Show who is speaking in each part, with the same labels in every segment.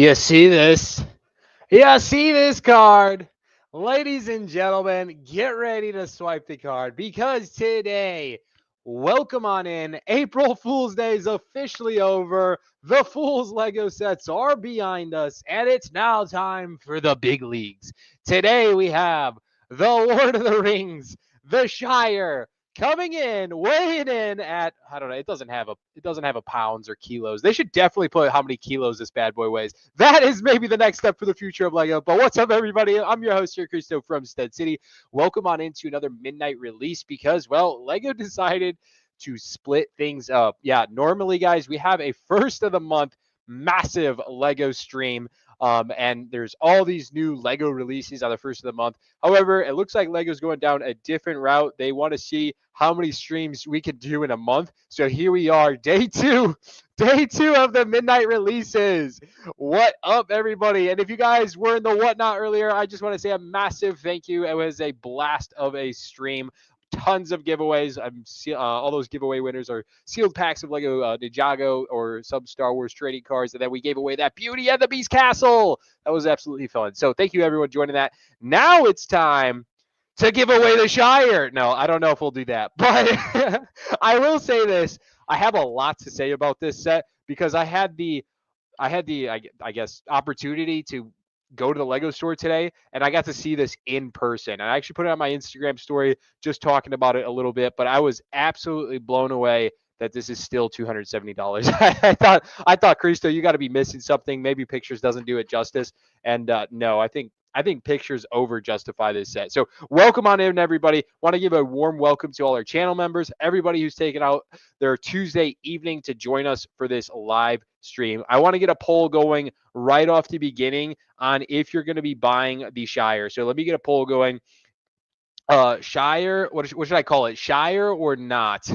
Speaker 1: You see this? You see this card? Ladies and gentlemen, get ready to swipe the card because today, welcome on in. April Fool's Day is officially over. The Fool's Lego sets are behind us, and it's now time for the big leagues. Today we have the Lord of the Rings, the Shire, coming in, weighing in at I don't know. It doesn't have a pounds or kilos. They should definitely put how many kilos this bad boy weighs. That is maybe the next step for the future of Lego. But what's up, everybody? I'm your host here, Christo from Stead City. Welcome on into another midnight release because, well, Lego decided to split things up. Yeah, normally, guys, we have a first of the month massive Lego stream. And there's all these new Lego releases on the first of the month. However, it looks like Lego's going down a different route. They want to see how many streams we can do in a month. So here we are, day two of the midnight releases. What up, everybody? And if you guys were in the whatnot earlier, I just want to say a massive thank you. It was a blast of a stream. Tons of giveaways. All those giveaway winners are sealed packs of Lego Ninjago or some Star Wars trading cards. And then we gave away that Beauty and the Beast Castle. That was absolutely fun. So thank you, everyone, joining that. Now it's time to give away the Shire. No, I don't know if we'll do that. But I will say this. I have a lot to say about this set because I had the I guess opportunity to go to the Lego store today and I got to see this in person. And I actually put it on my Instagram story just talking about it a little bit, but I was absolutely blown away that this is still $270. I thought Cristo, you got to be missing something. Maybe pictures doesn't do it justice. And no, I think pictures over justify this set. So welcome on in, everybody. Want to give a warm welcome to all our channel members, everybody who's taken out their Tuesday evening to join us for this live stream. I want to get a poll going right off the beginning on if you're going to be buying the Shire. So let me get a poll going. Shire, what should I call it? Shire or not?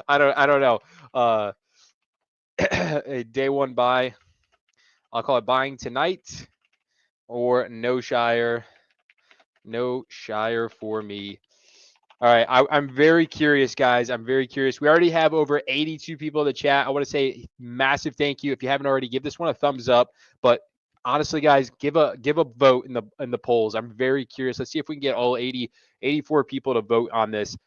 Speaker 1: I don't know. A day one buy. I'll call it buying tonight or no Shire. No Shire for me. All right, I'm very curious, guys. I'm very curious. We already have over 82 people in the chat. I want to say massive thank you. If you haven't already, give this one a thumbs up. But honestly, guys, give a vote in the polls. I'm very curious. Let's see if we can get all 84 people to vote on this.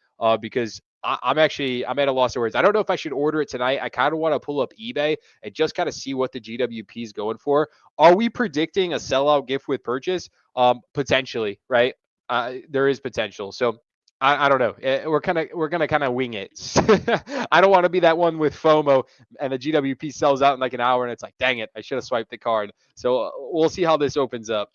Speaker 1: Because I'm at a loss of words. I don't know if I should order it tonight. I kind of want to pull up eBay and just kind of see what the GWP is going for. Are we predicting a sellout gift with purchase? Potentially, right? There is potential. So I don't know. We're gonna kind of wing it. I don't want to be that one with FOMO and the GWP sells out in like an hour and it's like, dang it, I should have swiped the card. So we'll see how this opens up.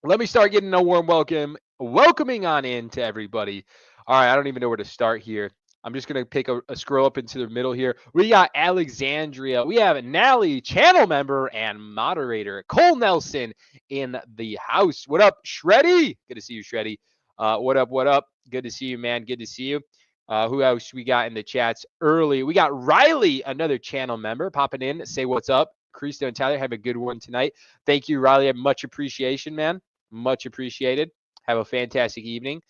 Speaker 1: Let me start getting a warm welcoming on in to everybody. All right, I don't even know where to start here. I'm just going to pick a scroll up into the middle here. We got Alexandria. We have Nally, channel member and moderator. Cole Nelson in the house. What up, Shreddy? Good to see you, Shreddy. What up, what up? Good to see you, man. Good to see you. Who else we got in the chats early? We got Riley, another channel member, popping in. Say what's up. Christo and Tyler, have a good one tonight. Thank you, Riley. I have much appreciation, man. Much appreciated. Have a fantastic evening.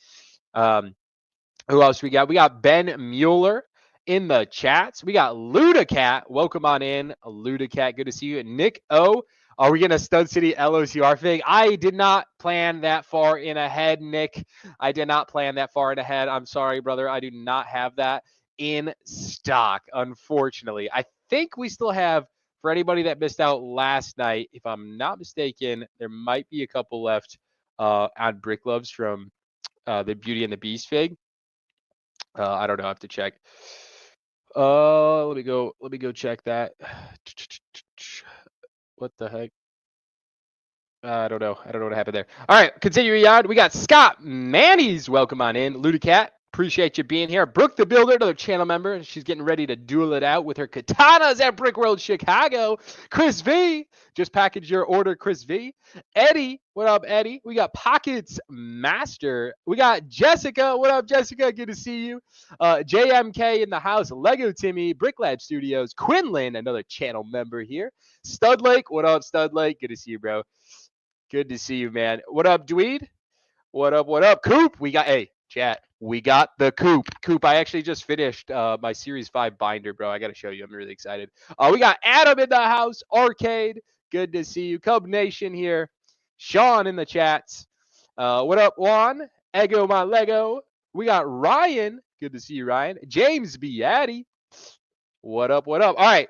Speaker 1: Who else we got? We got Ben Mueller in the chats. We got Ludacat. Welcome on in, Ludacat. Good to see you. Nick O. Are we going to Stud City LOTR thing? I did not plan that far in ahead, Nick. I did not plan that far in ahead. I'm sorry, brother. I do not have that in stock, unfortunately. I think we still have, for anybody that missed out last night, if I'm not mistaken, there might be a couple left on Brick Loves from the Beauty and the Beast fig. I don't know. I have to check. Let me go check that. What the heck? I don't know. I don't know what happened there. All right, continuing on. We got Scott Manny's. Welcome on in. Ludicat, appreciate you being here. Brooke the Builder, another channel member. She's getting ready to duel it out with her katanas at Brick World Chicago. Chris V, just package your order, Chris V. Eddie, what up, Eddie? We got Pockets Master. We got Jessica. What up, Jessica? Good to see you. JMK in the house. Lego Timmy, Brick Lab Studios. Quinlan, another channel member here. Stud Lake, what up, Stud Lake? Good to see you, bro. Good to see you, man. What up, Dweed? What up, what up? Coop, we got, hey, chat. We got the Coop. Coop, I actually just finished my Series 5 binder, bro. I got to show you. I'm really excited. We got Adam in the house. Arcade. Good to see you. Cub Nation here. Sean in the chats. What up, Juan? Ego my Lego. We got Ryan. Good to see you, Ryan. James Beatty. What up, what up? All right.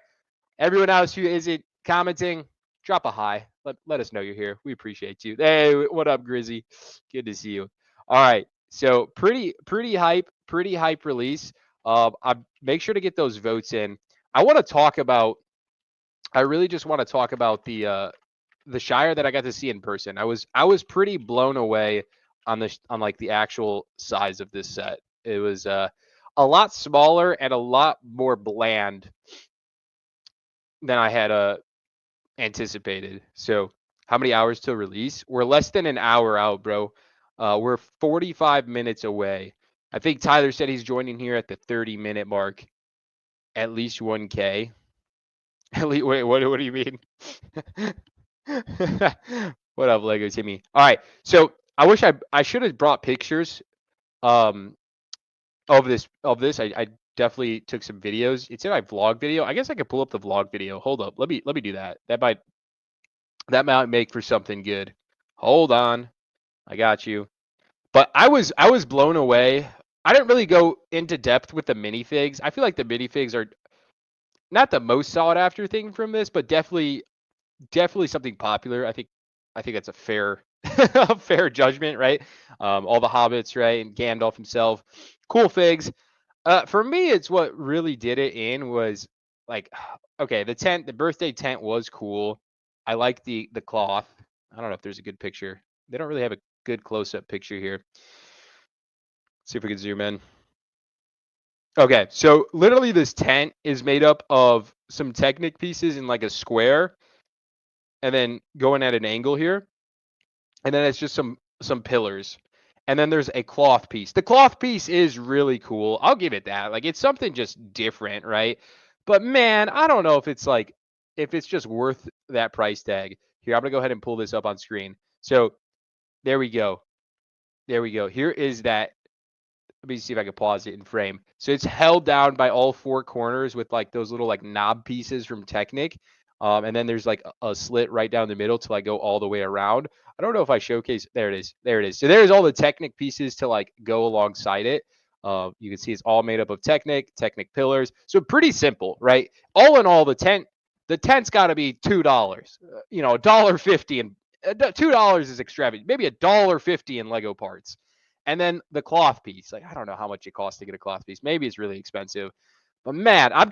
Speaker 1: Everyone else who isn't commenting, drop a hi. Let us know you're here. We appreciate you. Hey, what up, Grizzy? Good to see you. All right. So pretty hype release. I make sure to get those votes in. I want to talk about. I really just want to talk about the Shire that I got to see in person. I was pretty blown away on like the actual size of this set. It was a lot smaller and a lot more bland than I had anticipated. So how many hours till release? We're less than an hour out, bro. We're 45 minutes away. I think Tyler said he's joining here at the 30-minute mark. At least 1K. At least, wait, what do you mean? What up, Lego Timmy? All right. So I wish I should have brought pictures of this. I definitely took some videos. It's in my vlog video. I guess I could pull up the vlog video. Hold up. Let me do that. That might make for something good. Hold on. I got you. But I was blown away. I didn't really go into depth with the minifigs. I feel like the minifigs are not the most sought after thing from this, but definitely something popular. I think that's a fair a fair judgment, right? All the hobbits, right? And Gandalf himself. Cool figs. For me, it's what really did it in was like, okay, the birthday tent was cool. I like the cloth. I don't know if there's a good picture. They don't really have a good close-up picture here. See if we can zoom in. Okay, so literally this tent is made up of some Technic pieces in like a square, and then going at an angle here, and then it's just some pillars. And then there's a cloth piece. The cloth piece is really cool. I'll give it that. Like, it's something just different, right? But man, I don't know if it's just worth that price tag. Here, I'm gonna go ahead and pull this up on screen. So there we go. There we go. Here is that. Let me see if I can pause it in frame. So it's held down by all four corners with like those little like knob pieces from Technic. And then there's like a slit right down the middle to like go all the way around. I don't know if I showcase. There it is. There it is. So there's all the Technic pieces to like go alongside it. You can see it's all made up of Technic pillars. So pretty simple, right? All in all, the tent's got to be $2. $1.50, and $2 is extravagant. Maybe $1.50 in Lego parts. And then the cloth piece, like I don't know how much it costs to get a cloth piece. Maybe it's really expensive, but man, I'm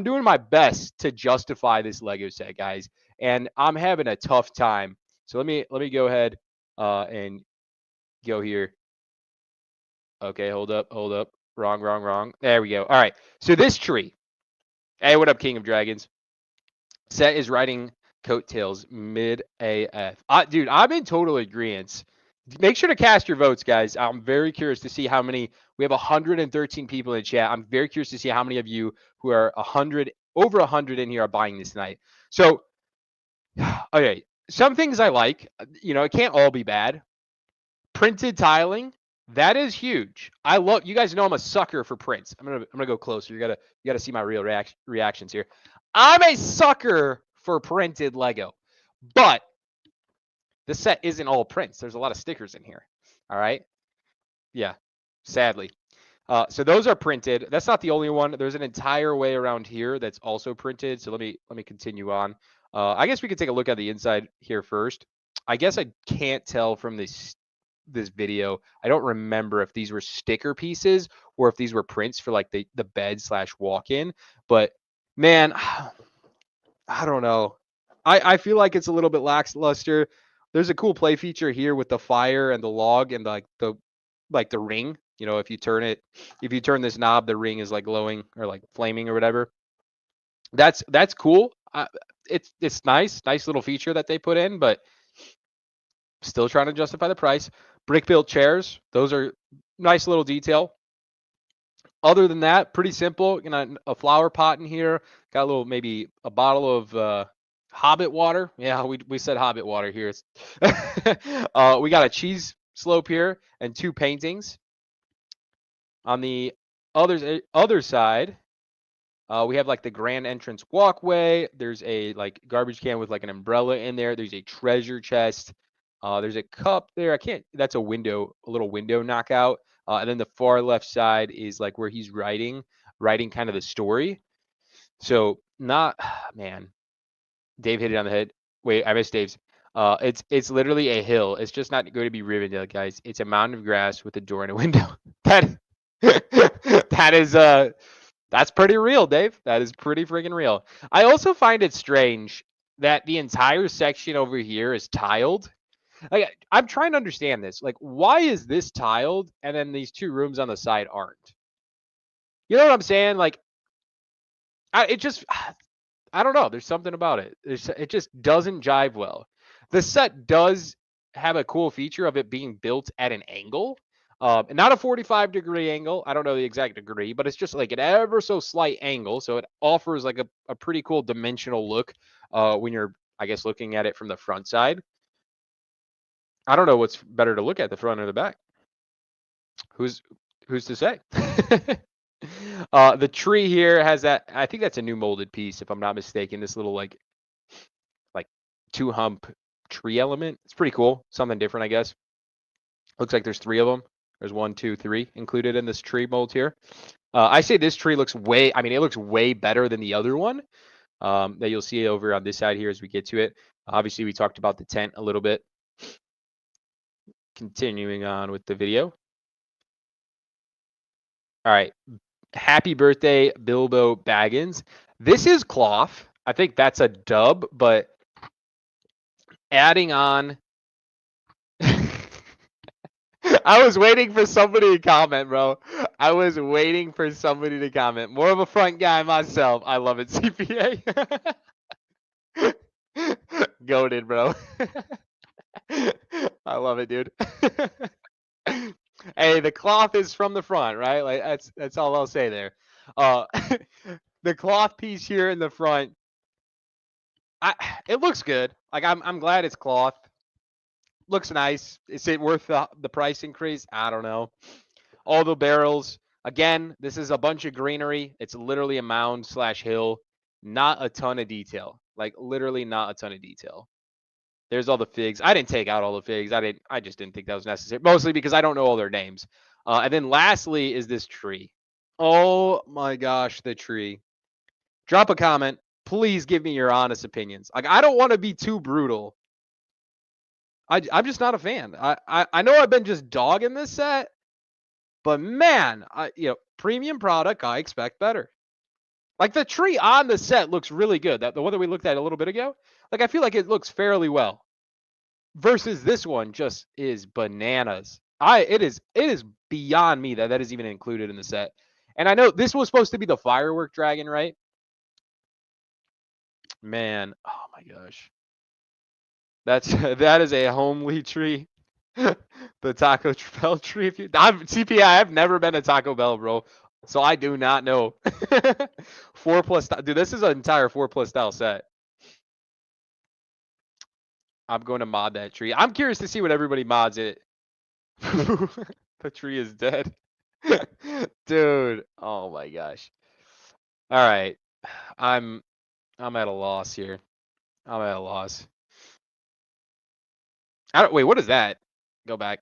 Speaker 1: doing my best to justify this Lego set, guys, and I'm having a tough time. So let me go ahead and go here. Okay, hold up. Wrong. There we go. All right. So this tree. Hey, what up, King of Dragons? Set is riding coattails mid AF. Dude, I'm in total agreement. Make sure to cast your votes, guys. I'm very curious to see how many. We have 113 people in chat. I'm very curious to see how many of you who are over 100 in here are buying this tonight. So, okay, some things I like. It can't all be bad. Printed tiling, that is huge. I love. You guys know I'm a sucker for prints. I'm gonna go closer. You gotta see my real reactions here. I'm a sucker for printed Lego, but the set isn't all prints. There's a lot of stickers in here. All right. Yeah. Sadly. So those are printed. That's not the only one. There's an entire way around here that's also printed. So let me continue on. I guess we could take a look at the inside here first. I guess I can't tell from this video. I don't remember if these were sticker pieces or if these were prints for like the bed / walk-in. But man, I don't know. I feel like it's a little bit lackluster. There's a cool play feature here with the fire and the log and the ring. If you turn this knob, the ring is like glowing or like flaming or whatever. That's cool. It's nice little feature that they put in, but still trying to justify the price. Brick built chairs, those are nice little detail. Other than that, pretty simple. A flower pot in here. Got a little, maybe a bottle of Hobbit water. Yeah, we said Hobbit water here. We got a cheese slope here and two paintings. On the other side, we have like the grand entrance walkway. There's a like garbage can with like an umbrella in there. There's a treasure chest. There's a cup there. That's a window, a little window knockout. And then the far left side is like where he's writing kind of the story. So not, man, Dave hit it on the head. Wait, I missed Dave's. It's literally a hill. It's just not going to be Rivendell, guys. It's a mountain of grass with a door and a window. That that is that's pretty real, Dave. That is pretty freaking real. I also find it strange that the entire section over here is tiled. Like, I'm trying to understand this. Like, why is this tiled and then these two rooms on the side aren't? You know what I'm saying? Like, it just, I don't know. There's something about it. It just doesn't jive well. The set does have a cool feature of it being built at an angle. Not a 45-degree angle. I don't know the exact degree, but it's just like an ever so slight angle. So it offers like a pretty cool dimensional look when you're, I guess, looking at it from the front side. I don't know what's better to look at, the front or the back. Who's to say? The tree here has that. I think that's a new molded piece, if I'm not mistaken. This little like two hump tree element. It's pretty cool. Something different, I guess. Looks like there's 3 of them. There's 1, 2, 3 included in this tree mold here. I say this tree looks way. I mean, it looks way better than the other one that you'll see over on this side here as we get to it. Obviously, we talked about the tent a little bit. Continuing on with the video. All right. Happy birthday, Bilbo Baggins. This is cloth. I think that's a dub, but adding on. I was waiting for somebody to comment, bro. I was waiting for somebody to comment. More of a front guy myself. I love it, CPA. Goated, bro. I love it, dude. Hey, the cloth is from the front, right? Like that's all I'll say there. The cloth piece here in the front, it looks good. Like I'm glad it's cloth. Looks nice. Is it worth the price increase? I don't know. All the barrels. Again, this is a bunch of greenery. It's literally a mound / hill. Not a ton of detail. Like literally not a ton of detail. There's all the figs. I didn't take out all the figs. I just didn't think that was necessary. Mostly because I don't know all their names. And then lastly is this tree. Oh my gosh, the tree. Drop a comment. Please give me your honest opinions. Like, I don't want to be too brutal. I'm just not a fan. I know I've been just dogging this set, but man, premium product, I expect better. Like the tree on the set looks really good. The one that we looked at a little bit ago, like I feel like it looks fairly well. Versus this one just is bananas. It is beyond me that is even included in the set. And I know this was supposed to be the firework dragon, right? Man, oh my gosh. That is a homely tree. The Taco Bell tree. CPI, I've never been to Taco Bell, bro. So I do not know. 4+ dude, this is an entire 4+ style set. I'm going to mod that tree. I'm curious to see what everybody mods it. The tree is dead. Dude, oh my gosh. All right. I'm at a loss here. I'm at a loss. Wait, what is that? Go back,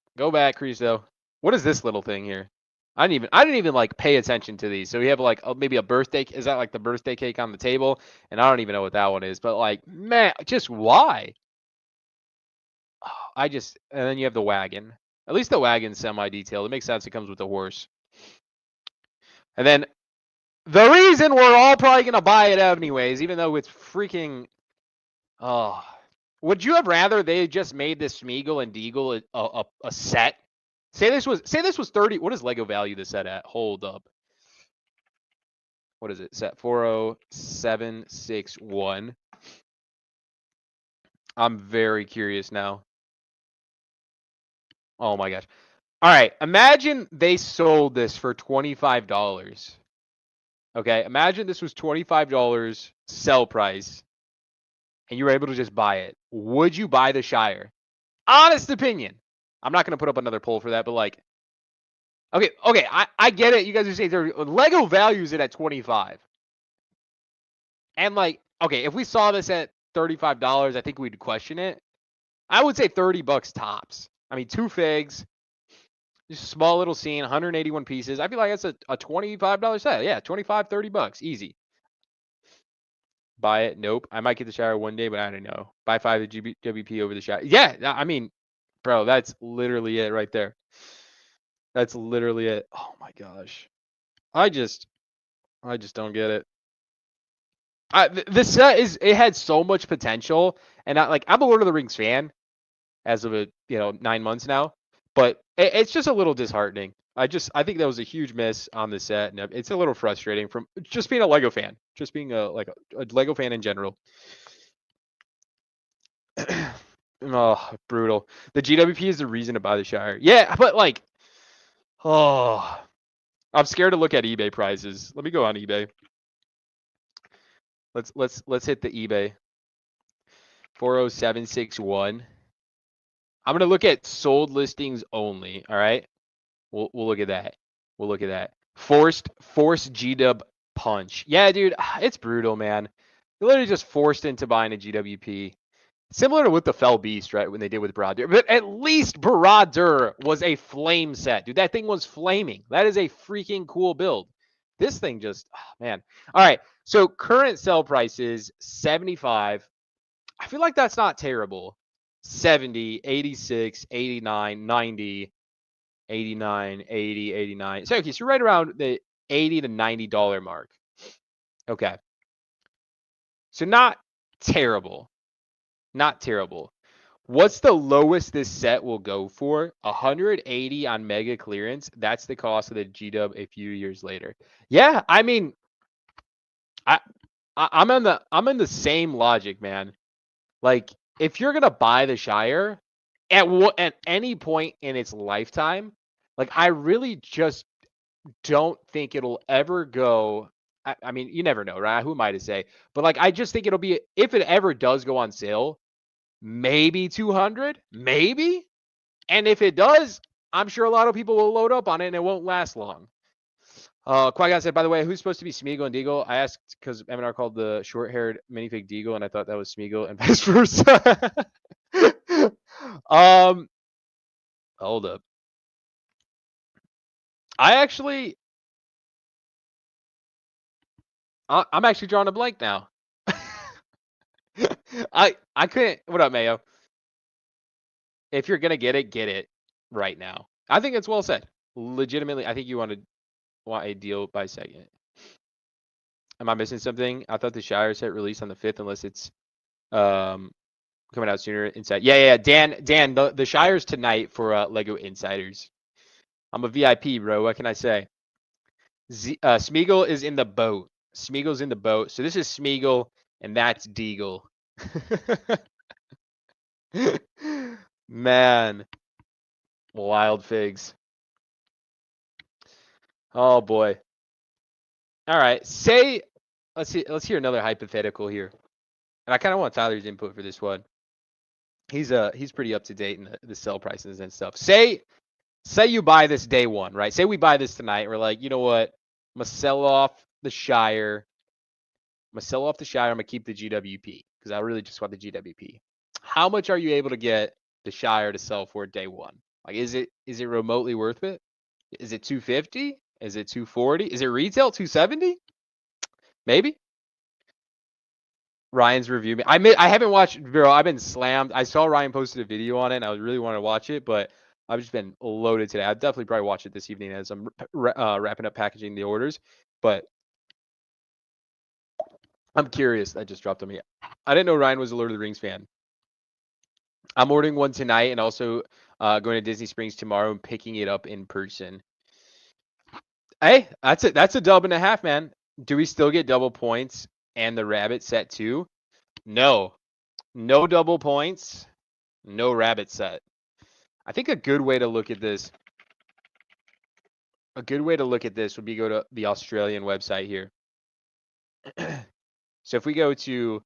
Speaker 1: Cristo. What is this little thing here? I didn't even like pay attention to these. So we have like maybe a birthday. Is that like the birthday cake on the table? And I don't even know what that one is. But like, man, just why? And then you have the wagon. At least the wagon's semi-detailed. It makes sense. It comes with the horse. And then the reason we're all probably gonna buy it anyways, even though it's freaking. Oh. Would you have rather they just made this Smeagol and Deagle a set? Say this was 30. What does Lego value this set at? Hold up. What is it? Set 40761. I'm very curious now. Oh my gosh. All right. Imagine they sold this for $25. Okay. Imagine this was $25 sell price and you were able to just buy it. Would you buy the Shire? Honest opinion. I'm not going to put up another poll for that, but like, Okay, I get it. You guys are saying Lego values it at 25. And like, okay, if we saw this at $35, I think we'd question it. I would say 30 bucks tops. I mean, 2 figs, just a small little scene, 181 pieces. I feel like that's a $25 set. Yeah, 25, 30 bucks, easy. Buy it? Nope. I might get the Shire one day, but I don't know. Buy 5 of GWP over the Shire. Yeah, I mean, bro, that's literally it right there. That's literally it. Oh my gosh. I just don't get it. The set it had so much potential, and I'm a Lord of the Rings fan as of 9 months now, but it's just a little disheartening. I think that was a huge miss on the set, and it's a little frustrating from just being a Lego fan, just being a Lego fan in general. Oh, brutal. The GWP is the reason to buy the Shire. Yeah, but I'm scared to look at eBay prices. Let me go on eBay. Let's hit the eBay. 40761. I'm gonna look at sold listings only. All right, we'll look at that. We'll look at that. Forced GW punch. Yeah, dude, it's brutal, man. You're literally just forced into buying a GWP. Similar to with the Fell Beast, right? When they did with Baradur. But at least Baradur was a flame set, dude. That thing was flaming. That is a freaking cool build. This thing just, man. All right. So current sell price is 75. I feel like that's not terrible. 70, 86, 89, 90, 89, 80, 89. So, okay, so right around the $80 to $90 mark. Okay. So not terrible. Not terrible. What's the lowest this set will go for? 180 on mega clearance. That's the cost of the G-Dub a few years later. Yeah, I mean, I'm in the same logic, man. Like, if you're gonna buy the Shire at any point in its lifetime, like I really just don't think it'll ever go. I mean, you never know, right? Who am I to say? But I just think it'll be, if it ever does go on sale, maybe 200, maybe. And if it does, I'm sure a lot of people will load up on it and it won't last long. Qui-Gon said, by the way, who's supposed to be Smeagol and Deagle? I asked because MNR called the short-haired minifig Deagle, and I thought that was Smeagol and vice versa. Hold up. I'm actually drawing a blank now. I couldn't. What up, Mayo? If you're gonna get it right now. I think it's well said. Legitimately, I think you want a deal by second. Am I missing something? I thought the Shire set released on the 5th, unless it's coming out sooner. Inside. Yeah. Dan, the Shire's tonight for Lego Insiders. I'm a VIP, bro. What can I say? Smeagol is in the boat. Smeagol's in the boat. So this is Smeagol, and that's Deagle. Man. Wild figs. Oh boy. All right. Let's hear another hypothetical here. And I kind of want Tyler's input for this one. He's pretty up to date in the sell prices and stuff. Say you buy this day one, right? Say we buy this tonight. And we're like, you know what? I'm gonna sell off the Shire. I'm gonna keep the GWP because I really just want the GWP. How much are you able to get the Shire to sell for day one? Like, is it remotely worth it? Is it 250? Is it 240? Is it retail 270? Maybe. Ryan's review. I haven't watched, bro. I've been slammed. I saw Ryan posted a video on it, and I really want to watch it, but I've just been loaded today. I'll definitely probably watch it this evening as I'm wrapping up packaging the orders. But I'm curious. That just dropped on me. I didn't know Ryan was a Lord of the Rings fan. I'm ordering one tonight, and also going to Disney Springs tomorrow and picking it up in person. Hey, that's it. That's a dub and a half, man. Do we still get double points and the rabbit set too? No. No double points, no rabbit set. I think a good way to look at this would be go to the Australian website here. So if we go to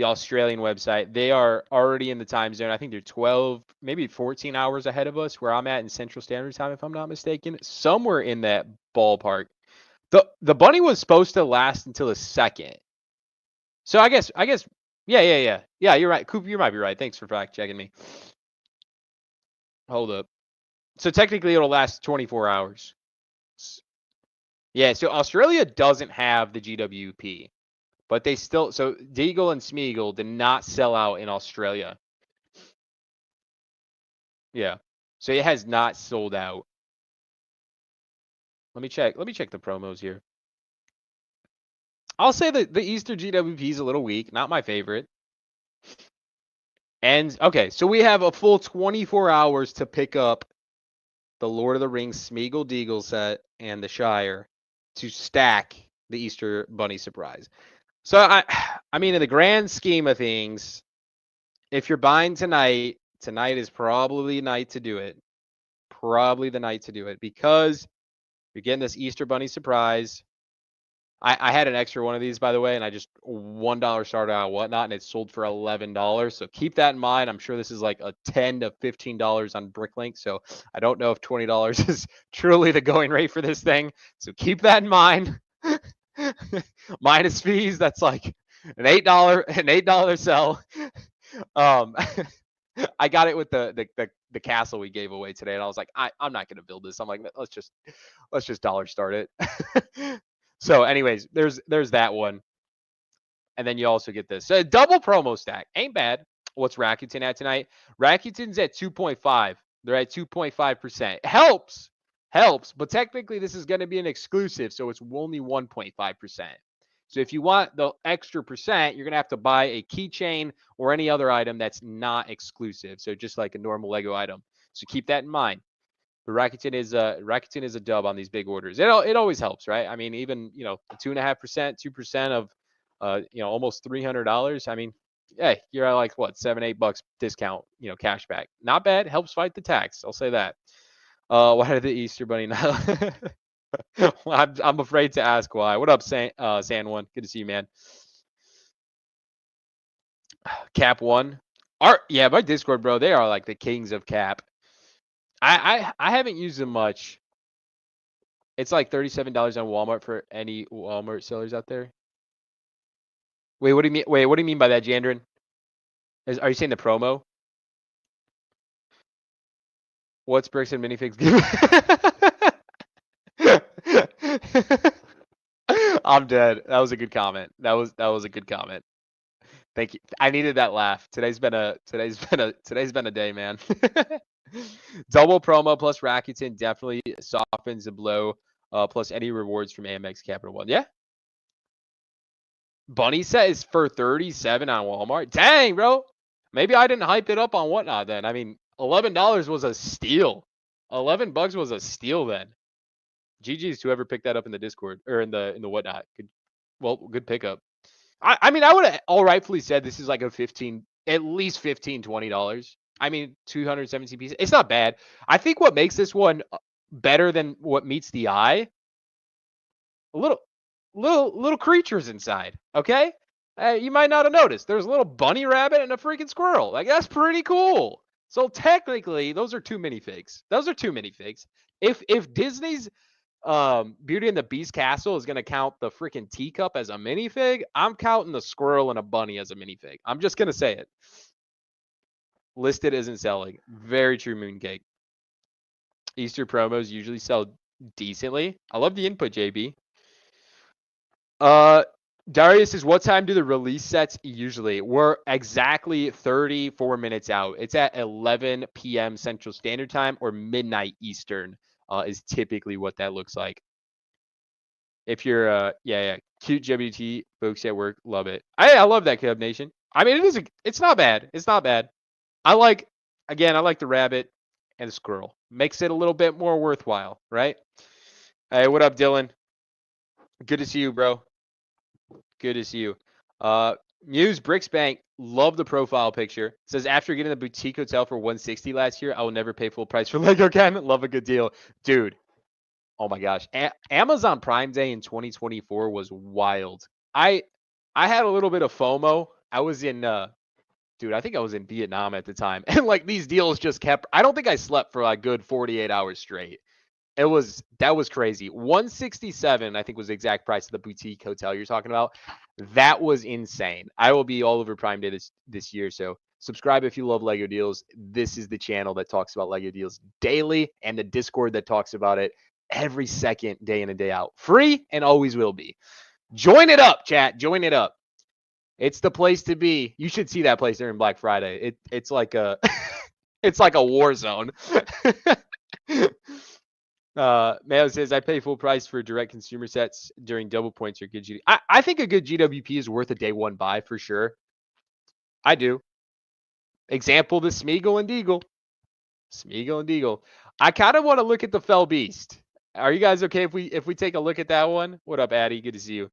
Speaker 1: the Australian website. They are already in the time zone. I think they're 12, maybe 14 hours ahead of us, where I'm at in Central Standard Time, if I'm not mistaken. Somewhere in that ballpark. The bunny was supposed to last until the 2nd. So I guess, yeah. Yeah, you're right. Coop, you might be right. Thanks for fact checking me. Hold up. So technically it'll last 24 hours. Yeah, so Australia doesn't have the GWP, but they still, so Deagle and Smeagol did not sell out in Australia. Yeah. So it has not sold out. Let me check the promos here. I'll say that the Easter GWP is a little weak, not my favorite. And okay, so we have a full 24 hours to pick up the Lord of the Rings Smeagol Deagle set and the Shire to stack the Easter Bunny surprise. So I mean, in the grand scheme of things, if you're buying tonight is probably the night to do it. Probably the night to do it, because you're getting this Easter Bunny surprise. I had an extra one of these, by the way, and I just $1 started out whatnot, and it sold for $11. So keep that in mind. I'm sure this is like a $10 to $15 on Bricklink. So I don't know if $20 is truly the going rate for this thing. So keep that in mind. Minus fees, that's like an $8 sell. I got it with the castle we gave away today, and I was like, I'm not gonna build this. I'm like, let's just dollar start it. So, anyways, there's that one, and then you also get this double promo stack. Ain't bad. What's Rakuten at tonight? Rakuten's at 2.5. They're at 2.5%. Helps, but technically this is going to be an exclusive, so it's only 1.5%. So if you want the extra percent, you're going to have to buy a keychain or any other item that's not exclusive. So just like a normal Lego item. So keep that in mind. But Rakuten is a dub on these big orders. It always helps, right? I mean, even 2.5%, 2% of almost $300. I mean, hey, you're at like what, $7-8 discount, cash back. Not bad. Helps fight the tax. I'll say that. Why did the Easter Bunny not? I'm afraid to ask why. What up, San One? Good to see you, man. Cap One. Yeah, my Discord, bro. They are like the kings of Cap. I haven't used them much. It's like $37 on Walmart for any Walmart sellers out there. Wait, what do you mean? Wait, what do you mean by that, Jandrin? Are you saying the promo? What's Bricks and Minifigs give? I'm dead. That was a good comment. That was a good comment. Thank you. I needed that laugh. Today's been a day, man. Double promo plus Rakuten definitely softens the blow. Plus any rewards from Amex Capital One. Yeah. Bunny set is for 37 on Walmart. Dang, bro. Maybe I didn't hype it up on whatnot then. I mean, $11 was a steal. $11 was a steal then. GG's to whoever picked that up in the Discord or in the whatnot. Good pickup. I mean, I would have all rightfully said this is like at least $15, $20. I mean, 217 pieces. It's not bad. I think what makes this one better than what meets the eye, little creatures inside. Okay, you might not have noticed. There's a little bunny rabbit and a freaking squirrel. Like, that's pretty cool. So technically, those are 2 minifigs. If Disney's Beauty and the Beast castle is gonna count the freaking teacup as a minifig, I'm counting the squirrel and a bunny as a minifig. I'm just gonna say it. Listed isn't selling. Very true, Mooncake. Easter promos usually sell decently. I love the input, JB. Darius says, what time do the release sets usually? We're exactly 34 minutes out. It's at 11 p.m. Central Standard Time or midnight Eastern is typically what that looks like. If you're, cute WT folks at work, love it. I love that, Cub Nation. I mean, it's not bad. It's not bad. I like the rabbit and the squirrel. Makes it a little bit more worthwhile, right? Hey, what up, Dylan? Good to see you, bro. Good to see you. Muse Bricks Bank, love the profile picture. Says, after getting the boutique hotel for $160 last year, I will never pay full price for Lego again. Love a good deal. Dude, oh my gosh. Amazon Prime Day in 2024 was wild. I had a little bit of FOMO I was in dude, I think I was in Vietnam at the time. And like these deals just kept I don't think I slept for like good 48 hours straight. That was crazy. 167, I think, was the exact price of the boutique hotel you're talking about. That was insane. I will be all over Prime Day this year. So subscribe if you love Lego deals. This is the channel that talks about Lego deals daily, and the Discord that talks about it every second, day in and day out. Free and always will be. Join it up, chat. Join it up. It's the place to be. You should see that place during Black Friday. It's like a it's like a war zone. Mayo says, I pay full price for direct consumer sets during double points or good GWP. I think a good GWP is worth a day one buy for sure. I do. Example, the Smeagol and Deagle. Smeagol and Deagle. I kind of want to look at the Fell Beast. Are you guys okay if we take a look at that one? What up, Addy? Good to see you.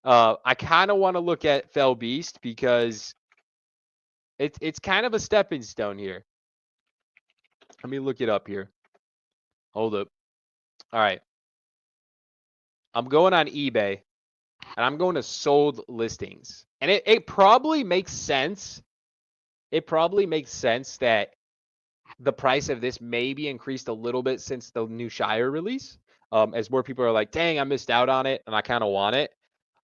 Speaker 1: I kind of want to look at Fell Beast because it's kind of a stepping stone here. Let me look it up here. Hold up. All right. I'm going on eBay, and I'm going to sold listings. And it probably makes sense. It probably makes sense that the price of this may be increased a little bit since the new Shire release. As more people are like, dang, I missed out on it, and I kind of want it.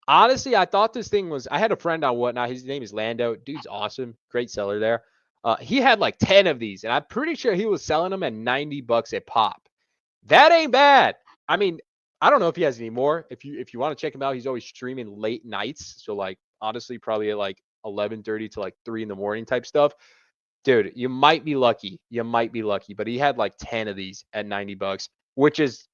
Speaker 1: Honestly, I thought this thing was... I had a friend on Whatnot. His name is Lando. Dude's awesome. Great seller there. He had like 10 of these, and I'm pretty sure he was selling them at $90 a pop. That ain't bad. I mean, I don't know if he has any more. If you want to check him out, he's always streaming late nights. So like, honestly, probably at like 11:30 to like 3 in the morning type stuff. Dude, you might be lucky. You might be lucky. But he had like 10 of these at $90, which is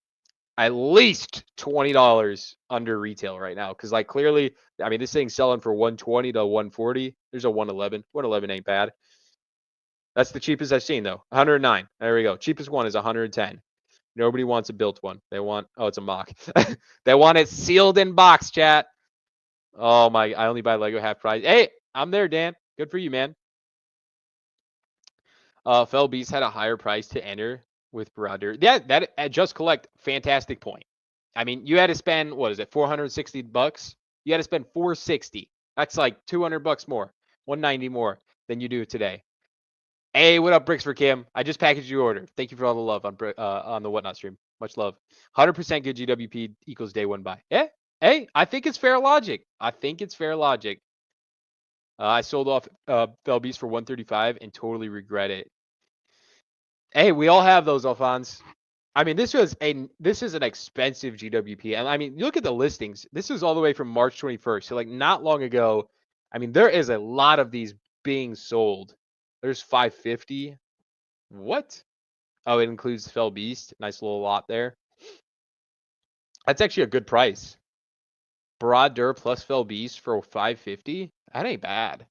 Speaker 1: at least $20 under retail right now. Because like clearly, I mean, this thing's selling for 120 to 140. There's a 111. 111 ain't bad. That's the cheapest I've seen though. 109. There we go. Cheapest one is 110. Nobody wants a built one. They want, oh, it's a mock. They want it sealed in box, chat. Oh my, I only buy Lego half price. Hey, I'm there, Dan. Good for you, man. Fell Beast had a higher price to enter with Brother. That at Just Collect, fantastic point. I mean, you had to spend, what is it, $460? You had to spend $460. That's like $200 more, $190 more than you do today. Hey, what up, Bricks for Kim? I just packaged your order. Thank you for all the love on the Whatnot stream. Much love. 100% good GWP equals day one buy. Yeah. Hey, I think it's fair logic. I sold off Fell Beast for 135 and totally regret it. Hey, we all have those, Alphonse. I mean, this is an expensive GWP. And I mean, look at the listings. This is all the way from March 21st. So like not long ago. I mean, there is a lot of these being sold. There's 550. What? Oh, it includes Fell Beast. Nice little lot there. That's actually a good price. Broader plus Fell Beast for 550. That ain't bad.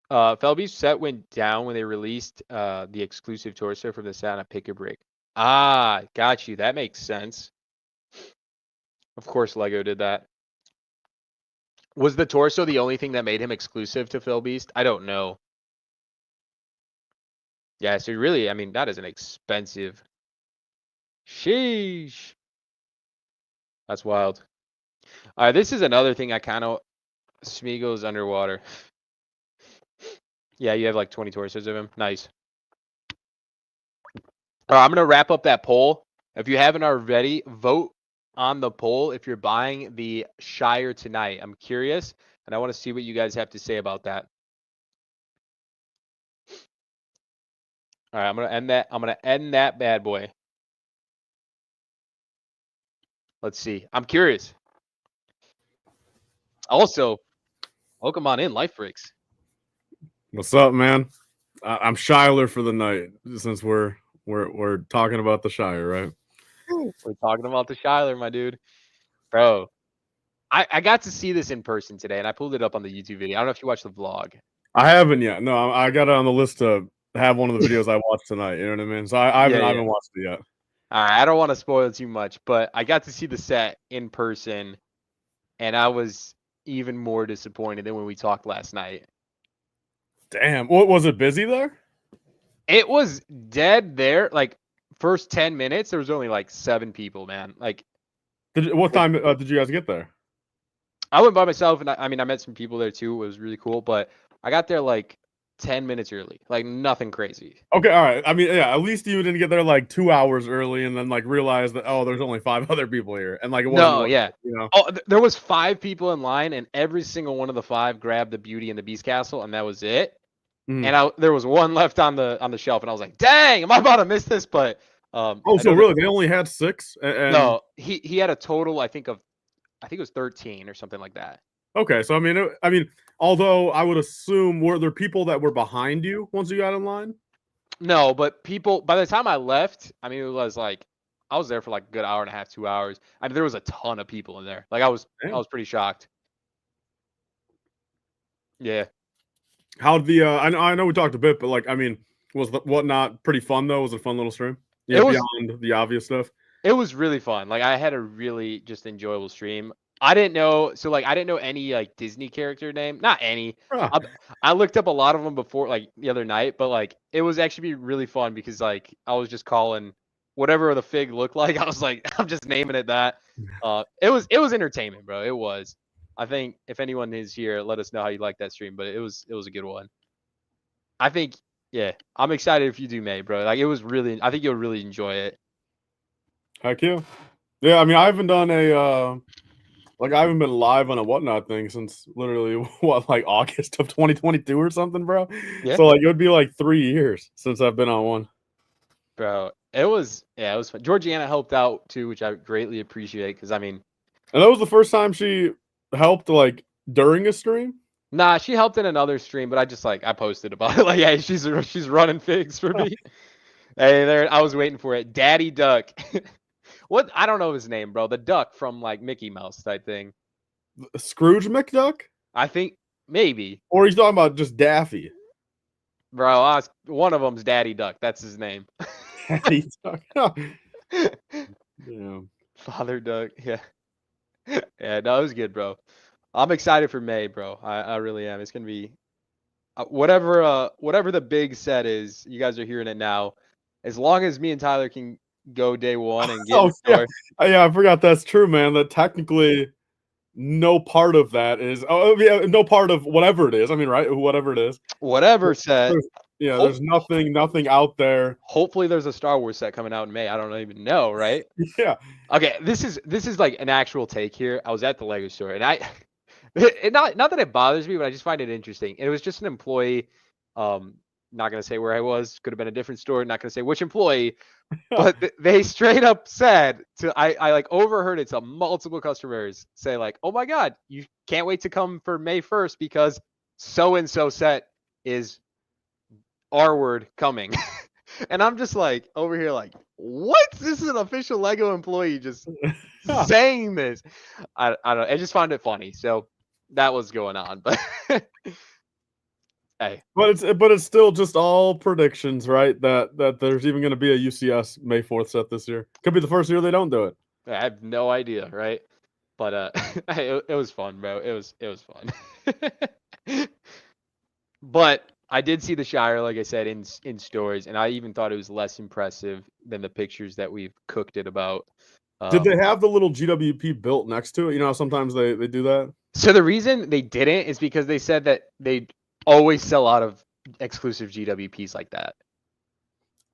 Speaker 1: Fell Beast set went down when they released the exclusive torso from the Santa Pick-a-Brick. Ah, got you. That makes sense. Of course, Lego did that. Was the torso the only thing that made him exclusive to Fell Beast? I don't know. Yeah, so really, I mean, that is an expensive. Sheesh. That's wild. All right, this is another thing I kind of... Smeagol's underwater. Yeah, you have like 20 torsos of him. Nice. All right, I'm going to wrap up that poll. If you haven't already, vote on the poll if you're buying the Shire tonight. I'm curious, and I want to see what you guys have to say about that. All right, I'm going to end that. I'm going to end that bad boy. Let's see. I'm curious. Also, welcome on in, Life Breaks.
Speaker 2: What's up, man? I'm Shire for the night, since we're talking about the Shire, right?
Speaker 1: We're talking about the Shire, my dude. Bro, I got to see this in person today, and I pulled it up on the YouTube video. I don't know if you watched the vlog.
Speaker 2: I haven't yet. No, I got it on the list to have one of the videos I watched tonight. You know what I mean? So I haven't watched it yet.
Speaker 1: All right, I don't want to spoil too much, but I got to see the set in person, and I was even more disappointed than when we talked last night.
Speaker 2: Damn. What was it busy there?
Speaker 1: It was dead there. Like first 10 minutes, there was only like 7 people, man. Like
Speaker 2: what time did you guys get there?
Speaker 1: I went by myself, and I mean, I met some people there too. It was really cool, but I got there like 10 minutes early, like nothing crazy.
Speaker 2: Okay, all right. I mean, yeah, at least you didn't get there like 2 hours early and then like realize that there's only 5 other people here, and like it wasn't
Speaker 1: No,
Speaker 2: worth
Speaker 1: yeah.
Speaker 2: it, you know.
Speaker 1: Oh, there was 5 people in line, and every single one of the 5 grabbed the Beauty and the Beast Castle, and that was it.
Speaker 2: Mhm.
Speaker 1: And there was one left on the shelf, and I was like, "Dang, am I about to miss this?" But
Speaker 2: Oh,
Speaker 1: I
Speaker 2: so
Speaker 1: know that
Speaker 2: really, they only had 6, and
Speaker 1: no, he had a total, I think it was 13 or something like that.
Speaker 2: okay, so I mean, although I would assume were there people that were behind you once you got in line?
Speaker 1: No, but people by the time I left, I mean, it was like I was there for like a good hour and a half, 2 hours. I mean, there was a ton of people in there. Like I
Speaker 2: Damn.
Speaker 1: was pretty shocked. Yeah.
Speaker 2: How'd the I know we talked a bit, but like I mean, was the whatnot pretty fun though? Was it a fun little stream? Yeah,
Speaker 1: It was
Speaker 2: beyond the obvious stuff.
Speaker 1: it was really fun. Like I had a really just enjoyable stream. I didn't know any like Disney character name. Not any.
Speaker 2: Ah,
Speaker 1: I, I looked up a lot of them before like the other night, but like it was actually really fun because like I was just calling whatever the fig looked like. I was like I'm just naming it that. It was entertainment, bro. It was. I think if anyone is here, let us know how you like that stream, but it was a good one. I think yeah, I'm excited if you do May, bro. Like it was really I think you'll really enjoy it.
Speaker 2: heck yeah. Yeah, I mean, I haven't done a like I haven't been live on a whatnot thing since literally what like August of 2022 or something, bro.
Speaker 1: Yeah.
Speaker 2: So like it would be like 3 years since I've been on one.
Speaker 1: Bro, it was fun. Georgiana helped out too, which I greatly appreciate because I mean,
Speaker 2: And that was the first time she helped like during a stream.
Speaker 1: nah, she helped in another stream, but I posted about it. Like, yeah, she's running figs for me. Hey, there, I was waiting for it. Daddy Duck. What? I don't know his name, bro. The duck from like Mickey Mouse type thing.
Speaker 2: Scrooge McDuck?
Speaker 1: I think maybe,
Speaker 2: Or he's talking about just Daffy?
Speaker 1: bro. One of them's Daddy Duck. That's his name.
Speaker 2: Daddy Duck. Yeah.
Speaker 1: Father Duck. Yeah. Yeah. No, it was good, bro. I'm excited for May, bro. I really am. It's gonna be whatever the big set is. You guys are hearing it now. As long as me and Tyler can go day one and get in
Speaker 2: Oh
Speaker 1: the
Speaker 2: yeah.
Speaker 1: store,
Speaker 2: Yeah, I forgot that's true, man. That technically no part of that is yeah, no part of whatever it is. I mean, right? Whatever it is.
Speaker 1: whatever set.
Speaker 2: There's, yeah,
Speaker 1: Hope,
Speaker 2: there's nothing out there.
Speaker 1: hopefully, there's a Star Wars set coming out in May. I don't even know, right?
Speaker 2: Yeah.
Speaker 1: Okay, this is like an actual take here. I was at the Lego store, and not that it bothers me, but I just find it interesting. And it was just an employee. Not gonna say where I was. Could have been a different store. Not gonna say which employee. But they straight up said I like overheard it to multiple customers say like, "Oh my God, you can't wait to come for May 1st because so and so set is R word coming." And I'm just like over here like, "What? This is an official Lego employee just saying this." I don't know. I just found it funny. So that was going on, but hey,
Speaker 2: But it's still just all predictions, right? That there's even going to be a UCS May 4th set this year. Could be the first year they don't do it.
Speaker 1: I have no idea, right? But it was fun, bro. It was fun. But I did see the Shire, like I said, in stores, and I even thought it was less impressive than the pictures that we've cooked it about.
Speaker 2: Did
Speaker 1: Um,
Speaker 2: they have the little GWP built next to it? You know how sometimes they do that?
Speaker 1: so the reason they didn't is because they said that they always sell out of exclusive GWPs like that.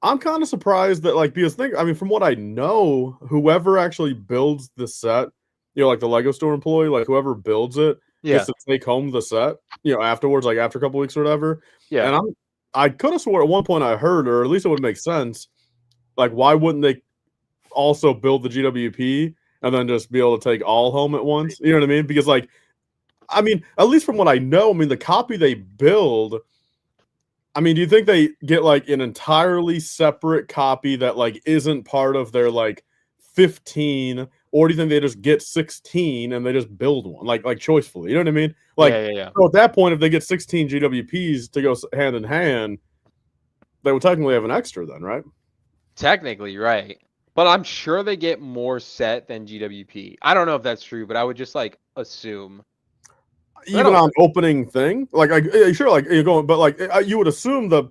Speaker 2: I'm kind of surprised that like because I mean from what I know, whoever actually builds the set, you know, like the Lego store employee, like whoever builds it
Speaker 1: Yeah,
Speaker 2: gets to take home the set, you know, afterwards, like after a couple weeks or whatever.
Speaker 1: yeah.
Speaker 2: And I could have swore at one point I heard, or at least it would make sense, like why wouldn't they also build the GWP and then just be able to take all home at once? You know what I mean? Because like I mean, at least from what I know, I mean the copy they build, I mean, do you think they get like an entirely separate copy that like isn't part of their like 15, or do you think they just get 16 and they just build one like choicefully? You know what I mean? Like
Speaker 1: Yeah.
Speaker 2: so at that point, if they get 16 GWPs to go hand in hand, they would technically have an extra then, right?
Speaker 1: Technically, right. But I'm sure they get more set than GWP. I don't know if that's true, but I would just like assume. But I
Speaker 2: Even
Speaker 1: don't.
Speaker 2: on opening thing, like sure, like you're going, but like you would assume the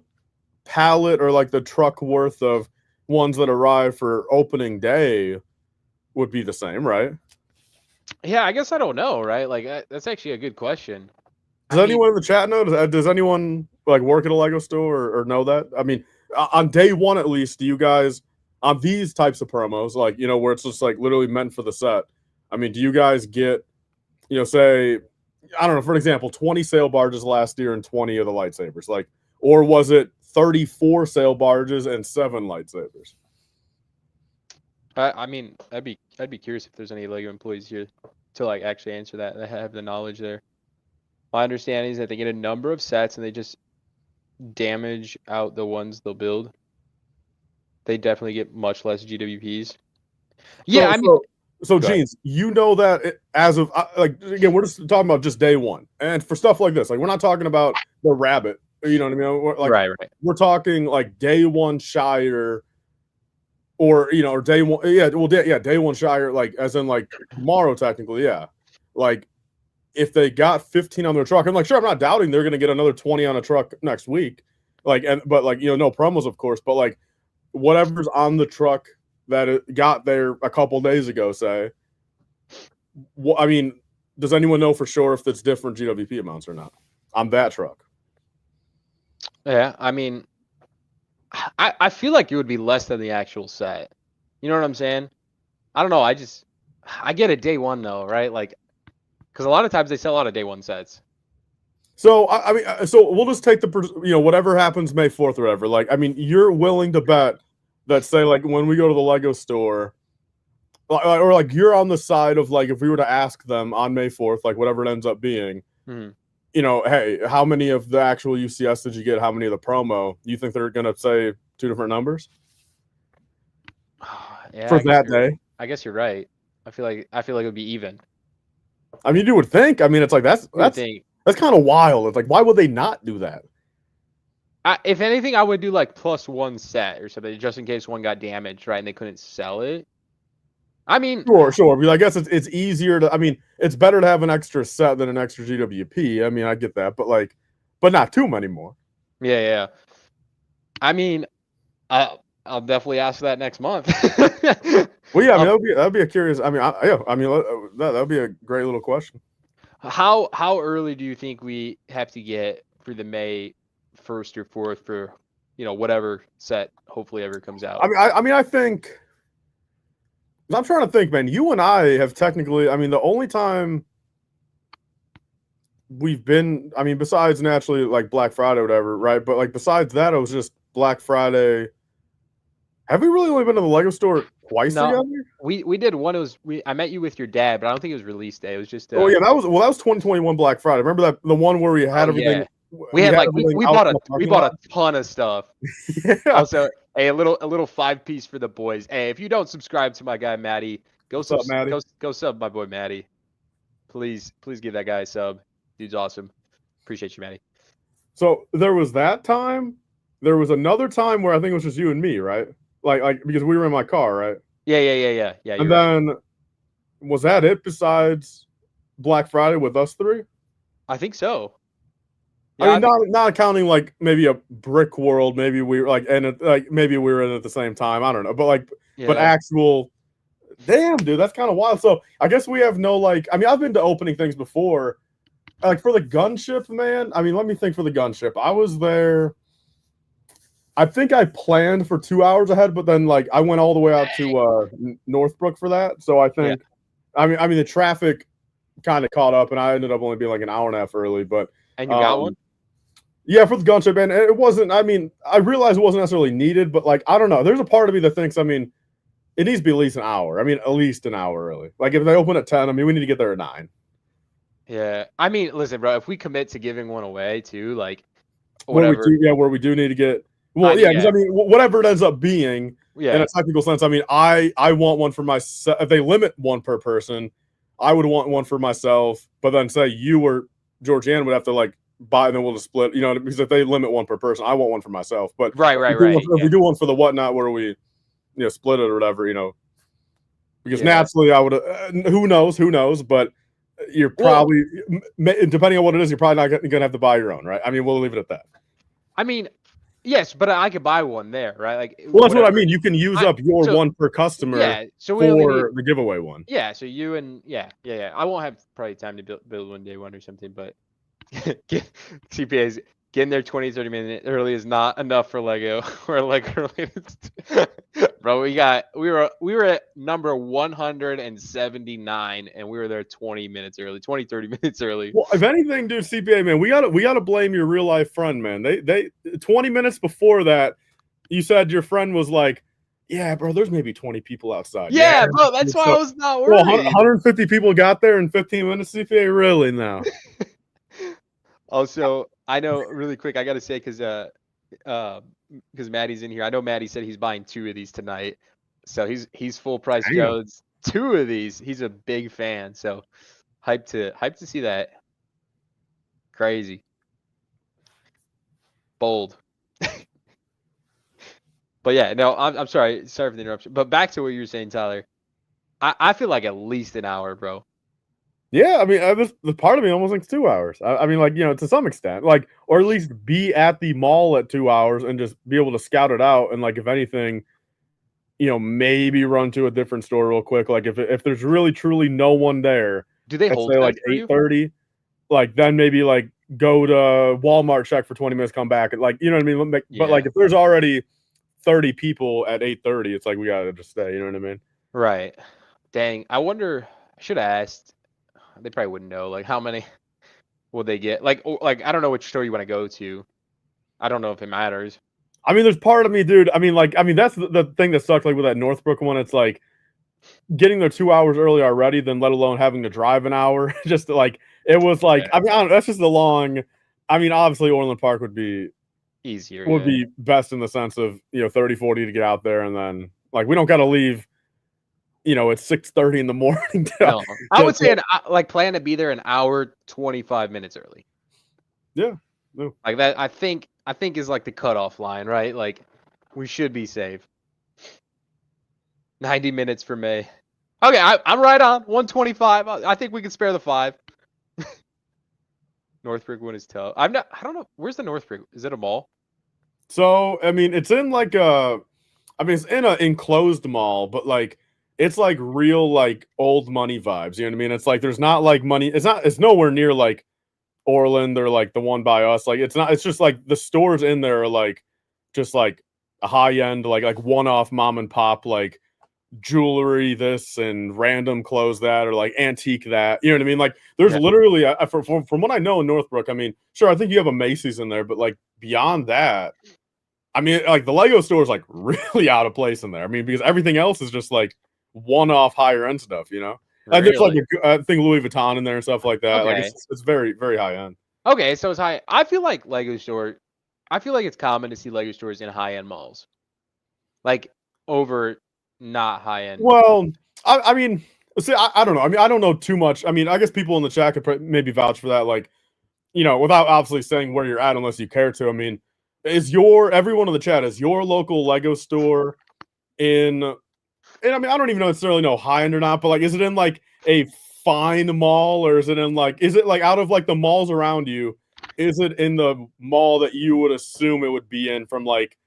Speaker 2: pallet or like the truck worth of ones that arrive for opening day would be the same, right?
Speaker 1: Yeah, I guess I don't know, right? Like that's actually a good question.
Speaker 2: Does anyone in the chat know? Does anyone like work at a Lego store or know that? I mean, on day one at least, do you guys on these types of promos, like where it's just like literally meant for the set? I mean, do you guys get, say, I don't know, for example, 20 sail barges last year and 20 of the lightsabers, like, or was it 34 sail barges and 7 lightsabers?
Speaker 1: I mean, I'd be curious if there's any Lego employees here to like actually answer that. That have the knowledge there. My understanding is that they get a number of sets and they just damage out the ones they'll build. They definitely get much less GWPs. Yeah, I mean,
Speaker 2: so Jeans, you know that as of like again, we're just talking about just day one, and for stuff like this, like we're not talking about the rabbit. You know what I mean? Like,
Speaker 1: right.
Speaker 2: We're talking like day one Shire, or or day one. Yeah, well, day one Shire, like as in like tomorrow, technically, yeah. Like if they got 15 on their truck, I'm like, sure, I'm not doubting they're gonna get another 20 on a truck next week. Like, but like no promos, of course, but like whatever's on the truck that it got there a couple days ago, say. I mean, does anyone know for sure if it's different GWP amounts or not on that truck?
Speaker 1: Yeah, I mean, I feel like it would be less than the actual set. You know what I'm saying? I don't know. I get it day one though, right? Like, because a lot of times they sell out of day one sets.
Speaker 2: So I mean, so we'll just take the whatever happens May 4th or whatever. Like, I mean, you're willing to bet that say like when we go to the Lego store, or like you're on the side of like if we were to ask them on May 4th, like whatever it ends up being, hey, how many of the actual UCS did you get? How many of the promo? You think they're gonna say two different numbers?
Speaker 1: Yeah,
Speaker 2: for that day.
Speaker 1: I guess you're right. I feel like it would be even.
Speaker 2: I mean, you would think. I mean, it's like that's kind of wild. It's like, why would they not do that?
Speaker 1: If anything, I would do like +1 set or something, just in case one got damaged, right, and they couldn't sell it. I mean,
Speaker 2: sure. I guess it's easier to. I mean, it's better to have an extra set than an extra GWP. I mean, I get that, but not too many more.
Speaker 1: Yeah. I mean, I'll definitely ask that next month.
Speaker 2: Well, yeah, I mean, that'd be a curious. I mean, that'd be a great little question.
Speaker 1: How early do you think we have to get for the May 1st or 4th for whatever set hopefully ever comes out?
Speaker 2: I mean, I think. I'm trying to think, man. You and I have technically. I mean, the only time we've been. I mean, besides naturally like Black Friday or whatever, right? But like besides that, it was just Black Friday. Have we really only been to the Lego store twice together?
Speaker 1: We did one. It was I met you with your dad, but I don't think it was release day. It was just.
Speaker 2: Oh yeah, that was 2021 Black Friday. Remember that the one where we had everything.
Speaker 1: Yeah. We bought a ton of stuff. Yeah. Also, hey, a little 5-piece for the boys. Hey, if you don't subscribe to my guy Maddie, go sub my boy Maddie. Please give that guy a sub. Dude's awesome. Appreciate you, Maddie.
Speaker 2: So there was that time. There was another time where I think it was just you and me, right? Like because we were in my car, right?
Speaker 1: Yeah.
Speaker 2: And then was that it? Besides Black Friday with us three?
Speaker 1: I think so.
Speaker 2: Yeah, I mean, not accounting like maybe a Brick World, maybe we were like, and like maybe we were in at the same time. I don't know, but like, but actual, damn, dude, that's kind of wild. So I guess we have no like. I mean, I've been to opening things before, like for the gunship, man. I mean, let me think for the gunship. I was there. I think I planned for 2 hours ahead, but then like I went all the way out to Northbrook for that. So I think, I mean, the traffic kind of caught up, and I ended up only being like an hour and a half early. But
Speaker 1: and you got one.
Speaker 2: Yeah, for the gunship, and it wasn't. I mean, I realized it wasn't necessarily needed, but like I don't know. There's a part of me that thinks, I mean, it needs to be at least an hour. I mean, at least an hour early. Like if they open at 10, I mean, we need to get there at 9.
Speaker 1: Yeah, I mean, listen, bro. If we commit to giving one away too, like whatever.
Speaker 2: Where we do need to get. Well, because I mean, whatever it ends up being, in a technical sense, I mean, I want one for myself. If they limit one per person, I would want one for myself. But then say you or Georgianne would have to like buy, and then we'll just split. Because if they limit one per person, I want one for myself. But
Speaker 1: right.
Speaker 2: If we do one for the whatnot, where we, split it or whatever, because naturally I would. Who knows? But you're probably, depending on what it is, you're probably not going to have to buy your own, right? I mean, we'll leave it at that.
Speaker 1: I mean, Yes, but I could buy one there, right? Like
Speaker 2: Well, that's what I
Speaker 1: whatever.
Speaker 2: mean. You can use up your
Speaker 1: So
Speaker 2: one per customer
Speaker 1: yeah, so we only need
Speaker 2: for the giveaway one.
Speaker 1: yeah. So you and yeah. I won't have probably time to build one day one or something, but CPAs getting there 20, 30 minutes early is not enough for Lego or Lego related. Bro, we were at number 179 and we were there 20 minutes early, 20, 30 minutes early.
Speaker 2: Well, if anything, dude, CPA man, we gotta blame your real life friend, man. They 20 minutes before that, you said your friend was like, "Yeah, bro, there's maybe 20 people outside."
Speaker 1: Yeah,
Speaker 2: Yeah,
Speaker 1: bro, that's why I
Speaker 2: so
Speaker 1: was not
Speaker 2: well,
Speaker 1: worried.
Speaker 2: 150 people got there in 15 minutes. CPA, really now?
Speaker 1: Also, I know really quick, I gotta say, because Maddie's in here. I know Maddie said he's buying 2 of these tonight, so he's full price
Speaker 2: Damn.
Speaker 1: Jones. 2 of these, he's a big fan. So hyped to see that. Crazy, bold. But yeah, no, I'm sorry for the interruption. But back to what you were saying, Tyler. I feel like at least an hour, bro.
Speaker 2: Yeah, I mean, the part of me almost thinks 2 hours. I mean, like, to some extent, like, or at least be at the mall at 2 hours and just be able to scout it out, and like, if anything, maybe run to a different store real quick. Like, if there's really truly no one there,
Speaker 1: Do they
Speaker 2: at
Speaker 1: hold
Speaker 2: say like
Speaker 1: fast for you?
Speaker 2: 8:30, like then maybe like go to Walmart, check for 20 minutes, come back, and like, you know what I mean. But like,
Speaker 1: Yeah.
Speaker 2: if there's already 30 people at 8:30, it's like we gotta just stay. You know what I mean?
Speaker 1: Right. Dang. I wonder. I should have asked. They probably wouldn't know. Like, how many will they get? Like, I don't know which store you want to go to. I don't know if it matters.
Speaker 2: I mean, there's part of me, dude. I mean, that's the thing that sucked. Like with that Northbrook one, it's like getting there 2 hours early already, then let alone having to drive an hour. Just like it was like,
Speaker 1: Yeah.
Speaker 2: I mean, I don't know, that's just the long. I mean, obviously, Orland Park would be
Speaker 1: Easier.
Speaker 2: best in the sense of 30, 40 to get out there, and then like we don't got to leave. It's 6:30 in the morning.
Speaker 1: No, I would say plan to be there an hour 25 minutes early.
Speaker 2: Yeah, no.
Speaker 1: Like that. I think is like the cutoff line, right? Like we should be safe. 90 minutes for May. Okay, I'm right on 125. I think we can spare the 5. Northbrook one is tough. I don't know. Where's the Northbrook? Is it a mall?
Speaker 2: So I mean, it's in like it's in an enclosed mall, but like it's like real like old money vibes. You know what I mean? It's like there's not like money. It's nowhere near like Orland or like the one by us. Like it's not. It's just like the stores in there are like just like a high end like one off mom and pop like jewelry this and random clothes that or like antique that. You know what I mean? Like there's literally from what I know in Northbrook. I mean, sure, I think you have a Macy's in there, but like beyond that. I mean, like the Lego store is like really out of place in there. I mean, because everything else is just like one-off higher end stuff, And there's like I think Louis Vuitton in there and stuff like that.
Speaker 1: Okay.
Speaker 2: Like it's very, very high end.
Speaker 1: Okay, so it's high. I feel like I feel like it's common to see Lego stores in high end malls, like over not high end.
Speaker 2: Well, I mean, see, I don't know. I mean, I don't know too much. I mean, I guess people in the chat could maybe vouch for that. Like, without obviously saying where you're at, unless you care to. I mean. Everyone in the chat, is your local Lego store and I mean, I don't even necessarily know high end or not, but like, is it in like a fine mall or is it like out of like the malls around you? Is it in the mall that you would assume it would be in from like,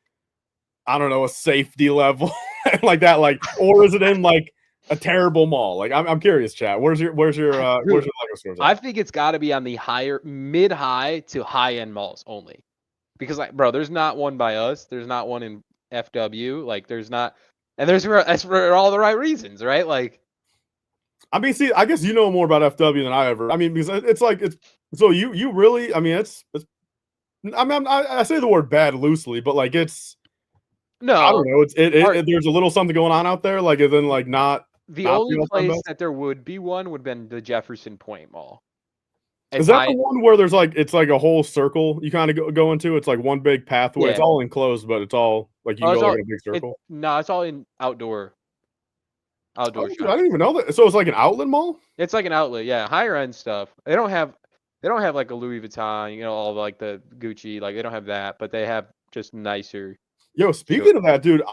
Speaker 2: I don't know, a safety level like that? Like, or is it in like a terrible mall? Like, I'm curious, chat. Where's your Lego stores at?
Speaker 1: I think it's got to be on the mid high to high end malls only. Because like, bro, there's not one by us. There's not one in FW. Like, there's not, and that's for all the right reasons, right? Like,
Speaker 2: I mean, see, I guess you know more about FW than I ever. I mean, because it's like so you really. I mean, it's. I mean, I say the word bad loosely, but like it's.
Speaker 1: No,
Speaker 2: I don't know. There's a little something going on out there, like, and then like not.
Speaker 1: The only place that there would be one would have been the Jefferson Point Mall.
Speaker 2: Is that the one where there's like it's like a whole circle you kind of go into? It's like one big pathway. Yeah. It's all enclosed, but it's all like you go like a big circle.
Speaker 1: No, it's all in outdoor. Outdoor.
Speaker 2: Oh, I didn't even know that. So it's like an outlet mall.
Speaker 1: It's like an outlet, yeah. Higher end stuff. They don't have like a Louis Vuitton, all like the Gucci. Like they don't have that, but they have just nicer.
Speaker 2: Yo, speaking of that, dude,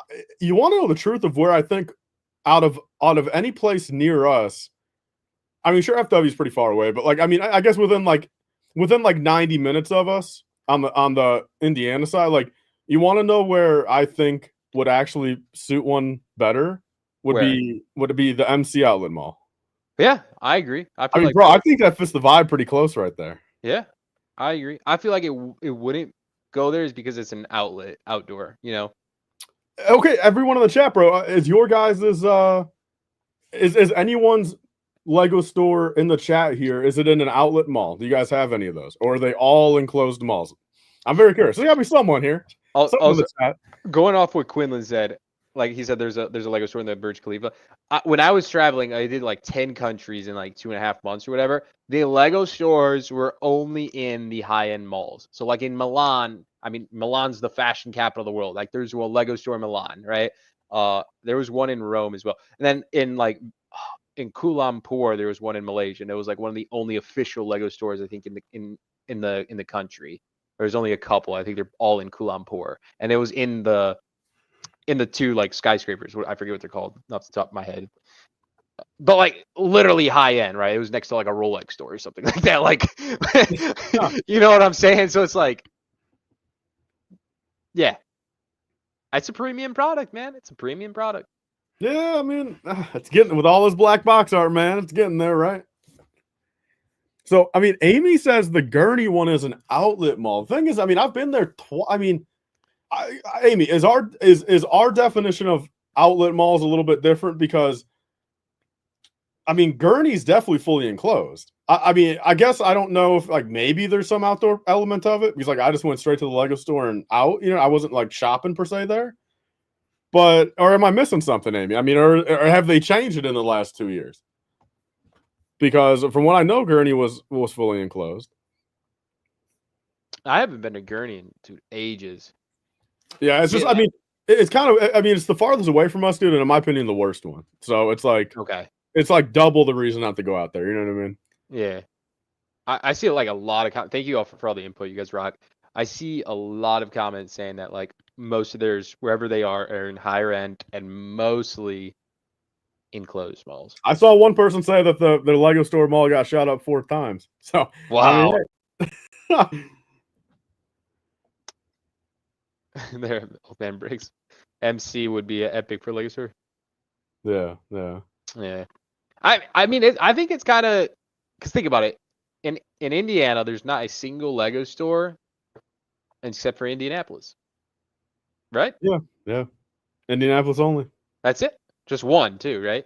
Speaker 2: you want to know the truth of where I think out of any place near us. I mean, sure, FW is pretty far away, but like, I mean, I guess within like 90 minutes of us on the Indiana side, like You want to know where I think would actually suit one better? Would
Speaker 1: Where?
Speaker 2: it be the MC Outlet Mall?
Speaker 1: Yeah, I agree. I
Speaker 2: I
Speaker 1: feel
Speaker 2: mean,
Speaker 1: like
Speaker 2: bro, I think that fits the vibe pretty close right there.
Speaker 1: yeah, I agree. I feel like it wouldn't go there is because it's an outlet outdoor, you know.
Speaker 2: Okay, everyone in the chat, bro, is your guys' is anyone's Lego store in the chat here? Is it in an outlet mall? Do you guys have any of those, or are they all enclosed malls? I'm very curious. There's gotta be someone here. Someone in
Speaker 1: Also,
Speaker 2: the chat.
Speaker 1: going off what Quinlan said, like he said, there's a Lego store in the Burj Khalifa. When I was traveling, I did like 10 countries in like 2.5 months or whatever. The Lego stores were only in the high end malls. So like in Milan, I mean Milan's the fashion capital of the world. Like there's a Lego store in Milan, right? There was one in Rome as well, and then in Kuala Lumpur there was one in Malaysia. And it was like one of the only official Lego stores I think in the country. There's only a couple. I think they're all in Kuala Lumpur, and it was in the two like skyscrapers. I forget what they're called off the top of my head, but like literally high end, right? It was next to like a Rolex store or something like that. Like, you know what I'm saying? So it's like, yeah, it's a premium product, man. It's a premium product.
Speaker 2: Yeah, I mean, it's getting with all this black box art, man. It's getting there, right? So, I mean, Amy says the Gurney one is an outlet mall. The thing is, I mean, I've been there. I mean, Amy, is our definition of outlet malls a little bit different? Because, I mean, Gurney's definitely fully enclosed. I mean, I guess I don't know if like maybe there's some outdoor element of it because like I just went straight to the Lego store and out. You know, I wasn't like shopping per se there. But or am I missing something, Amy? I mean, or have they changed it in the last 2 years? Because from what I know, Gurney was fully enclosed.
Speaker 1: I haven't been to Gurney in ages.
Speaker 2: Yeah, it's just I mean, it's kind of I mean, it's the farthest away from us, dude, and in my opinion, the worst one. So it's like
Speaker 1: Okay.
Speaker 2: It's like double the reason not to go out there. You know what I mean?
Speaker 1: Yeah. I see like a lot of thank you all for all the input. You guys rock. I see a lot of comments saying that like most of theirs wherever they are in higher end and mostly enclosed malls.
Speaker 2: I saw one person say that the Lego store mall got shot up 4 times. So
Speaker 1: wow.
Speaker 2: I mean,
Speaker 1: There, old man Briggs. MC would be epic for Lego store.
Speaker 2: yeah.
Speaker 1: Yeah. I mean I think it's kind of because think about it. In Indiana, there's not a single Lego store except for Indianapolis. Right?
Speaker 2: Yeah. Indianapolis only.
Speaker 1: That's it. Just one, too, right?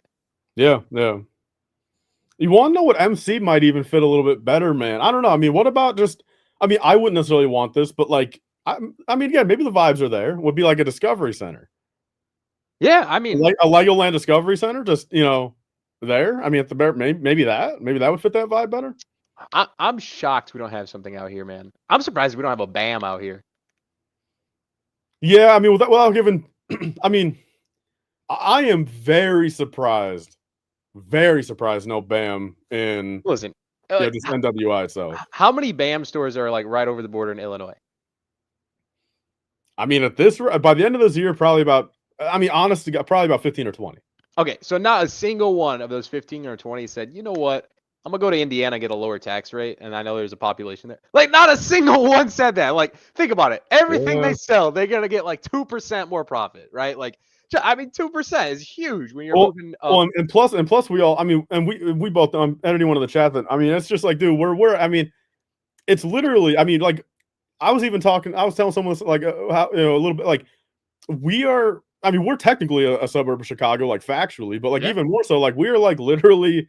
Speaker 2: Yeah. You want to know what MC might even fit a little bit better, man? I don't know. I mean, what about just? I mean, I wouldn't necessarily want this, but like, I mean, yeah, maybe the vibes are there. Would be like a Discovery Center.
Speaker 1: Yeah, I mean,
Speaker 2: like a Legoland Discovery Center, just there. I mean, at the bare, maybe that would fit that vibe better.
Speaker 1: I'm shocked we don't have something out here, man. I'm surprised we don't have a BAM out here.
Speaker 2: Yeah, I mean, without giving, I mean, I am very surprised no BAM in
Speaker 1: Listen,
Speaker 2: just NWI itself.
Speaker 1: How many BAM stores are like right over the border in Illinois?
Speaker 2: I mean, at this by the end of this year, probably about. I mean, honestly, probably about 15 or 20.
Speaker 1: Okay, so not a single one of those 15 or 20 said, you know what? I'm gonna go to Indiana and get a lower tax rate, and I know there's a population there. Like, not a single one said that. Like, think about it. Everything they sell, they're gonna get like 2% more profit, right? Like, I mean, 2% is huge when you're moving.
Speaker 2: And plus, we all. I mean, and we both. Anyone in the chat that. I mean, it's just like, dude, we're. I mean, it's literally. I mean, like, I was telling someone like how a little bit like we are. I mean, we're technically a suburb of Chicago, like factually, but like even more so, like we are like literally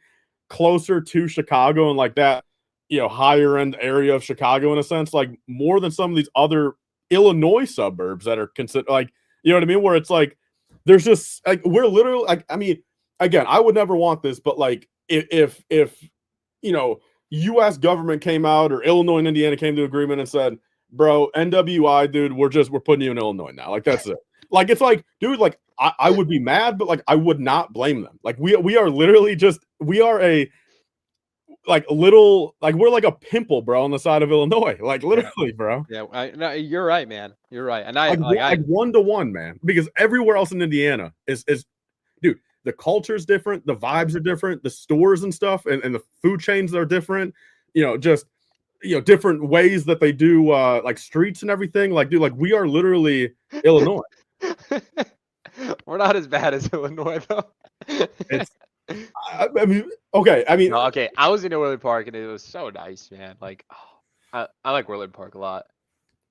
Speaker 2: closer to Chicago and like that, higher end area of Chicago in a sense, like more than some of these other Illinois suburbs that are considered like, you know what I mean? Where it's like, there's just like, we're literally like, I mean, again, I would never want this, but like if U.S. government came out or Illinois and Indiana came to agreement and said, bro, NWI, dude, we're putting you in Illinois now. Like, that's it. Like, it's like, dude, like, I would be mad, but like, I would not blame them. Like, we are literally we are a, like, little, like, we're like a pimple, bro, on the side of Illinois. Like, literally, bro.
Speaker 1: Yeah, no, you're right, man. You're right. And
Speaker 2: like 1-to-1, man, because everywhere else in Indiana is, dude, the culture's different, the vibes are different, the stores and stuff, and the food chains are different, just different ways that they do like streets and everything. Like, dude, like we are literally Illinois.
Speaker 1: We're not as bad as Illinois though.
Speaker 2: It's I mean, okay. I mean,
Speaker 1: No, okay. I was in Orland Park and it was so nice, man. Like, I like Orland Park a lot.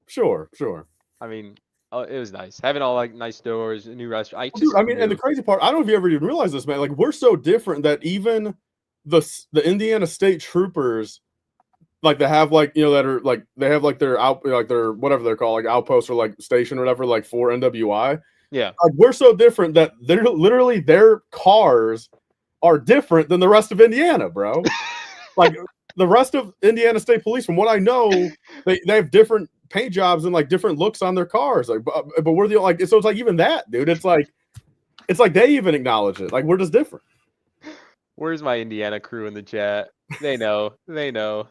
Speaker 2: sure.
Speaker 1: I mean, it was nice having all like nice doors, a new restaurant.
Speaker 2: Dude, I mean, and the crazy part, I don't know if you ever even realize this, man. Like, we're so different that even the Indiana State Troopers, like they have like that are like they have like their out like their whatever they're called, like outpost or like station or whatever, like for NWI.
Speaker 1: Yeah.
Speaker 2: Like, we're so different that they're literally their cars are different than the rest of Indiana, bro. Like the rest of Indiana State Police, from what I know, they have different paint jobs and like different looks on their cars. Like, but we're the like so it's like even that, dude. It's like they even acknowledge it. Like we're just different.
Speaker 1: Where's my Indiana crew in the chat? They know. They know.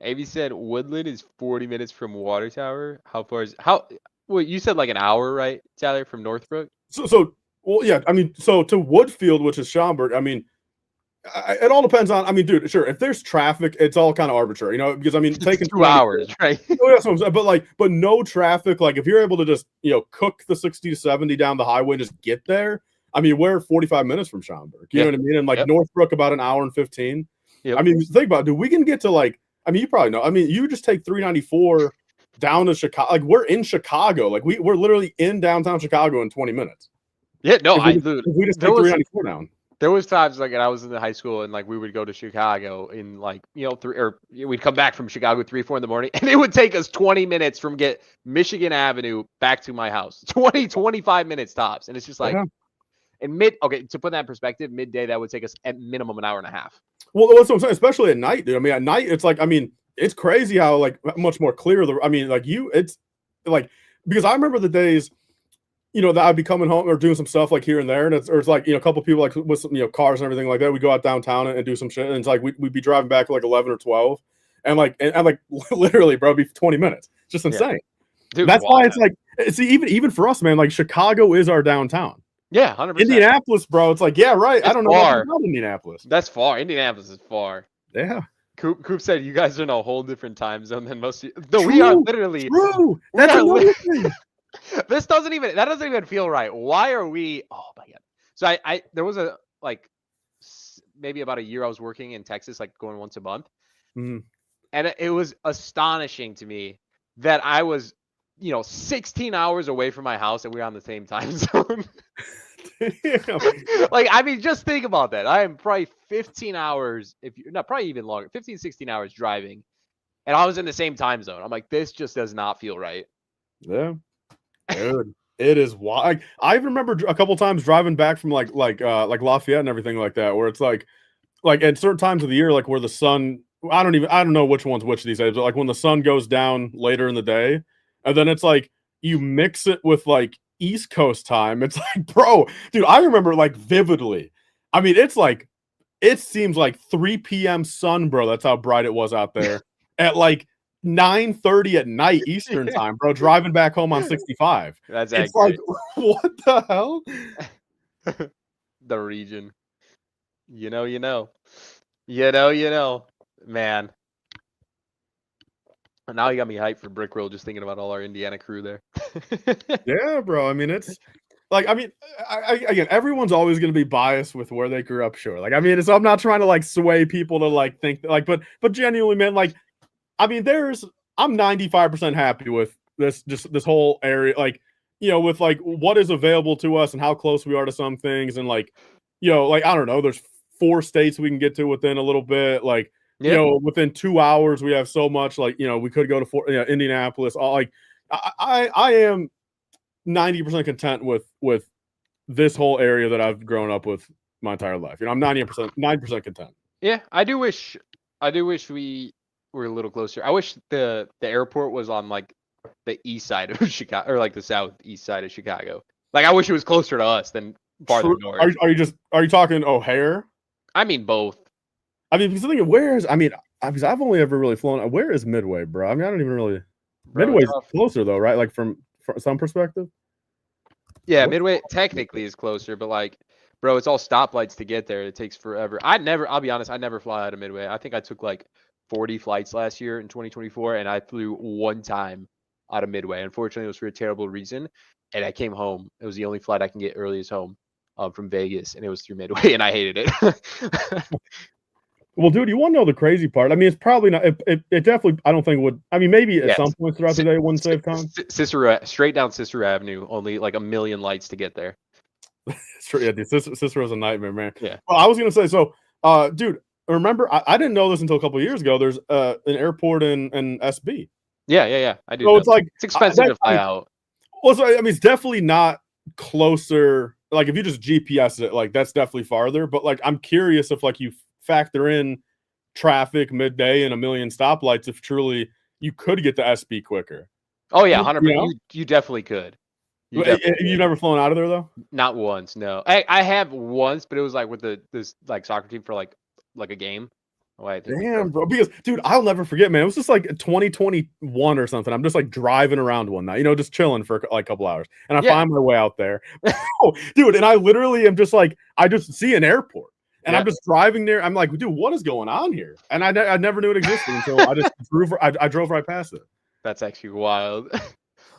Speaker 1: Amy said Woodland is 40 minutes from Water Tower. How far is well, you said like an hour, right, Tyler, from Northbrook?
Speaker 2: So well, yeah. I mean, so to Woodfield, which is Schaumburg. I mean, it all depends on. I mean, dude, sure. If there's traffic, it's all kind of arbitrary, because I mean, taking
Speaker 1: 2 hours, right?
Speaker 2: Oh, that's what I'm saying. But no traffic. Like if you're able to just cook the 60 to 70 down the highway and just get there. I mean, we're 45 minutes from Schaumburg. You know what I mean? And like Northbrook about an hour and 15. Yep. I mean, think about it, dude. We can get to like. I mean, you probably know. I mean, you just take 394 down to Chicago. Like we're in Chicago. Like we're literally in downtown Chicago in 20 minutes.
Speaker 1: Yeah, no,
Speaker 2: if we just take 394 down.
Speaker 1: There was times like when I was in the high school and like we would go to Chicago in like we'd come back from Chicago 3-4 in the morning and it would take us 20 minutes from Michigan Avenue back to my house. 25 minutes tops, and it's just like to put that in perspective, midday that would take us at minimum an hour and a half.
Speaker 2: Well, that's what I'm saying, especially at night, dude. I mean, at night it's like it's crazy how like much more clear it's like because I remember the days. That I'd be coming home or doing some stuff like here and there, and it's like a couple of people like with some cars and everything like that. We go out downtown and do some shit, and it's like we'd be driving back like 11 or 12, and like literally, bro, it'd be 20 minutes. It's just insane. Dude, that's why it's like even for us, man. Like Chicago is our downtown.
Speaker 1: Yeah, 100%.
Speaker 2: Indianapolis, bro. It's like right. I don't know about Indianapolis.
Speaker 1: That's far. Indianapolis is far.
Speaker 2: Yeah.
Speaker 1: Coop said you guys are in a whole different time zone than most. No, we are literally.
Speaker 2: True. That's another thing.
Speaker 1: That doesn't even feel right. Why are we? Oh my god! So there was a maybe about a year I was working in Texas, like going once a month, and it was astonishing to me that I was 16 hours away from my house and we were on the same time zone. Like I mean, just think about that. I am probably 15 hours, probably even longer, 15, 16 hours driving, and I was in the same time zone. I'm like, this just does not feel right.
Speaker 2: Yeah. Dude, it is wild. I remember a couple times driving back from like Lafayette and everything like that, where it's like at certain times of the year, like where the sun, I don't know which one's which these days, but like when the sun goes down later in the day, and then it's like you mix it with like East Coast time. It's like, bro, dude, I remember like vividly. I mean, it's like it seems like 3 p.m. sun, bro. That's how bright it was out there at like 9:30 at night Eastern time, bro, driving back home on 65.
Speaker 1: That's
Speaker 2: it's like, what the hell?
Speaker 1: The region. You know. Man. And now you got me hyped for Brick Roll just thinking about all our Indiana crew there.
Speaker 2: Yeah, bro. I mean, it's like, again, everyone's always going to be biased with where they grew up, sure. Like, I mean, so I'm not trying to like sway people to like think like, but genuinely, man, like, I mean, I'm 95% happy with this whole area, like, with like what is available to us and how close we are to some things. And like, like, I don't know, there's 4 states we can get to within a little bit. Like, within 2 hours, we have so much, like, we could go to Indianapolis. All like, I am 90% content with this whole area that I've grown up with my entire life. I'm 9% content.
Speaker 1: Yeah. I do wish we were a little closer. I wish the airport was on like the east side of Chicago, or like the southeast side of Chicago. Like I wish it was closer to us than farther north.
Speaker 2: Are you talking O'Hare?
Speaker 1: I mean both.
Speaker 2: I mean, because because I've only ever really flown. Where is Midway, bro? I mean, I don't even really. Midway's closer though, right? Like from some perspective.
Speaker 1: Yeah, Midway technically is closer, but like, bro, it's all stoplights to get there. It takes forever. I'll be honest, I never fly out of Midway. I think I took like 40 flights last year in 2024, and I flew one time out of Midway. Unfortunately, it was for a terrible reason, and I came home. It was the only flight I can get earliest home from Vegas, and it was through Midway, and I hated it.
Speaker 2: Well, dude, you want to know the crazy part? I mean, it's probably not. It definitely. I don't think it would. I mean, maybe at some point throughout the day, it wouldn't save time.
Speaker 1: Straight down Cicero Avenue, only like a million lights to get there.
Speaker 2: Yeah, dude, Cicero's a nightmare, man.
Speaker 1: Yeah.
Speaker 2: Well, I was gonna say, so, dude, remember, I didn't know this until a couple of years ago. There's an airport in SB.
Speaker 1: Yeah. I do.
Speaker 2: So it's like
Speaker 1: it's expensive to fly out.
Speaker 2: Well, so, I mean, it's definitely not closer. Like, if you just GPS it, like, that's definitely farther. But like, I'm curious if like you factor in traffic midday and a million stoplights, if truly you could get to SB quicker.
Speaker 1: Oh yeah, 100%. You definitely could.
Speaker 2: You've never flown out of there though?
Speaker 1: Not once, no. I have once, but it was like with this like soccer team for like a game.
Speaker 2: Damn, bro. Because, dude, I'll never forget, man. It was just like 2021 or something. I'm just like driving around one night, just chilling for like a couple hours, and I find my way out there. Oh, dude, and I literally am just like, I just see an airport, and I'm just driving there. I'm like, dude, what is going on here? And I never knew it existed until I just I drove right past it.
Speaker 1: That's actually wild.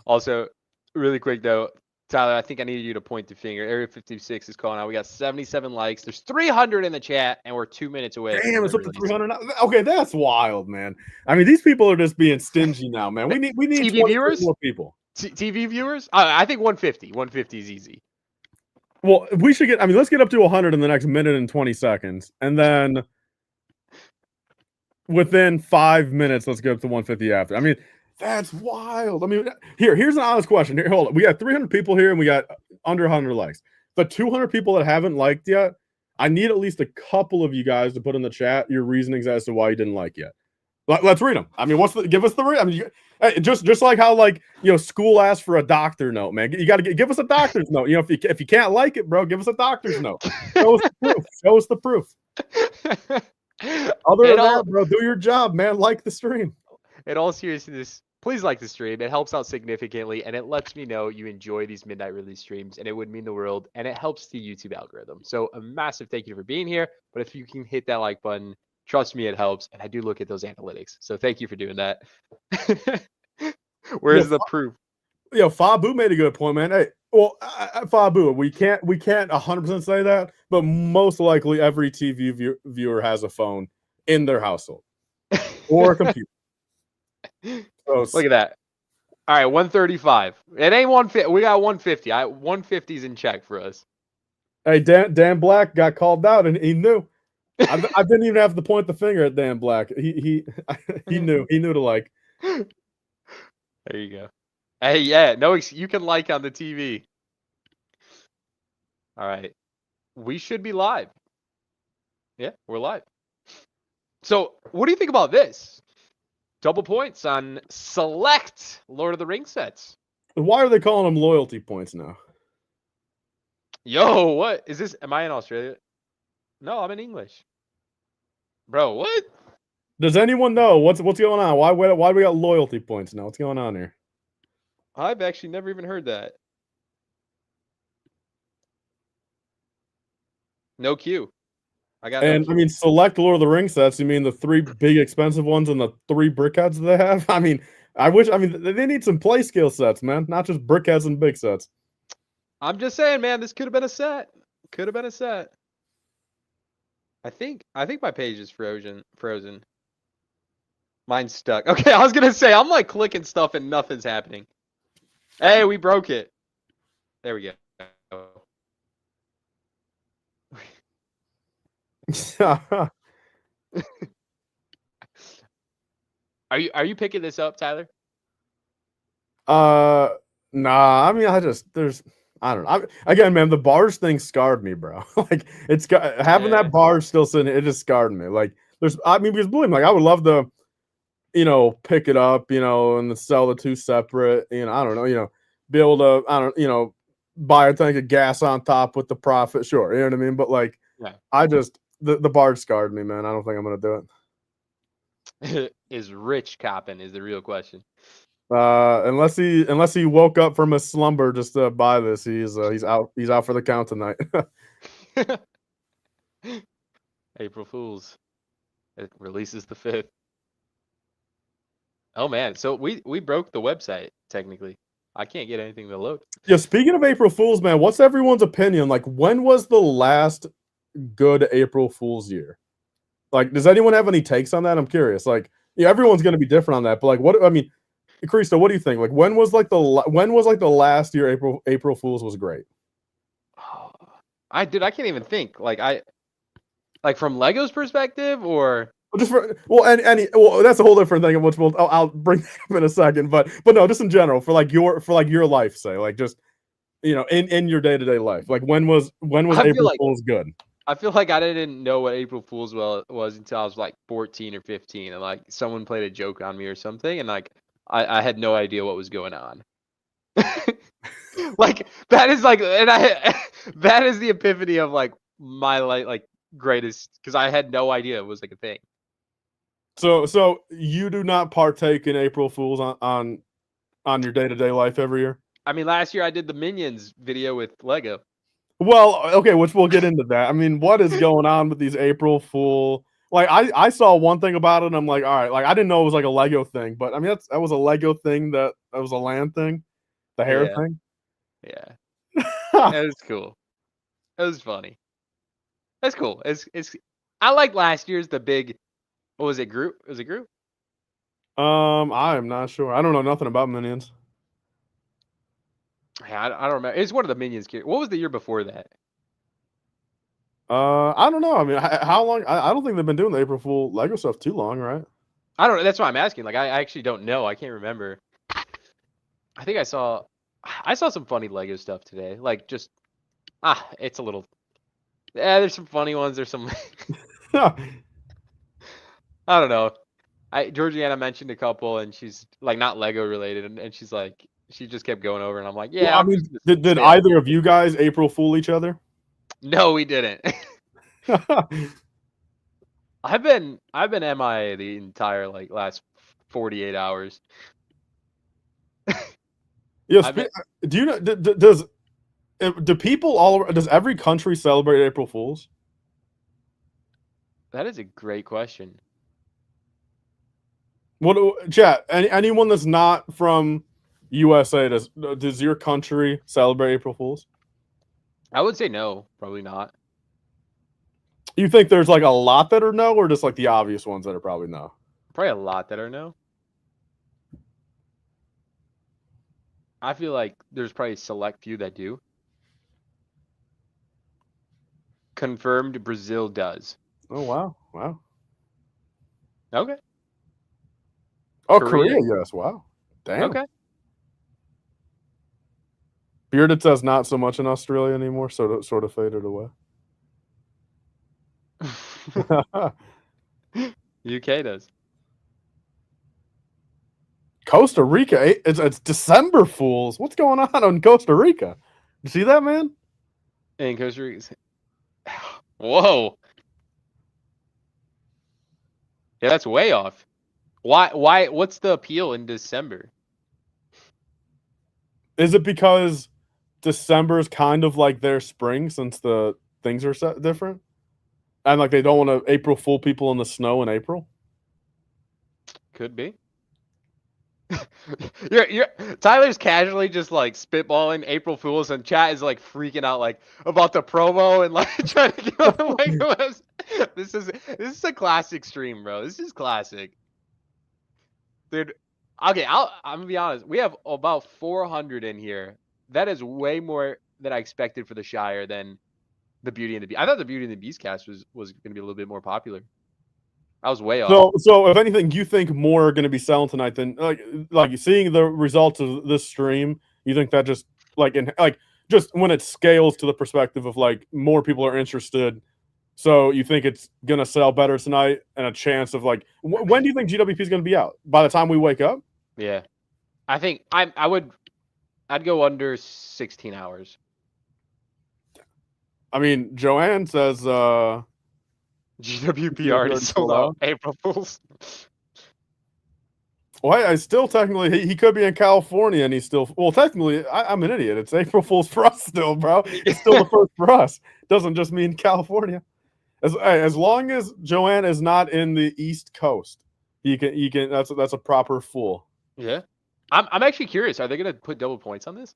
Speaker 1: Also, really quick though, Tyler, I think I needed you to point the finger. Area 56 is calling out. We got 77 likes. There's 300 in the chat, and we're 2 minutes away.
Speaker 2: Damn, it's up to 300 now. Okay, that's wild, man. I mean, these people are just being stingy now, man. We need
Speaker 1: TV viewers,
Speaker 2: more people.
Speaker 1: TV viewers. I think 150. 150 is easy.
Speaker 2: Well, we should get. I mean, let's get up to 100 in the next minute and 20 seconds, and then within 5 minutes, let's get up to 150 after. I mean, that's wild. I mean, here's an honest question. Here, hold on. We got 300 people here, and we got under 100 likes. The 200 people that haven't liked yet, I need at least a couple of you guys to put in the chat your reasonings as to why you didn't like yet. Let's read them. I mean, give us the I mean, just like how school asked for a doctor note, man. You got to give us a doctor's note. If you can't like it, bro, give us a doctor's note. Show us the proof. Show us the proof. Other than that, bro, do your job, man. Like the stream.
Speaker 1: In all seriousness, please like the stream. It helps out significantly, and it lets me know you enjoy these midnight release streams, and it would mean the world, and it helps the YouTube algorithm. So a massive thank you for being here. But if you can hit that like button, trust me, it helps. And I do look at those analytics. So thank you for doing that. Where's the proof?
Speaker 2: Fabu made a good point, man. Hey, well, Fabu, we can't 100% say that, but most likely every TV viewer has a phone in their household or a computer.
Speaker 1: So, look at that. All right, 135. It ain't 150. We got 150. 150's in check for us.
Speaker 2: Hey, Dan Black got called out, and he knew. I didn't even have to point the finger at Dan Black. He knew. He knew to like.
Speaker 1: There you go. Hey, yeah, no, you can like on the TV. All right, we should be live. Yeah, we're live. So, what do you think about this? Double points on select Lord of the Rings sets.
Speaker 2: Why are they calling them loyalty points now?
Speaker 1: Yo, what is this? Am I in Australia? No, I'm in English. Bro, what?
Speaker 2: Does anyone know what's going on? Why do we got loyalty points now? What's going on here?
Speaker 1: I've actually never even heard that. No queue.
Speaker 2: I mean, select Lord of the Rings sets. You mean the 3 big expensive ones and the 3 brickheads they have? I mean, they need some play skill sets, man. Not just brickheads and big sets.
Speaker 1: I'm just saying, man, this could have been a set. Could have been a set. I think my page is frozen. Mine's stuck. Okay, I was gonna say I'm like clicking stuff and nothing's happening. Hey, we broke it. There we go. Are you picking this up, Tyler?
Speaker 2: Nah. I mean, I don't know. Again, man, the bars thing scarred me, bro. Like, it's got having that bar still sitting. It just scarred me. Like, because believe me, like, I would love to, pick it up, and then sell the 2 separate. I don't know, be able to, buy a tank of gas on top with the profit. Sure, you know what I mean. But like, I just the bar scarred me, man. I don't think I'm gonna do
Speaker 1: it. Is Rich copping is the real question.
Speaker 2: Unless he woke up from his slumber just to buy this, he's out for the count tonight.
Speaker 1: April Fools. It releases the 5th. Oh man, so we broke the website technically. I can't get anything to load.
Speaker 2: Yeah, speaking of April Fools, man, what's everyone's opinion? Like, when was the last good April Fool's year? Like, does anyone have any takes on that? I'm curious. Like, yeah, everyone's gonna be different on that, but like, what I mean, Cristo, what do you think? Like, when was like the last year April Fools was great?
Speaker 1: I can't even think. Like from Lego's perspective or
Speaker 2: Just for that's a whole different thing, which I'll bring up in a second. But no, just in general for your life, say like just in your day to day life, like when was
Speaker 1: I feel
Speaker 2: April
Speaker 1: like
Speaker 2: Fool's good?
Speaker 1: I feel like I didn't know what April Fool's was until I was like 14 or 15, and like someone played a joke on me or something, and like I had no idea what was going on. Like that is like, and that is the epiphany of like my like greatest, because I had no idea it was like a thing.
Speaker 2: So you do not partake in April Fools on your day to day life every year?
Speaker 1: I mean, last year I did the Minions video with Lego.
Speaker 2: Well, okay, which we'll get into that. I mean, what is going on with these April Fool? Like, I saw one thing about it, and I'm like, all right, like I didn't know it was like a Lego thing, but I mean that was a Lego thing, that was a land thing, the hair
Speaker 1: Yeah,
Speaker 2: thing.
Speaker 1: yeah, it was cool. It was funny. That's cool. It's. I like last year's the big. What was it? Group? Was it group?
Speaker 2: I am not sure. I don't know nothing about Minions.
Speaker 1: Yeah, I don't remember. It's one of the Minions. What was the year before that?
Speaker 2: I don't know. I mean, how long? I don't think they've been doing the April Fool Lego stuff too long, right?
Speaker 1: I don't know. That's why I'm asking. Like, I actually don't know. I can't remember. I think I saw some funny Lego stuff today. Like, just it's a little. Yeah, there's some funny ones. There's some. I don't know. Georgiana mentioned a couple, and she's like not Lego related, and she's like she just kept going over, and I'm like, yeah.
Speaker 2: Well, I mean, did either of you guys April Fool each other?
Speaker 1: No, we didn't. I've been MIA the entire like last 48 hours.
Speaker 2: Yes. Do you know? Do people does every country celebrate April Fools?
Speaker 1: That is a great question.
Speaker 2: What chat? Anyone that's not from USA, does your country celebrate April Fools?
Speaker 1: I would say no, probably not.
Speaker 2: You think there's like a lot that are no, or just like the obvious ones that are probably no?
Speaker 1: Probably a lot that are no. I feel like there's probably a select few that do. Confirmed Brazil does.
Speaker 2: Oh wow.
Speaker 1: Okay.
Speaker 2: Oh, Korea, yes. Wow. Damn.
Speaker 1: Okay.
Speaker 2: Bearded says not so much in Australia anymore, sort of faded away.
Speaker 1: UK does.
Speaker 2: Costa Rica, it's December Fools. What's going on in Costa Rica? You see that, man?
Speaker 1: In Costa Rica. Whoa. Yeah, that's way off. Why? What's the appeal in December?
Speaker 2: Is it because December is kind of like their spring, since the things are different, and like they don't want to April Fool people in the snow in April?
Speaker 1: Could be. you're Tyler's casually just like spitballing April Fools, and chat is like freaking out like about the promo and like trying to get on the Lego. This is a classic stream, bro. This is classic, dude. Okay, I'm gonna be honest. We have about 400 in here. That is way more than I expected for the Shire than the Beauty and the Beast. I thought the Beauty and the Beast cast was gonna be a little bit more popular. I was way off.
Speaker 2: So if anything, you think more are going to be selling tonight than like seeing the results of this stream? You think that just just when it scales to the perspective of like more people are interested, so you think it's going to sell better tonight, and a chance of like when do you think GWP is going to be out? By the time we wake up?
Speaker 1: Yeah, I think I'd go under 16 hours.
Speaker 2: I mean, Joanne says
Speaker 1: GWP already sold out. April Fools.
Speaker 2: Well, I still technically he could be in California, and he's still technically I'm an idiot. It's April Fool's for us still, bro. It's still the first for us. Doesn't just mean California. As long as Joanne is not in the East Coast, You can. That's a proper fool.
Speaker 1: Yeah. I'm actually curious. Are they gonna put double points on this?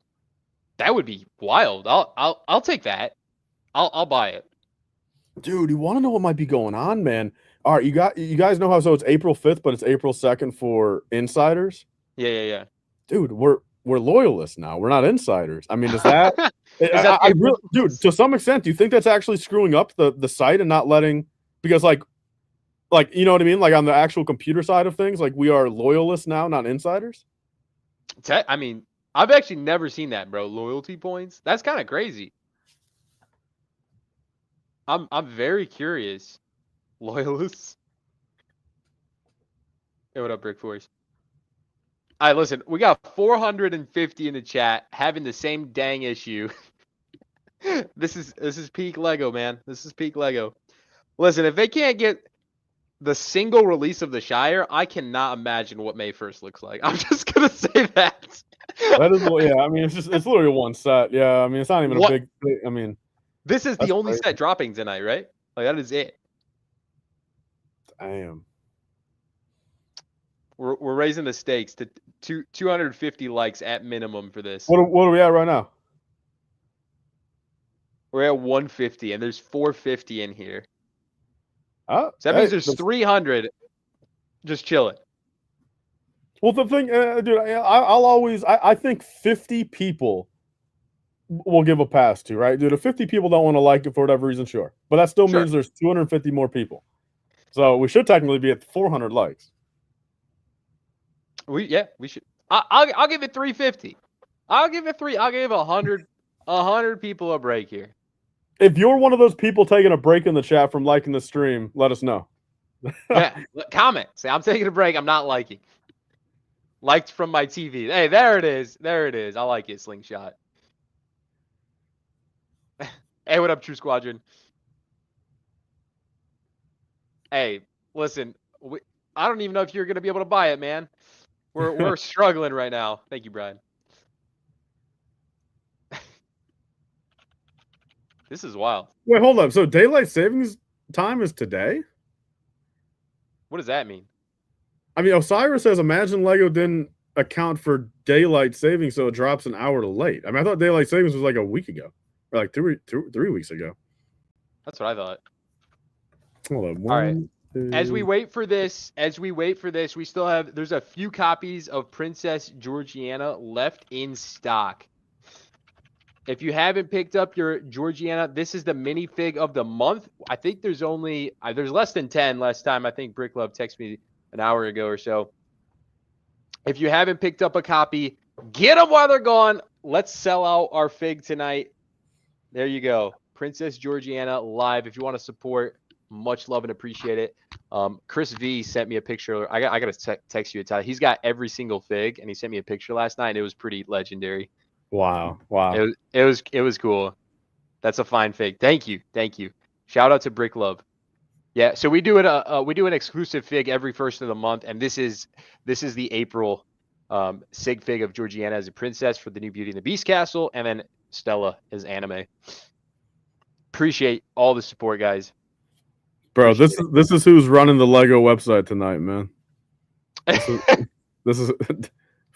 Speaker 1: That would be wild. I'll take that. I'll buy it.
Speaker 2: Dude, you want to know what might be going on, man? All right, you guys know how it's April 5th, but it's April 2nd for insiders.
Speaker 1: Yeah.
Speaker 2: Dude, we're loyalists now. We're not insiders. I mean, does that?
Speaker 1: Is that
Speaker 2: I really, dude, to some extent, do you think that's actually screwing up the site and not letting? Because like you know what I mean? Like on the actual computer side of things, like we are loyalists now, not insiders.
Speaker 1: I mean, I've actually never seen that, bro. Loyalty points. That's kind of crazy. I'm very curious. Loyalists. Hey, what up, Brick Force? All right, listen. We got 450 in the chat having the same dang issue. This is peak Lego, man. This is peak Lego. Listen, if they can't get the single release of the Shire, I cannot imagine what May 1st looks like. I'm just gonna say that.
Speaker 2: That is, yeah. I mean, it's literally one set. Yeah, I mean, it's not even a big. I mean,
Speaker 1: this is the only set dropping tonight, right? Like that is it.
Speaker 2: Damn.
Speaker 1: We're raising the stakes to 250 likes at minimum for this.
Speaker 2: What are we at right now?
Speaker 1: We're at 150, and there's 450 in here.
Speaker 2: So
Speaker 1: that means there's 300 just chilling.
Speaker 2: Well, the thing, dude, I'll always, I think 50 people will give a pass to, right? Dude, if 50 people don't want to like it for whatever reason, sure. But that still means there's 250 more people. So we should technically be at 400 likes.
Speaker 1: We should. I'll give it 350. I'll give 100 people a break here.
Speaker 2: If you're one of those people taking a break in the chat from liking the stream, let us know.
Speaker 1: Yeah, comment. Say I'm taking a break. I'm not liking. Liked from my TV. Hey, there it is. There it is. I like it, Slingshot. Hey, what up, True Squadron? Hey, listen. I don't even know if you're gonna be able to buy it, man. We're struggling right now. Thank you, Brian. This is wild.
Speaker 2: Wait, hold up. So daylight savings time is today?
Speaker 1: What does that mean?
Speaker 2: I mean, Osiris says, imagine Lego didn't account for daylight savings, so it drops an hour late. I mean, I thought daylight savings was like a week ago, or like 3 weeks ago.
Speaker 1: That's what I thought.
Speaker 2: Hold on.
Speaker 1: All right. As we wait for this, we still have, there's a few copies of Princess Georgiana left in stock. If you haven't picked up your Georgiana, this is the minifig of the month. I think there's less than 10 last time. I think Brick Love texted me an hour ago or so. If you haven't picked up a copy, get them while they're gone. Let's sell out our fig tonight. There you go. Princess Georgiana live. If you want to support, much love and appreciate it. Chris V sent me a picture. I got to text you a time. He's got every single fig, and he sent me a picture last night, and it was pretty legendary.
Speaker 2: Wow.
Speaker 1: It was cool. That's a fine fig. Thank you. Shout out to Brick Love. Yeah, so we do an exclusive fig every first of the month, and this is the April sig fig of Georgiana as a princess for the new Beauty and the Beast castle, and then Stella as anime. Appreciate all the support, guys.
Speaker 2: Bro, this is who's running the Lego website tonight, man. This is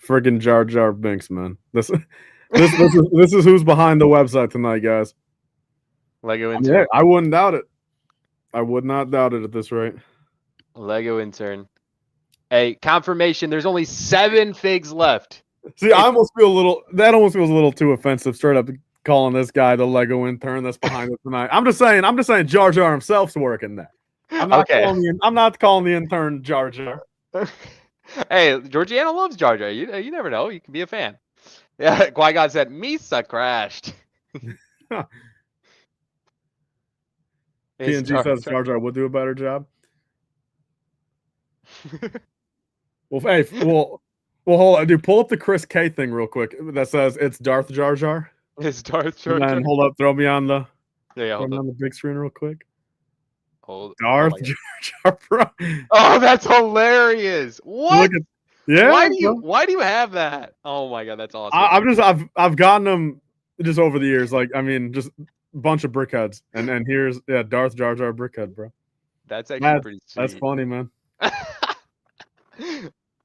Speaker 2: friggin' Jar Jar Binks, man. This is who's behind the website tonight, guys.
Speaker 1: Lego intern.
Speaker 2: Yeah, I wouldn't doubt it. I would not doubt it at this rate.
Speaker 1: Lego intern. Hey, confirmation. There's only 7 figs left.
Speaker 2: See, I almost feel that almost feels a little too offensive. Straight up calling this guy the Lego intern that's behind it tonight. I'm just saying Jar Jar himself's working there. I'm not calling the intern Jar Jar.
Speaker 1: Hey, Georgiana loves Jar Jar. You never know. You can be a fan. Yeah, Qui-Gon said, Misa crashed.
Speaker 2: PNG says Jar Jar would do a better job. Well, hold on, dude. Pull up the Chris K thing real quick. That says it's Darth Jar Jar.
Speaker 1: It's Darth Jar Jar.
Speaker 2: And then hold up, throw me on the
Speaker 1: hold
Speaker 2: on the big screen real quick.
Speaker 1: Darth
Speaker 2: Jar Jar, bro.
Speaker 1: Oh, that's hilarious! What?
Speaker 2: Yeah.
Speaker 1: Why do you have that? Oh my god, that's awesome.
Speaker 2: I've gotten them just over the years. Like, I mean, just a bunch of brickheads, and here's Darth Jar Jar brickhead, bro.
Speaker 1: That's actually pretty sweet.
Speaker 2: That's funny, man.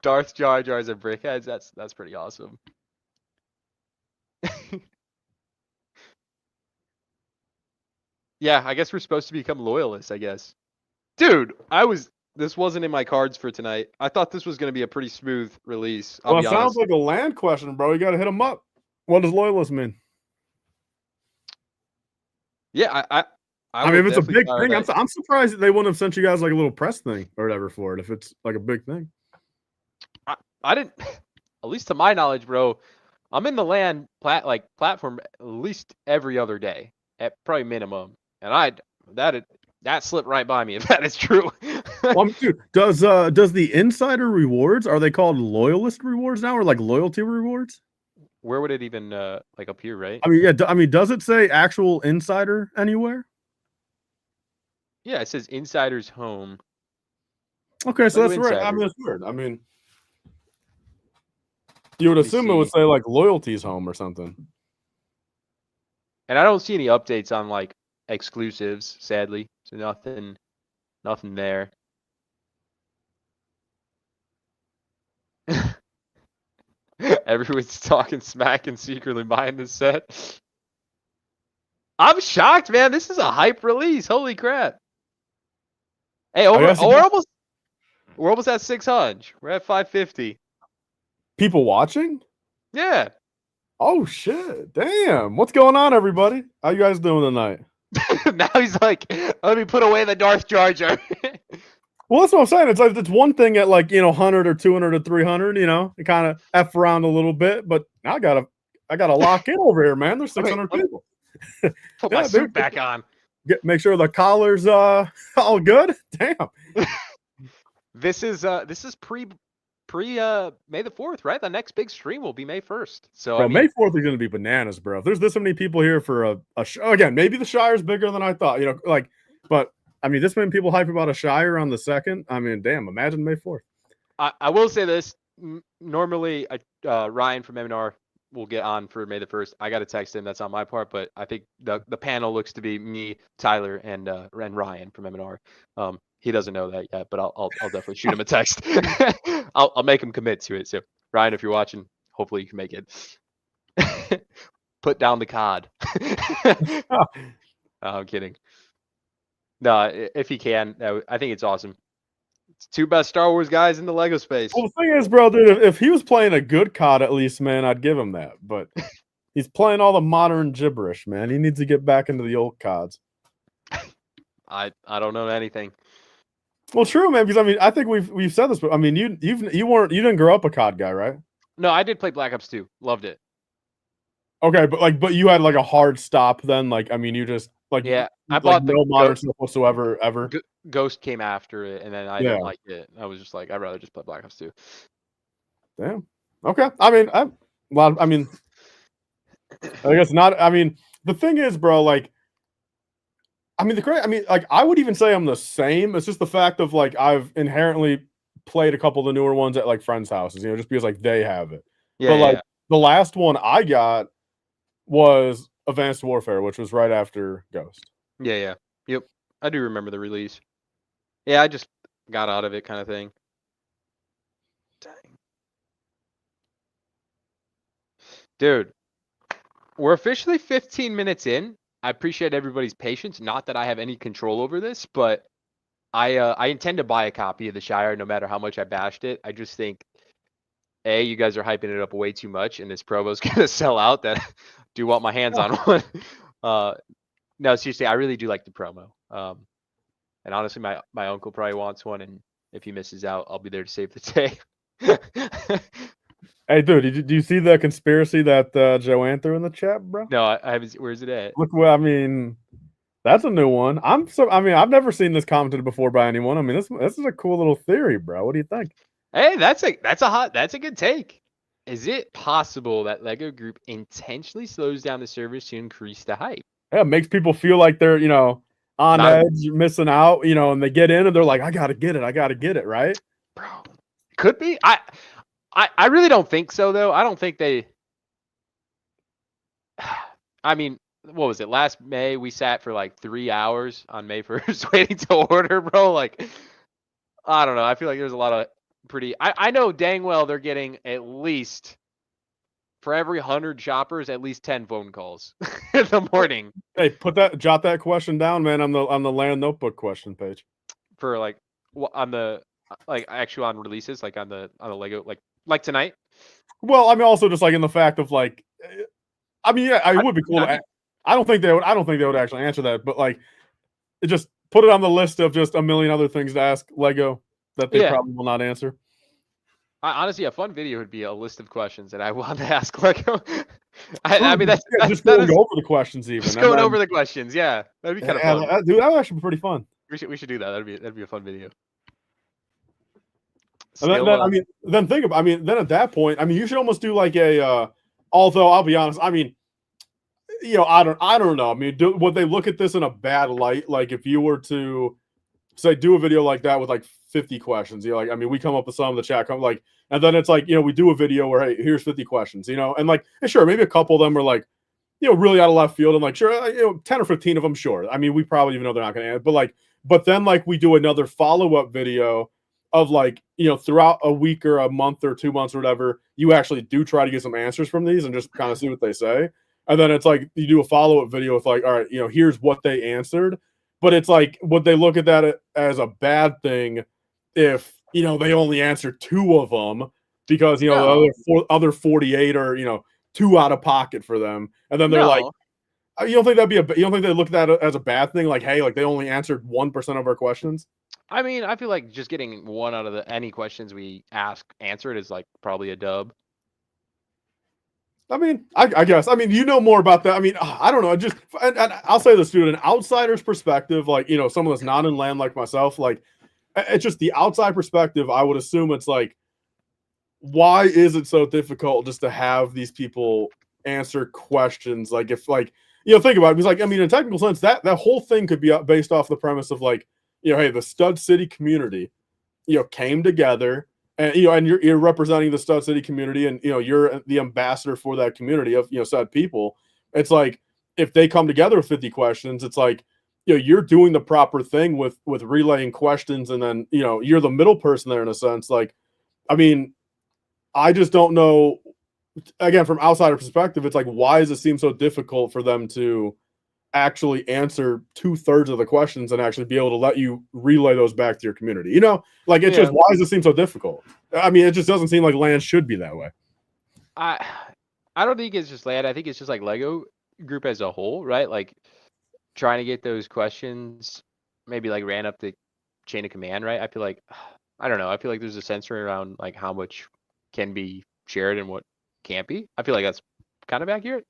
Speaker 1: Darth Jar Jars and brickheads. That's pretty awesome. Yeah, I guess we're supposed to become loyalists, I guess. Dude, this wasn't in my cards for tonight. I thought this was going to be a pretty smooth release, I'll
Speaker 2: Well, it
Speaker 1: be
Speaker 2: sounds
Speaker 1: honest.
Speaker 2: like a land question, bro. You got to hit them up. What does loyalist mean?
Speaker 1: Yeah, I
Speaker 2: mean,
Speaker 1: will
Speaker 2: if it's a
Speaker 1: definitely
Speaker 2: big
Speaker 1: fire
Speaker 2: thing,
Speaker 1: that.
Speaker 2: I'm surprised that they wouldn't have sent you guys like a little press thing or whatever for it if it's like a big thing.
Speaker 1: I didn't, at least to my knowledge, bro. I'm in the land platform at least every other day, at probably minimum, and that slipped right by me if that is true.
Speaker 2: Well, dude, does the insider rewards, are they called loyalist rewards now or like loyalty rewards?
Speaker 1: Where would it even like appear, right?
Speaker 2: I mean, yeah. I mean, does it say actual insider anywhere?
Speaker 1: Yeah, it says Insider's Home.
Speaker 2: Okay, so
Speaker 1: Lego
Speaker 2: that's right. I
Speaker 1: Insider.
Speaker 2: mean, it's weird. I mean, you would
Speaker 1: Let me
Speaker 2: assume it would
Speaker 1: see.
Speaker 2: say like loyalty's home or something.
Speaker 1: And I don't see any updates on like exclusives, sadly. So nothing there. Everyone's talking smack and secretly buying this set. I'm shocked, man. This is a hype release. Holy crap. Hey, we're almost at 600. We're at 550.
Speaker 2: People watching?
Speaker 1: Yeah.
Speaker 2: Oh shit! Damn, what's going on, everybody? How you guys doing tonight?
Speaker 1: Now he's like, let me put away the Darth Jar Jar.
Speaker 2: Well, that's what I'm saying. It's like it's one thing at like 100 or 200 or 300. You kind of f around a little bit, but now I gotta lock in over here, man. There's 600 people.
Speaker 1: Put my suit back on.
Speaker 2: Make sure the collar's all good. Damn.
Speaker 1: This is pre May the 4th, right? The next big stream will be May 1st. So
Speaker 2: Bro,
Speaker 1: I mean,
Speaker 2: May 4th is going to be bananas, bro. If there's this many people here for a show, again, maybe the Shire's bigger than I thought, but I mean, this many people hype about a Shire on the 2nd. I mean, damn, imagine May 4th.
Speaker 1: I will say this. Normally, Ryan from MNR will get on for May the 1st. I got to text him. That's on my part, but I think the panel looks to be me, Tyler, and Ryan from MNR. He doesn't know that yet, but I'll definitely shoot him a text. I'll make him commit to it. So Ryan, if you're watching, hopefully you can make it. Put down the cod. I'm kidding. No, if he can, I think it's awesome. It's two best Star Wars guys in the Lego space.
Speaker 2: Well, the thing is, bro, dude, if he was playing a good COD at least, man, I'd give him that. But he's playing all the modern gibberish, man. He needs to get back into the old CODs.
Speaker 1: I don't know anything.
Speaker 2: Well, true, man. Because I mean, I think we've said this, but I mean, you didn't grow up a COD guy, right?
Speaker 1: No, I did play Black Ops 2. Loved it.
Speaker 2: Okay, but you had like a hard stop then. Like, I mean, you just
Speaker 1: yeah, I
Speaker 2: bought
Speaker 1: the
Speaker 2: no modern stuff whatsoever ever.
Speaker 1: Ghost came after it, and then I didn't like it. I was just like, I'd rather just play Black Ops 2.
Speaker 2: Damn. Okay. I mean, I guess not. I mean, the thing is, bro, like, I mean, like, I would even say I'm the same. It's just the fact of like I've inherently played a couple of the newer ones at like friends' houses, just because like they have it.
Speaker 1: Yeah.
Speaker 2: But like the last one I got was Advanced Warfare, which was right after Ghost.
Speaker 1: Yeah. Yep. I do remember the release. Yeah, I just got out of it, kind of thing. Dang. Dude, we're officially 15 minutes in. I appreciate everybody's patience. Not that I have any control over this, but I intend to buy a copy of the Shire no matter how much I bashed it. I just think, A, you guys are hyping it up way too much, and this promo's going to sell out. That do want my hands on one. No, seriously, I really do like the promo. And honestly, my uncle probably wants one, and if he misses out, I'll be there to save the day.
Speaker 2: Hey, dude, did you see the conspiracy that Joanne threw in the chat, bro?
Speaker 1: No, I haven't. Where's it at?
Speaker 2: Look, well, I mean, that's a new one. I mean, I've never seen this commented before by anyone. I mean, this is a cool little theory, bro. What do you think?
Speaker 1: Hey, that's a good take. Is it possible that Lego Group intentionally slows down the servers to increase the hype?
Speaker 2: Yeah, it makes people feel like they're, on edge, missing out, and they get in and they're like, I gotta get it, right?
Speaker 1: Bro, could be. I really don't think so, though. I don't think they. I mean, what was it? Last May, we sat for like 3 hours on May 1st waiting to order, bro. Like, I don't know. I feel like there's a lot of pretty. I know dang well they're getting at least, for every 100 shoppers, at least 10 phone calls in the morning.
Speaker 2: Hey, jot that question down, man, on the land notebook question page.
Speaker 1: For like on the actually on releases, like on the Lego, like tonight.
Speaker 2: Well, I mean, also just like in the fact of like, I mean, yeah, it would be cool. I don't think they would. I don't think they would actually answer that, but like, just put it on the list of just a million other things to ask Lego that they probably will not answer.
Speaker 1: Honestly, a fun video would be a list of questions that I want to ask Lego. I mean, that's
Speaker 2: just going over the questions, even
Speaker 1: just going over the questions. Yeah, that'd be kind of fun.
Speaker 2: Dude, that would actually be pretty fun.
Speaker 1: We should do that. That'd be a fun video.
Speaker 2: And then, I mean, then think about. I mean, then at that point, I mean, you should almost do like a. Although I'll be honest, I mean, you know, I don't know. I mean, would they look at this in a bad light? Like if you were to say do a video like that with like 50 questions, you know, like I mean, we come up with some of the chat, like, and then it's like, you know, we do a video where hey, here's 50 questions, you know, and like, and sure, maybe a couple of them are like, you know, really out of left field, and like, sure, you know, 10 or 15 of them, sure. I mean, we probably even know they're not going to answer, but like, but then like we do another follow up video of like, you know, throughout a week or a month or 2 months or whatever, you actually do try to get some answers from these and just kind of see what they say. And then it's like you do a follow-up video with like, all right, you know, here's what they answered. But it's like, would they look at that as a bad thing if, you know, they only answer 2 of them because, you know, the other 48 are, you know, too out of pocket for them. And then they're like, you don't think you don't think they look at that as a bad thing? Like, hey, like they only answered 1% of our questions?
Speaker 1: I mean, I feel like just getting 1 out of any questions we ask answered is like probably a dub.
Speaker 2: I mean, I guess. I mean, you know more about that. I mean, I don't know. And I'll say this, dude, an outsider's perspective, like, you know, someone that's not in land like myself, like, it's just the outside perspective. I would assume it's like, why is it so difficult just to have these people answer questions? Like, if, like, you know, think about it. Because, like, I mean, in a technical sense, that whole thing could be based off the premise of, like, you know, hey, the Stud City community, you know, came together. And you know, and you're representing the Stud City community, and you know you're the ambassador for that community of, you know, said people. It's like if they come together with 50 questions, it's like, you know, you're doing the proper thing with relaying questions, and then, you know, you're the middle person there in a sense. Like, I mean, I just don't know. Again, from outsider perspective, it's like, why does it seem so difficult for them to actually answer 2/3 of the questions and actually be able to let you relay those back to your community? You know, like, it's just, why does it seem so difficult? I mean, it just doesn't seem like land should be that way.
Speaker 1: I don't think it's just land. I think it's just like Lego group as a whole, right? Like trying to get those questions maybe like ran up the chain of command, right? I feel like, I don't know. I feel like there's a censor around like how much can be shared and what can't be. I feel like that's kind of accurate.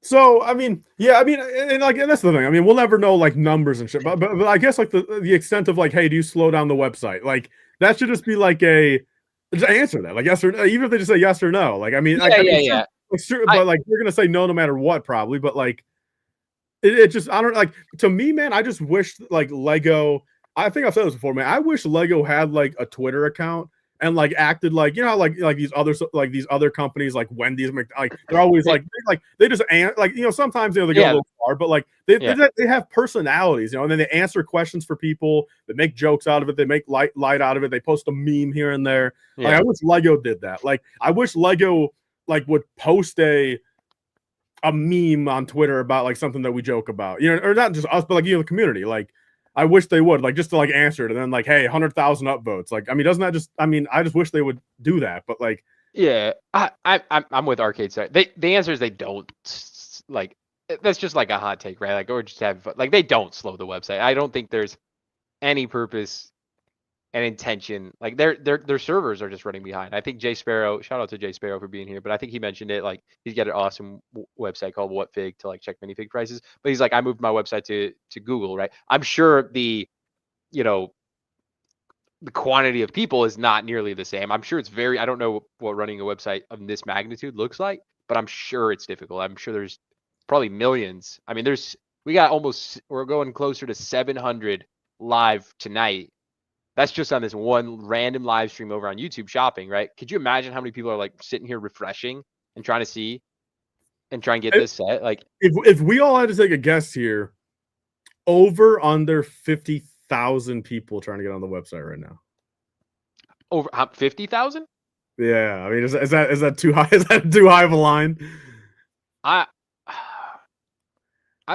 Speaker 2: So, I mean, yeah, I mean, and like, and that's the thing. I mean, we'll never know like numbers and shit, but I guess like the extent of like, hey, do you slow down the website? Like, that should just be like just answer that, like yes or no, even if they just say yes or no. Like, I mean,
Speaker 1: yeah.
Speaker 2: Sure, but like you're gonna say no matter what, probably. But like, it just, I don't, like, to me, man, I just wish like Lego. I think I've said this before, man. I wish Lego had like a Twitter account and like acted like, you know, like these other companies like Wendy's, like they're always like they just like, you know, sometimes, you know, they go a little far, but like they have personalities, you know, and then they answer questions for people, they make jokes out of it, they make light out of it, they post a meme here and there. Like, I wish Lego did that. Like, I wish Lego like would post a meme on Twitter about like something that we joke about, you know, or not just us, but like, you know, the community. Like, I wish they would, like, just to like answer it and then like, hey, 100,000 upvotes. Like, I mean, doesn't that just, I mean, I just wish they would do that. But like,
Speaker 1: yeah, I'm with Arcade side. The answer is they don't. Like, that's just like a hot take, right? Like, or just have like, they don't slow the website. I don't think there's any purpose and intention. Like, their servers are just running behind. I think Jay Sparrow, shout out to Jay Sparrow for being here, but I think he mentioned it. Like, he's got an awesome website called What Fig to like check minifig prices. But he's like, I moved my website to Google, right? I'm sure the, you know, the quantity of people is not nearly the same. I'm sure it's very, I don't know what running a website of this magnitude looks like, but I'm sure it's difficult. I'm sure there's probably millions. I mean, we're going closer to 700 live tonight. That's just on this one random live stream over on YouTube shopping, right? Could you imagine how many people are like sitting here refreshing and trying to see and try and get this set? Like,
Speaker 2: if we all had to take a guess here, over under 50,000 people trying to get on the website right now.
Speaker 1: Over 50,000?
Speaker 2: Yeah, I mean, is that too high? Is that too high of a line?
Speaker 1: I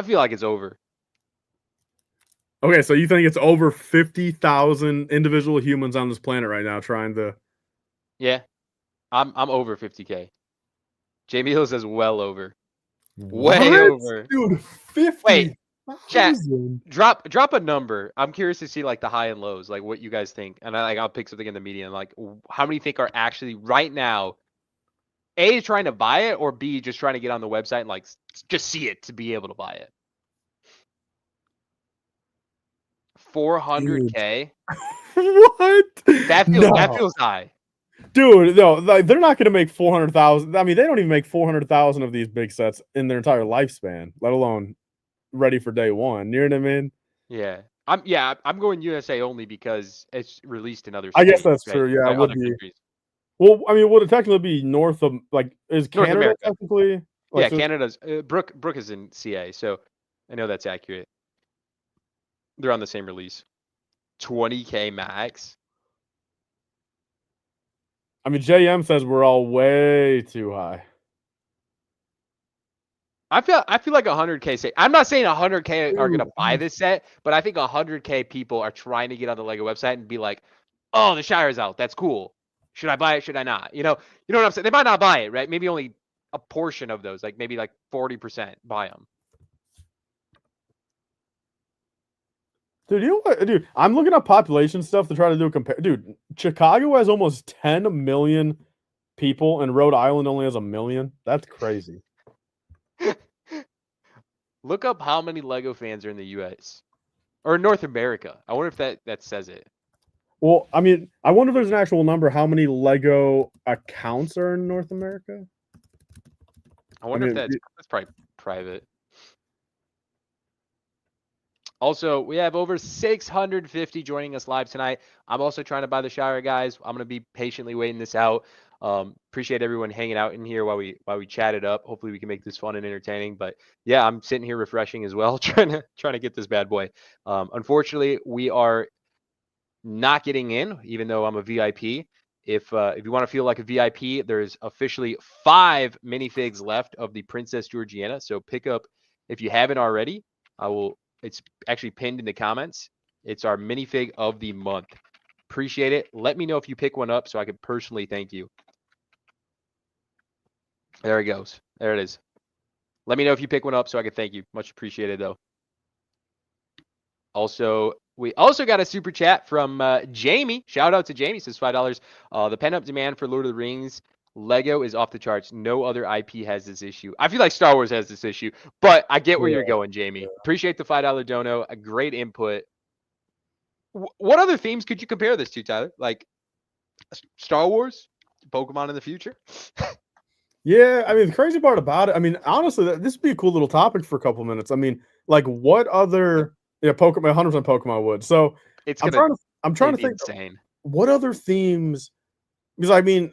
Speaker 1: feel like it's over.
Speaker 2: Okay, so you think it's over 50,000 individual humans on this planet right now trying to?
Speaker 1: Yeah, I'm over 50K. Jamie Hill says well over. Way
Speaker 2: What,
Speaker 1: over.
Speaker 2: dude?
Speaker 1: Wait, chat.
Speaker 2: 50,000?
Speaker 1: Drop a number. I'm curious to see like the high and lows, like what you guys think, and I'll pick something in the median. Like how many think are actually right now A, trying to buy it, or B, just trying to get on the website and like just see it to be able to buy it. 400K.
Speaker 2: What?
Speaker 1: That
Speaker 2: No,
Speaker 1: feels high.
Speaker 2: dude. No, like, they're not going to make 400,000. I mean, they don't even make 400,000 of these big sets in their entire lifespan, let alone ready for day one. You know what I mean?
Speaker 1: Yeah. I'm going USA only because it's released in other
Speaker 2: I guess
Speaker 1: states,
Speaker 2: that's
Speaker 1: right?
Speaker 2: true. Yeah, it would
Speaker 1: Other
Speaker 2: be.
Speaker 1: countries.
Speaker 2: Well, I mean, would it technically be north of like is
Speaker 1: North
Speaker 2: Canada
Speaker 1: America.
Speaker 2: technically like
Speaker 1: Yeah,
Speaker 2: so?
Speaker 1: Canada's Brooke is in CA, so I know that's accurate. They're on the same release. 20K max.
Speaker 2: I mean, JM says we're all way too high.
Speaker 1: I feel like 100K say. I'm not saying 100K are
Speaker 2: Dude,
Speaker 1: gonna buy this set, but I think 100K people are trying to get on the Lego website and be like, "Oh, the Shire's out. That's cool. Should I buy it? Should I not?" You know what I'm saying? They might not buy it, right? Maybe only a portion of those, like maybe like 40% buy them.
Speaker 2: dude, you know what, dude? I'm looking at population stuff to try to do a compare. Dude, Chicago has almost 10 million people, and Rhode Island only has 1 million. That's crazy.
Speaker 1: Look up how many Lego fans are in the U.S. or North America. I wonder if that says it.
Speaker 2: Well, I mean, I wonder if there's an actual number. How many Lego accounts are in North America?
Speaker 1: I
Speaker 2: I
Speaker 1: wonder if
Speaker 2: mean,
Speaker 1: that's probably private. Also, we have over 650 joining us live tonight. I'm also trying to buy the Shire, guys. I'm gonna be patiently waiting this out. Appreciate everyone hanging out in here while we chat it up. Hopefully, we can make this fun and entertaining. But yeah, I'm sitting here refreshing as well, trying to get this bad boy. Unfortunately, we are not getting in, even though I'm a VIP. If you want to feel like a VIP, there's officially 5 minifigs left of the Princess Georgiana. So pick up if you haven't already. It's actually pinned in the comments. It's our minifig of the month. Appreciate it. Let me know if you pick one up so I can personally thank you. There it goes. There it is. Let me know if you pick one up so I can thank you. Much appreciated, though. Also, we also got a super chat from Jamie. Shout out to Jamie. Says $5. The pent-up demand for Lord of the Rings Lego is off the charts. No other IP has this issue. I feel like Star Wars has this issue, but I get where you're going, Jamie. Appreciate the $5 dono. A great input. What other themes could you compare this to, Tyler? Like Star Wars, Pokemon in the future?
Speaker 2: yeah, I mean, the crazy part about it, I mean, honestly, this would be a cool little topic for a couple minutes. I mean, like, what other, yeah, Pokemon, 100% Pokemon would. So,
Speaker 1: It's
Speaker 2: I'm
Speaker 1: gonna
Speaker 2: trying to
Speaker 1: be
Speaker 2: think,
Speaker 1: insane.
Speaker 2: what other themes? Because I mean,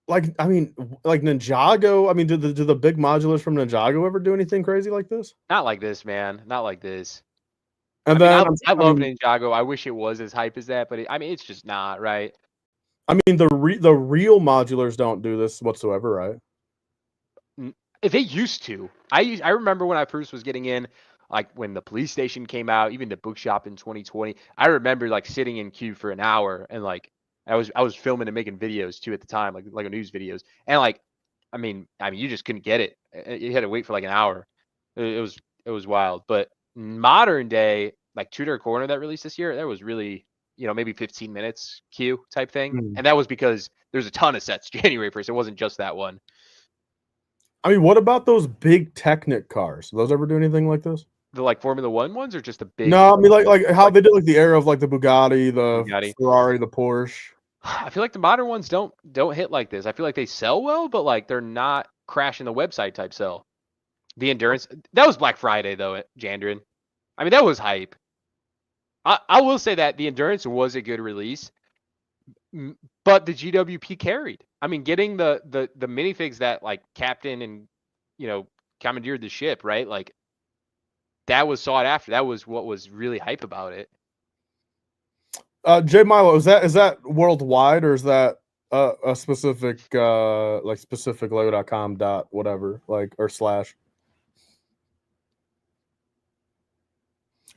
Speaker 2: like Ninjago. I mean, do the big modulars from Ninjago ever do anything crazy like this?
Speaker 1: Not like this, man. Not like this.
Speaker 2: And
Speaker 1: I mean,
Speaker 2: then
Speaker 1: I
Speaker 2: I
Speaker 1: love
Speaker 2: mean,
Speaker 1: Ninjago. I wish it was as hype as that, but it's just not, right?
Speaker 2: the real modulars don't do this whatsoever, right?
Speaker 1: They used to. I remember when I first was getting in, like when the police station came out, even the bookshop in 2020. I remember like sitting in queue for an hour and like I was filming and making videos too at the time, like news videos. And like I mean you just couldn't get it. You had to wait for like an hour. It was wild. But modern day, like Tudor Corner that released this year, that was really, maybe 15 minutes queue type thing.
Speaker 2: Mm.
Speaker 1: And that was because there's a ton of sets January 1st. It wasn't just that one.
Speaker 2: I mean, what about those big Technic cars? Do those ever do anything like this?
Speaker 1: The like Formula One ones or just the big
Speaker 2: No, I mean like how they did like the era of like the Bugatti, the
Speaker 1: Bugatti?
Speaker 2: Ferrari, the Porsche.
Speaker 1: I feel like the modern ones don't hit like this. I feel like they sell well, but like they're not crashing the website type sell. The endurance that was Black Friday though, Jandrin. I mean that was hype. I will say that the endurance was a good release, but the GWP carried. I mean, getting the minifigs that like Captain and commandeered the ship, right? Like that was sought after. That was what was really hype about it.
Speaker 2: J Milo, is that worldwide or is that a specific like specific Lego.com dot whatever like or slash?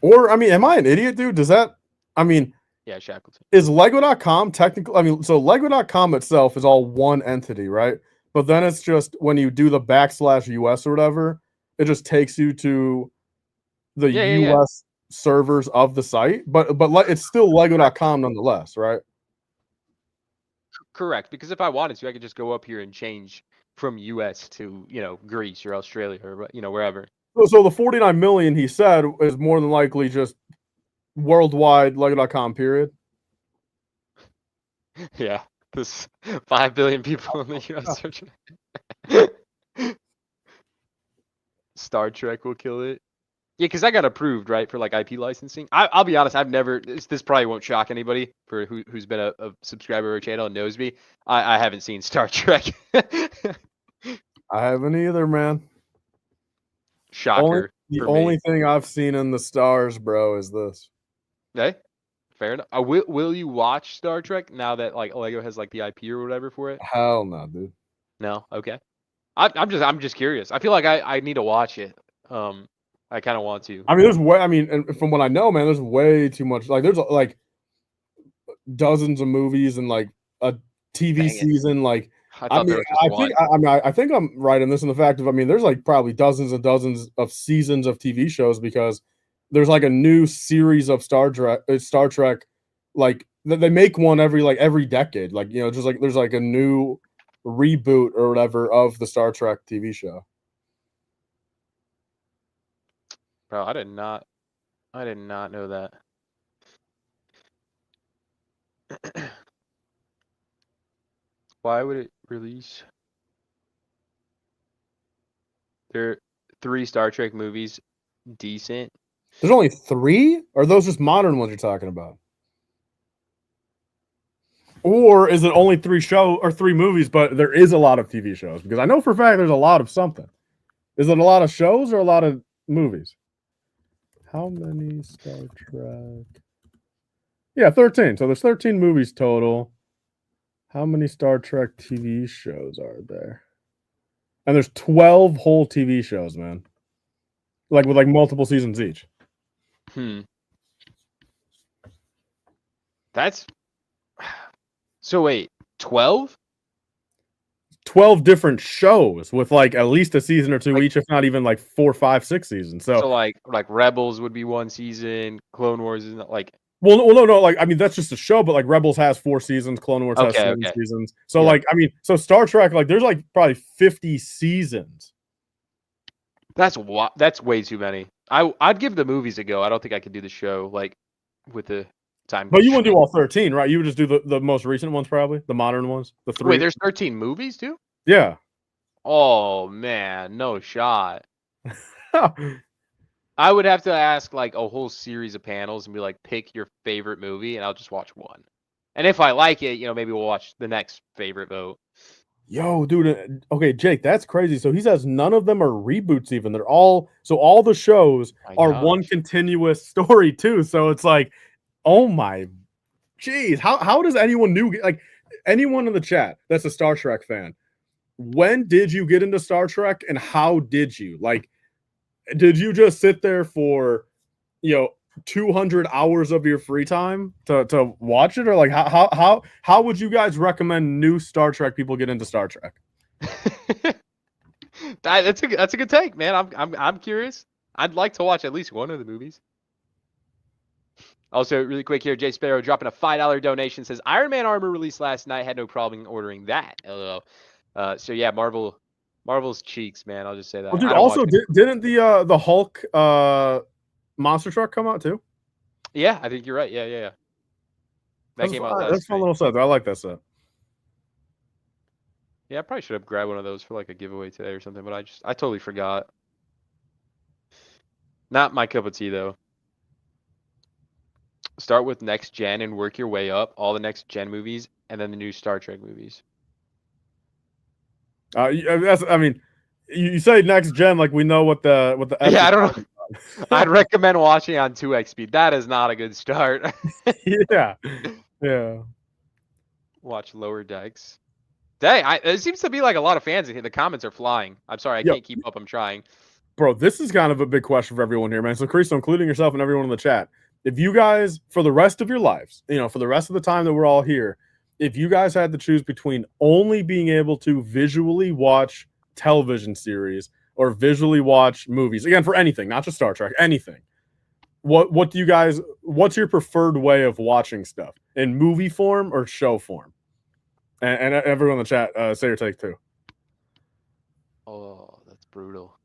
Speaker 2: Or I mean, am I an idiot, dude? Does that I mean
Speaker 1: Yeah, Shackleton.
Speaker 2: is Lego.com technically? I mean, so Lego.com itself is all one entity, right? But then it's just when you do the /US or whatever, it just takes you to the
Speaker 1: Yeah.
Speaker 2: US servers of the site. But it's still Lego.com nonetheless, right?
Speaker 1: Correct. Because if I wanted to, I could just go up here and change from US to, Greece or Australia or, wherever.
Speaker 2: So the 49 million he said is more than likely just worldwide Lego.com period.
Speaker 1: Yeah. There's 5 billion people in the US searching. Star Trek will kill it. Yeah, because I got approved, right, for like IP licensing. I'll be honest, I've never. This probably won't shock anybody for who's been a subscriber or channel and knows me. I haven't seen Star Trek.
Speaker 2: I haven't either, man.
Speaker 1: Shocker.
Speaker 2: The
Speaker 1: for
Speaker 2: only
Speaker 1: me.
Speaker 2: thing I've seen in the stars, bro, is this.
Speaker 1: Hey, fair enough. Will you watch Star Trek now that like Lego has like the IP or whatever for it?
Speaker 2: Hell no, dude.
Speaker 1: No. Okay. I'm just curious. I feel like I need to watch it. I kind of want to.
Speaker 2: I mean, there's way. I mean, and from what I know, man, there's way too much. Like, there's like dozens of movies and like a TV season. Like, I mean, I think I'm right in this in the fact of, I mean, there's like probably dozens and dozens of seasons of TV shows because there's like a new series of Star Trek, like they make one every decade. Like, just like there's like a new reboot or whatever of the Star Trek TV show.
Speaker 1: Bro, I did not know that. Why would it release? There are 3 Star Trek movies, decent.
Speaker 2: There's only 3? Or are those just modern ones you're talking about? Or is it only 3 movies, but there is a lot of TV shows? Because I know for a fact there's a lot of something. Is it a lot of shows or a lot of movies? How many Star Trek? Yeah, 13. So there's 13 movies total. How many Star Trek TV shows are there? And there's 12 whole TV shows, man. Like with like multiple seasons each.
Speaker 1: That's so wait, 12?
Speaker 2: 12 different shows with like at least a season or two each, if not even like 4, 5, 6 seasons. So
Speaker 1: like Rebels would be 1 season, Clone Wars is not like.
Speaker 2: Well, no. Like, I mean, that's just a show, but like Rebels has 4 seasons, Clone Wars has 7 seasons. So, like, I mean, so Star Trek, like, there's like probably 50 seasons.
Speaker 1: That's way too many. I'd give the movies a go. I don't think I could do the show like with the time.
Speaker 2: But you wouldn't do all 13, right? You would just do the most recent ones, probably the modern ones. The 3.
Speaker 1: Wait, there's 13 movies too?
Speaker 2: Yeah.
Speaker 1: Oh man, no shot. I would have to ask like a whole series of panels and be like, pick your favorite movie, and I'll just watch one. And if I like it, maybe we'll watch the next favorite vote.
Speaker 2: Yo, dude. Okay, Jake, that's crazy. So he says none of them are reboots. Even they're all the shows are one continuous story too. So it's like, oh my, geez, how does anyone anyone in the chat that's a Star Trek fan? When did you get into Star Trek, and how did you like? Did you just sit there for 200 hours of your free time to watch it, or like how would you guys recommend new Star Trek people get into Star Trek?
Speaker 1: That's a good take, man. I'm curious. I'd like to watch at least one of the movies. Also, really quick here, Jay Sparrow dropping a $5 donation, says Iron Man armor released last night, had no problem ordering that. LOL. So yeah, Marvel's cheeks, man. I'll just say that.
Speaker 2: Well, dude, also didn't the Hulk monster truck come out too?
Speaker 1: Yeah, I think you're right. Yeah. That came out last
Speaker 2: That's a fun little set. I like that set.
Speaker 1: Yeah, I probably should have grabbed one of those for like a giveaway today or something, but I totally forgot. Not my cup of tea though. Start with next gen and work your way up, all the next gen movies, and then the new Star Trek movies.
Speaker 2: I mean, you say next gen like we know what the
Speaker 1: yeah, I don't know. I'd recommend watching on 2x speed. That is not a good start.
Speaker 2: Yeah. Yeah.
Speaker 1: Watch Lower Decks. Dang, there seems to be like a lot of fans in here. The comments are flying. I'm sorry, I
Speaker 2: Yo,
Speaker 1: can't keep up. I'm trying.
Speaker 2: bro, this is kind of a big question for everyone here, man. So, Cristo, including yourself and everyone in the chat, if you guys, for the rest of your lives, for the rest of the time that we're all here, if you guys had to choose between only being able to visually watch television series or visually watch movies, again, for anything, not just Star Trek, anything, what do you guys, what's your preferred way of watching stuff? In movie form or show form? And everyone in the chat, say your take too.
Speaker 1: Oh, that's brutal.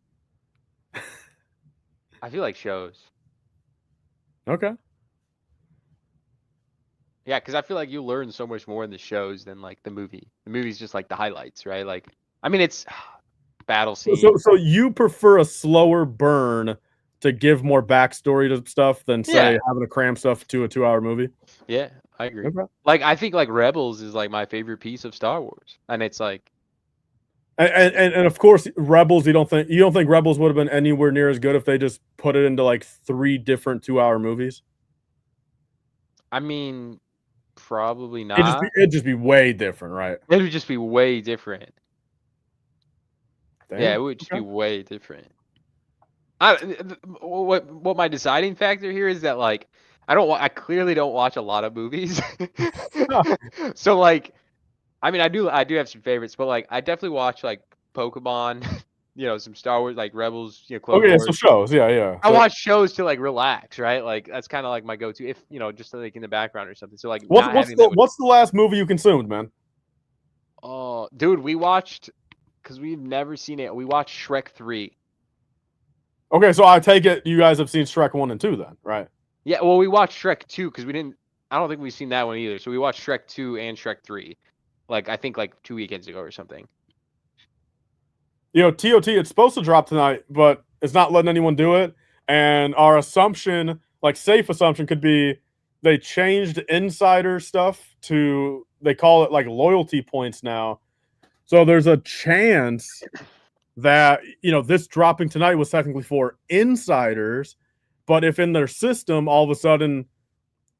Speaker 1: I feel like shows.
Speaker 2: Okay.
Speaker 1: Yeah, because I feel like you learn so much more in the shows than like the movie. The movie's just like the highlights, right? Like, I mean, it's battle scene.
Speaker 2: So you prefer a slower burn to give more backstory to stuff than say having to cram stuff to a 2-hour movie?
Speaker 1: Yeah, I agree.
Speaker 2: Okay.
Speaker 1: Like, I think like Rebels is like my favorite piece of Star Wars, and it's like,
Speaker 2: and of course, Rebels. You don't think Rebels would have been anywhere near as good if they just put it into like 3 different 2-hour movies?
Speaker 1: I mean, probably not.
Speaker 2: It'd just be way different, right?
Speaker 1: It would just be way different.
Speaker 2: Damn.
Speaker 1: Yeah, it would just be way different. What my deciding factor here is that like I clearly don't watch a lot of movies. So like, I mean, I do have some favorites, but like I definitely watch like Pokemon, some Star Wars, like Rebels, Clone
Speaker 2: Okay,
Speaker 1: Wars.
Speaker 2: so shows, yeah.
Speaker 1: I watch shows to like relax, right? Like that's kind of like my go-to, if just like in the background or something. So like,
Speaker 2: what's the last movie you consumed, man?
Speaker 1: Oh, dude, we watched, because we've never seen it. We watched Shrek 3.
Speaker 2: Okay, so I take it you guys have seen Shrek 1 and 2 then, right?
Speaker 1: Yeah, well, we watched Shrek 2 because I don't think we've seen that one either. So we watched Shrek 2 and Shrek 3. Like, I think like 2 weekends ago or something.
Speaker 2: TOT, it's supposed to drop tonight, but it's not letting anyone do it. And our assumption, like safe assumption, could be they changed insider stuff to, they call it like loyalty points now. So there's a chance that, this dropping tonight was technically for insiders, but if in their system, all of a sudden,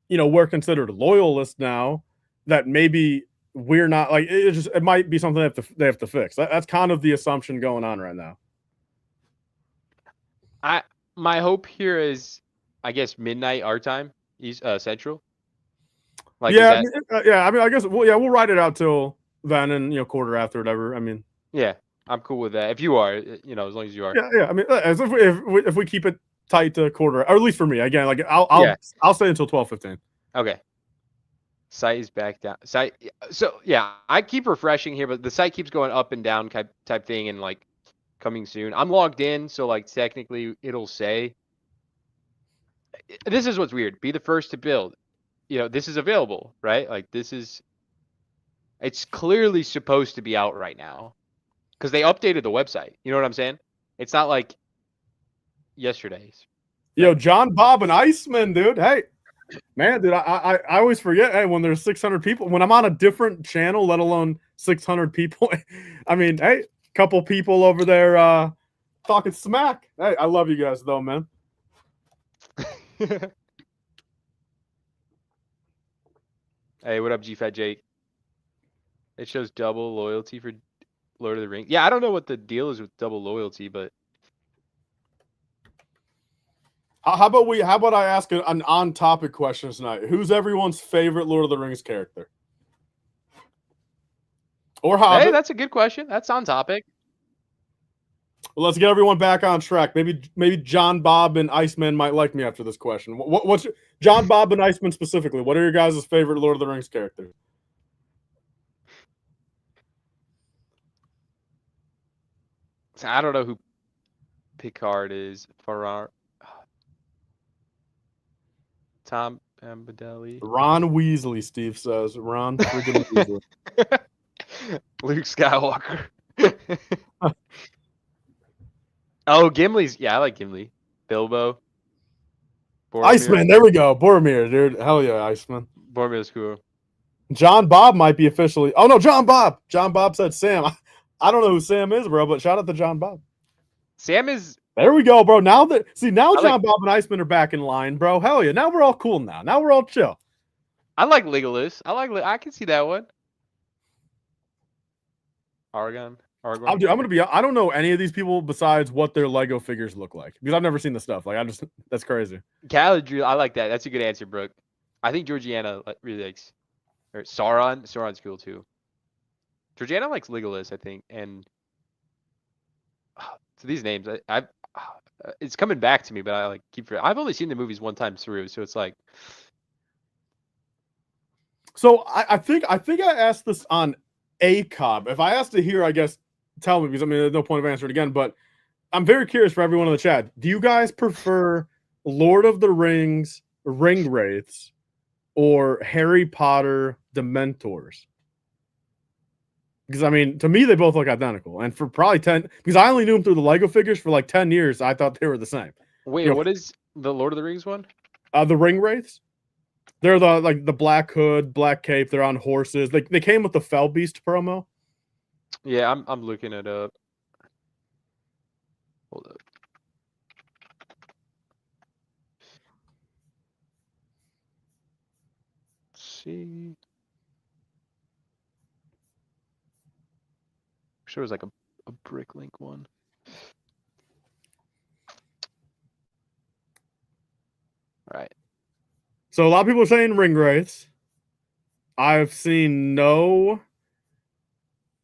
Speaker 2: we're considered loyalists now, that maybe we're not, like, it might be something they have to fix. That's kind of the assumption going on right now.
Speaker 1: My hope here is, I guess, midnight our time, Central. Like,
Speaker 2: yeah, I mean, I guess we'll ride it out till then, and quarter after, whatever. I mean,
Speaker 1: yeah, I'm cool with that. If you are, as long as you are.
Speaker 2: Yeah. I mean, as if we keep it tight to quarter, or at least for me, again, like I'll stay until 12:15.
Speaker 1: Okay. Site is back down. So yeah, I keep refreshing here, but the site keeps going up and down type thing, and like coming soon. I'm logged in, so like technically it'll say. This is what's weird. Be the first to build. This is available, right? Like it's clearly supposed to be out right now, because they updated the website. You know what I'm saying? It's not like yesterday's.
Speaker 2: John, Bob, and Iceman, dude. Hey. Man, dude, I always forget. Hey, when there's 600 people, when I'm on a different channel, let alone 600 people. I mean, hey, couple people over there talking smack. Hey, I love you guys though, man.
Speaker 1: Hey, what up, G-Fat Jake? It shows double loyalty for Lord of the Rings. Yeah, I don't know what the deal is with double loyalty, but
Speaker 2: how about I ask an on-topic question tonight? Who's everyone's favorite Lord of the Rings character? Or Hobbit?
Speaker 1: Hey, that's a good question. That's on topic.
Speaker 2: Well, let's get everyone back on track. Maybe John, Bob, and Iceman might like me after this question. What's John, Bob, and Iceman specifically? What are your guys' favorite Lord of the Rings characters?
Speaker 1: I don't know who Picard is. Farrar. Tom Bombadilli.
Speaker 2: Ron Weasley, Steve says. Ron freaking Weasley.
Speaker 1: Luke Skywalker. Oh, Gimli's. Yeah, I like Gimli. Bilbo.
Speaker 2: Boromir. Iceman, there we go. Boromir, dude. Hell yeah, Iceman.
Speaker 1: Boromir's cool.
Speaker 2: John Bob might be officially. Oh, no, John Bob. John Bob said Sam. I don't know who Sam is, bro, but shout out to John Bob.
Speaker 1: Sam is
Speaker 2: There we go, bro. Now that now
Speaker 1: I
Speaker 2: John Bob and Iceman are back in line, bro. Hell yeah. Now we're all cool now. Now we're all chill.
Speaker 1: I like Legolas. I can see that one. Argon.
Speaker 2: I'm
Speaker 1: Okay.
Speaker 2: gonna be. I don't know any of these people besides what their Lego figures look like because I've never seen the stuff. Like that's crazy.
Speaker 1: Galadriel. I like that. That's a good answer, Brooke. I think Georgiana really likes. Or Sauron. Sauron's cool too. Georgiana likes Legolas, I think, and so these names, it's coming back to me, but I like keep. I've only seen the movies one time through, so it's like.
Speaker 2: So I think I asked this on ACOB. If I asked it here, I guess tell me because I mean there's no point of answering it again. But I'm very curious for everyone in the chat. Do you guys prefer Lord of the Rings ring wraiths or Harry Potter Dementors? Because I mean, to me, they both look identical. And for probably 10, because I only knew them through the Lego figures for like 10 years, I thought they were the same.
Speaker 1: Wait, what is the Lord of the Rings one?
Speaker 2: The ring wraiths. They're the black hood, black cape. They're on horses. They came with the Fell Beast promo.
Speaker 1: Yeah, I'm looking it up. Hold up. Let's see. I'm sure it was like a Bricklink one. All right.
Speaker 2: So a lot of people are saying ring wraiths. I've seen no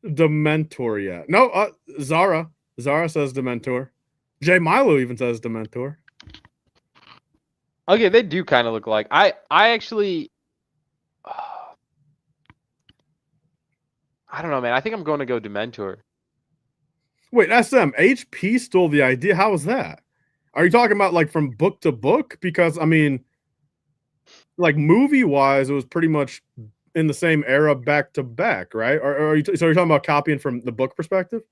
Speaker 2: Dementor yet. No, Zara. Zara says Dementor. Jay Milo even says Dementor.
Speaker 1: Okay, they do kind of look like. I actually. I don't know, man. I think I'm going to go Dementor.
Speaker 2: Wait, SM, HP stole the idea. How was that? Are you talking about like from book to book? Because I mean, like movie wise, it was pretty much in the same era back to back, right? Or are you so you're talking about copying from the book perspective?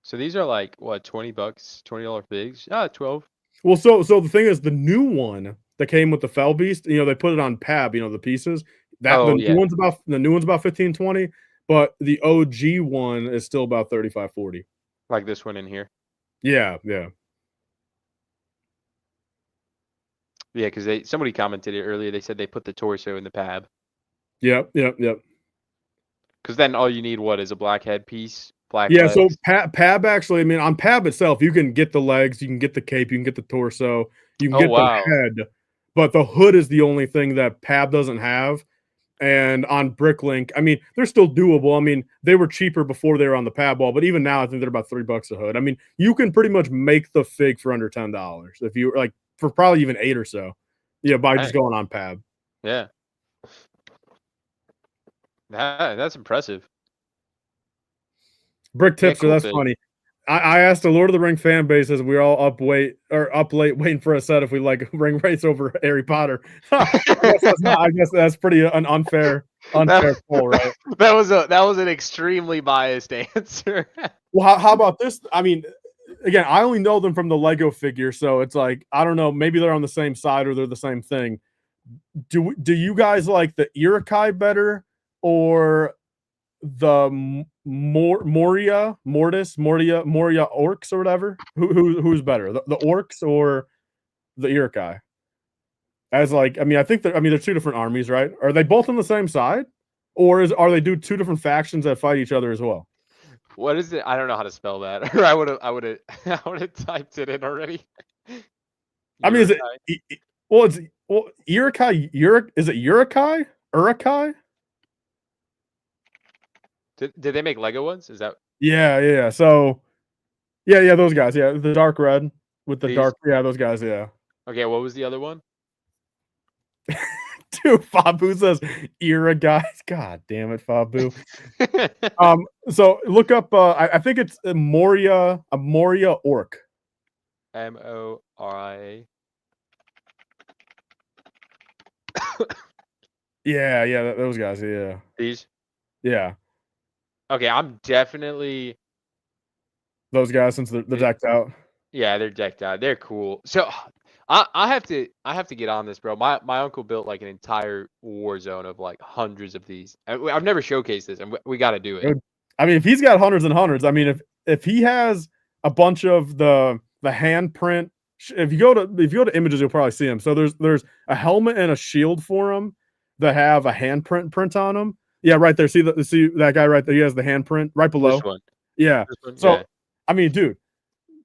Speaker 1: So these are like what, $20, $20 figs? 12.
Speaker 2: Well, so the thing is, the new one that came with the Fell Beast, they put it on Pab, the pieces.
Speaker 1: Oh, yeah.
Speaker 2: The new one's about 15, 20, but the OG one is still about 35, 40.
Speaker 1: Like this one in here.
Speaker 2: Yeah.
Speaker 1: Yeah, because somebody commented it earlier. They said they put the torso in the Pab.
Speaker 2: Yep.
Speaker 1: Because then all you need, what, is a black headpiece? Black
Speaker 2: Yeah,
Speaker 1: legs.
Speaker 2: so Pab actually, I mean, on Pab itself, you can get the legs, you can get the cape, you can get the torso, you can get the head, but the hood is the only thing that Pab doesn't have. And on Bricklink, I mean, they're still doable. I mean, they were cheaper before they were on the Pab wall, but even now, I think they're about $3 a hood. I mean, you can pretty much make the fig for under $10 if you like for probably even 8 or so. Yeah, by just going on Pab.
Speaker 1: Yeah. That's impressive.
Speaker 2: Brick tipster, that's funny. I asked the Lord of the Ring fan base as we're all up late waiting for a set if we like ring race over Harry Potter. I guess that's pretty an unfair poll, right?
Speaker 1: That was an extremely biased answer.
Speaker 2: Well, how about this? I mean, again, I only know them from the Lego figure, so it's like I don't know. Maybe they're on the same side or they're the same thing. Do you guys like the Irokai better or the Moria orcs or whatever? Who's better, the orcs or the Irokai? As like, I mean, I think they're two different armies, right? Are they both on the same side, or are they two different factions that fight each other as well?
Speaker 1: What is it? I don't know how to spell that. Or I would have typed it in already.
Speaker 2: I mean, is it Irokai? Is it Irokai? Urukai?
Speaker 1: Did they make Lego ones? Is that?
Speaker 2: Yeah. So, yeah, those guys. Yeah, the dark red with the dark. Yeah, those guys. Yeah.
Speaker 1: Okay, what was the other one?
Speaker 2: Dude, Fabu says Era guys. God damn it, Fabu. So look up. I think it's a Moria orc.
Speaker 1: Moria.
Speaker 2: Yeah, those guys. Yeah.
Speaker 1: These.
Speaker 2: Yeah.
Speaker 1: Okay, I'm definitely
Speaker 2: those guys since they're decked out.
Speaker 1: Yeah, they're decked out. They're cool. So I have to get on this, bro. My uncle built like an entire war zone of like hundreds of these. I've never showcased this, and we got to do it.
Speaker 2: I mean, if he's got hundreds and hundreds, I mean, if he has a bunch of the handprint, if you go to images, you'll probably see him. So there's a helmet and a shield for him that have a handprint on them. Yeah, right there. See that guy right there? He has the handprint right below.
Speaker 1: Which one?
Speaker 2: Yeah.
Speaker 1: This one?
Speaker 2: So
Speaker 1: Yeah.
Speaker 2: I mean, dude,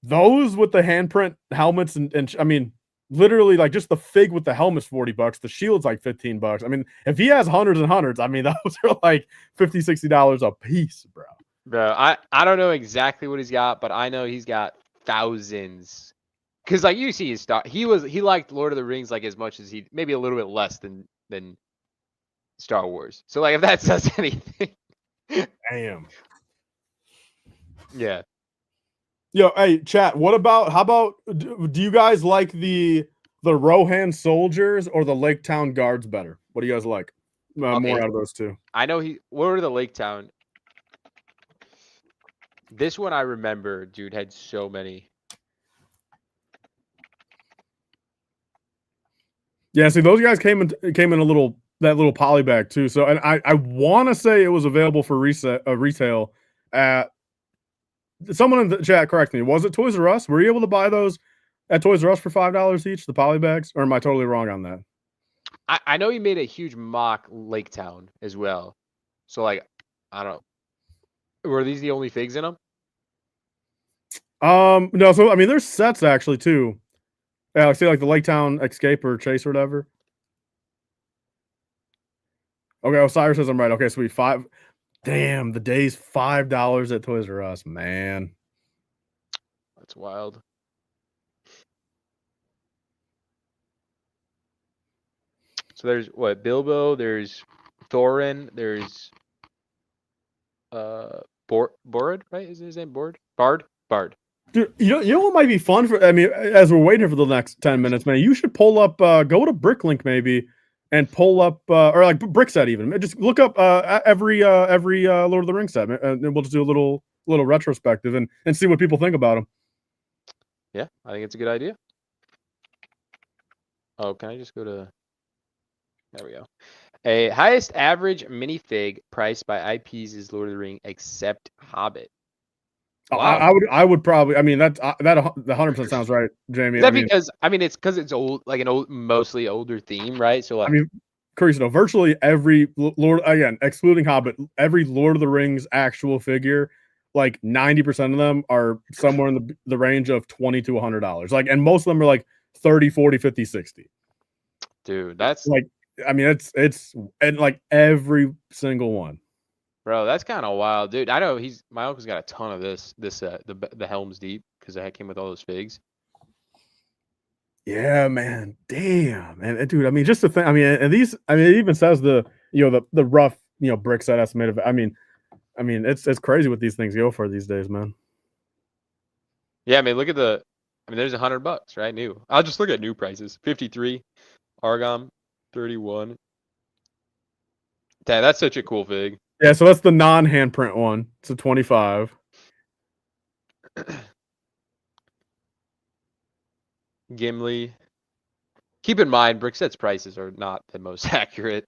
Speaker 2: those with the handprint helmets and I mean, literally like just the fig with the helmet's $40. The shield's like $15. I mean, if he has hundreds and hundreds, I mean, those are like $50-$60 a piece, bro.
Speaker 1: Bro, I don't know exactly what he's got, but I know he's got thousands. Cause like you see his stock, he liked Lord of the Rings like as much as maybe a little bit less than Star Wars. So like if that says anything.
Speaker 2: Damn.
Speaker 1: Yeah.
Speaker 2: Yo, hey, chat. How about do you guys like the Rohan soldiers or the Lake Town guards better? What do you guys like?
Speaker 1: Okay.
Speaker 2: More out of those two.
Speaker 1: I know what are the Lake Town? This one I remember, dude, had so many.
Speaker 2: Yeah, see, those guys came in a little poly bag too. So, and I want to say it was available for retail at. Someone in the chat correct me. Was it Toys R Us? Were you able to buy those at Toys R Us for $5 each? The poly bags, or am I totally wrong on that?
Speaker 1: I know he made a huge mock Lake Town as well. So like, I don't know. Were these the only figs in them?
Speaker 2: No. So I mean, there's sets actually too. Yeah, like say like the Lake Town Escape or Chase or whatever. Okay, Osiris says I'm right. Okay, sweet. Damn, the day's $5 at Toys R Us, man.
Speaker 1: That's wild. So there's what Bilbo, there's Thorin, there's Borod, right? Is his name Bard?
Speaker 2: Dude, you know what might be fun for? I mean, as we're waiting for the next 10 minutes, man, you should pull up, go to Bricklink maybe, and pull up, or like Brickset even. Just look up every Lord of the Rings set, and we'll just do a little retrospective and see what people think about them.
Speaker 1: Yeah, I think it's a good idea. Oh, can I just go to? There we go. A highest average minifig priced by IPs is Lord of the Ring, except Hobbit.
Speaker 2: Wow. I would probably. I mean, that 100% sounds right, Jamie.
Speaker 1: Is that because it's because it's old, like an mostly older theme, right? So like,
Speaker 2: I mean, Carissa, virtually every Lord, again, excluding Hobbit, every Lord of the Rings actual figure, like 90% of them are somewhere in the range of $20 to $100. Like, and most of them are like 30, 40, 50, 60.
Speaker 1: Dude, that's
Speaker 2: like, I mean, it's and like every single one.
Speaker 1: Bro, that's kind of wild, dude. I know my uncle's got a ton of the Helm's Deep because it came with all those figs.
Speaker 2: Yeah, man. Damn, and dude, I mean, just the thing. I mean, and these. I mean, it even says the rough brick set estimate of. I mean, it's crazy what these things go for these days, man.
Speaker 1: Yeah, I mean, look at there's $100, right? New. I'll just look at new prices. 53, Argom, 31. Damn, that's such a cool fig.
Speaker 2: Yeah, so that's the non-handprint one. It's a 25.
Speaker 1: Gimli. Keep in mind, Brickset's prices are not the most accurate.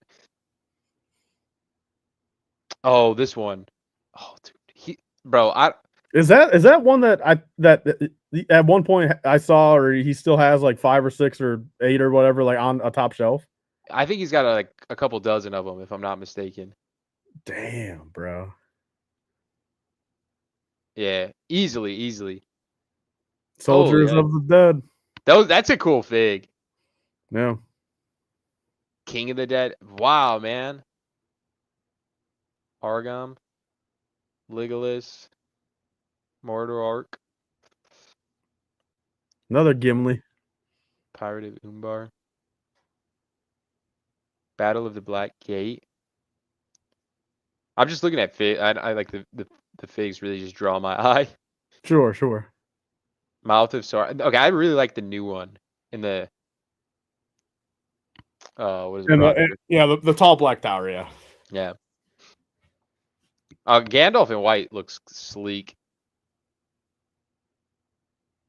Speaker 1: Oh, this one. Oh, dude.
Speaker 2: Is that one that at one point I saw, or he still has like 5 or 6 or 8 or whatever, like on a top shelf?
Speaker 1: I think he's got like a couple dozen of them, if I'm not mistaken.
Speaker 2: Damn, bro.
Speaker 1: Yeah, easily.
Speaker 2: Soldiers of the Dead.
Speaker 1: That's a cool fig.
Speaker 2: Yeah.
Speaker 1: King of the Dead. Wow, man. Argom. Legolas. Mordor Ark.
Speaker 2: Another Gimli.
Speaker 1: Pirate of Umbar. Battle of the Black Gate. I'm just looking at fig. I like the figs really just draw my eye.
Speaker 2: Sure.
Speaker 1: Mouth of Sauron. Okay, I really like the new one in the. What is it?
Speaker 2: The tall black tower. Yeah.
Speaker 1: Yeah. Gandalf in white looks sleek.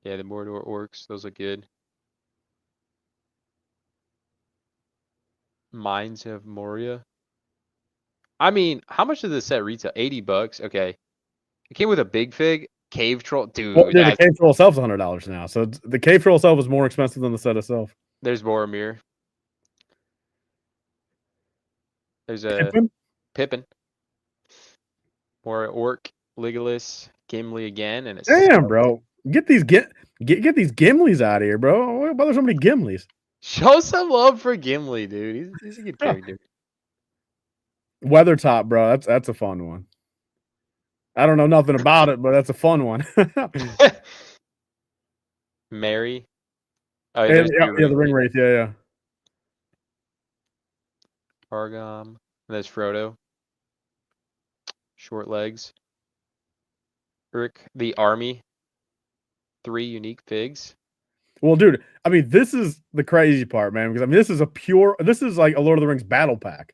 Speaker 1: Yeah, the Mordor orcs. Those look good. Mines of Moria. I mean, how much did this set retail? $80. Okay. It came with a big fig. Cave troll. Dude,
Speaker 2: Well, yeah, the cave troll itself is $100 now. So the cave troll itself is more expensive than the set itself.
Speaker 1: there's Boromir. There's a Pippin. More Orc, Legolas, Gimli again, and a
Speaker 2: Damn, bro. Get these Gimlis out of here, bro. Why there's so many Gimlis?
Speaker 1: Show some love for Gimli, dude. He's a good character.
Speaker 2: Weathertop, bro. That's a fun one. I don't know nothing about it, but that's a fun one.
Speaker 1: Mary.
Speaker 2: Oh, yeah, the ring wraith. Yeah.
Speaker 1: Argom. And there's Frodo. Short legs. Rick, the army. 3 unique figs.
Speaker 2: Well, dude, I mean, this is the crazy part, man, because I mean, this is like a Lord of the Rings battle pack.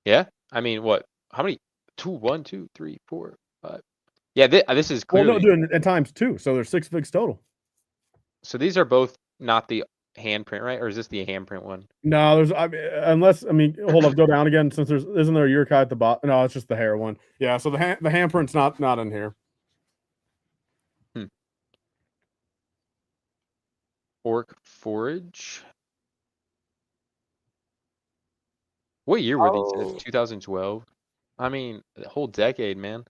Speaker 1: Yeah. I mean, what? How many? 2, 1, 2, 3, 4, 5. Yeah, this is clearly.
Speaker 2: Well, no, dude, at times 2, so there's 6 figs total.
Speaker 1: So these are both not the handprint, right? Or is this the handprint one?
Speaker 2: No, hold up, go down again, since isn't there a Urkai at the bottom? No, it's just the hair one. Yeah, so the handprint's not in here.
Speaker 1: Orc Forage. What year were these? 2012. I mean, the whole decade, man.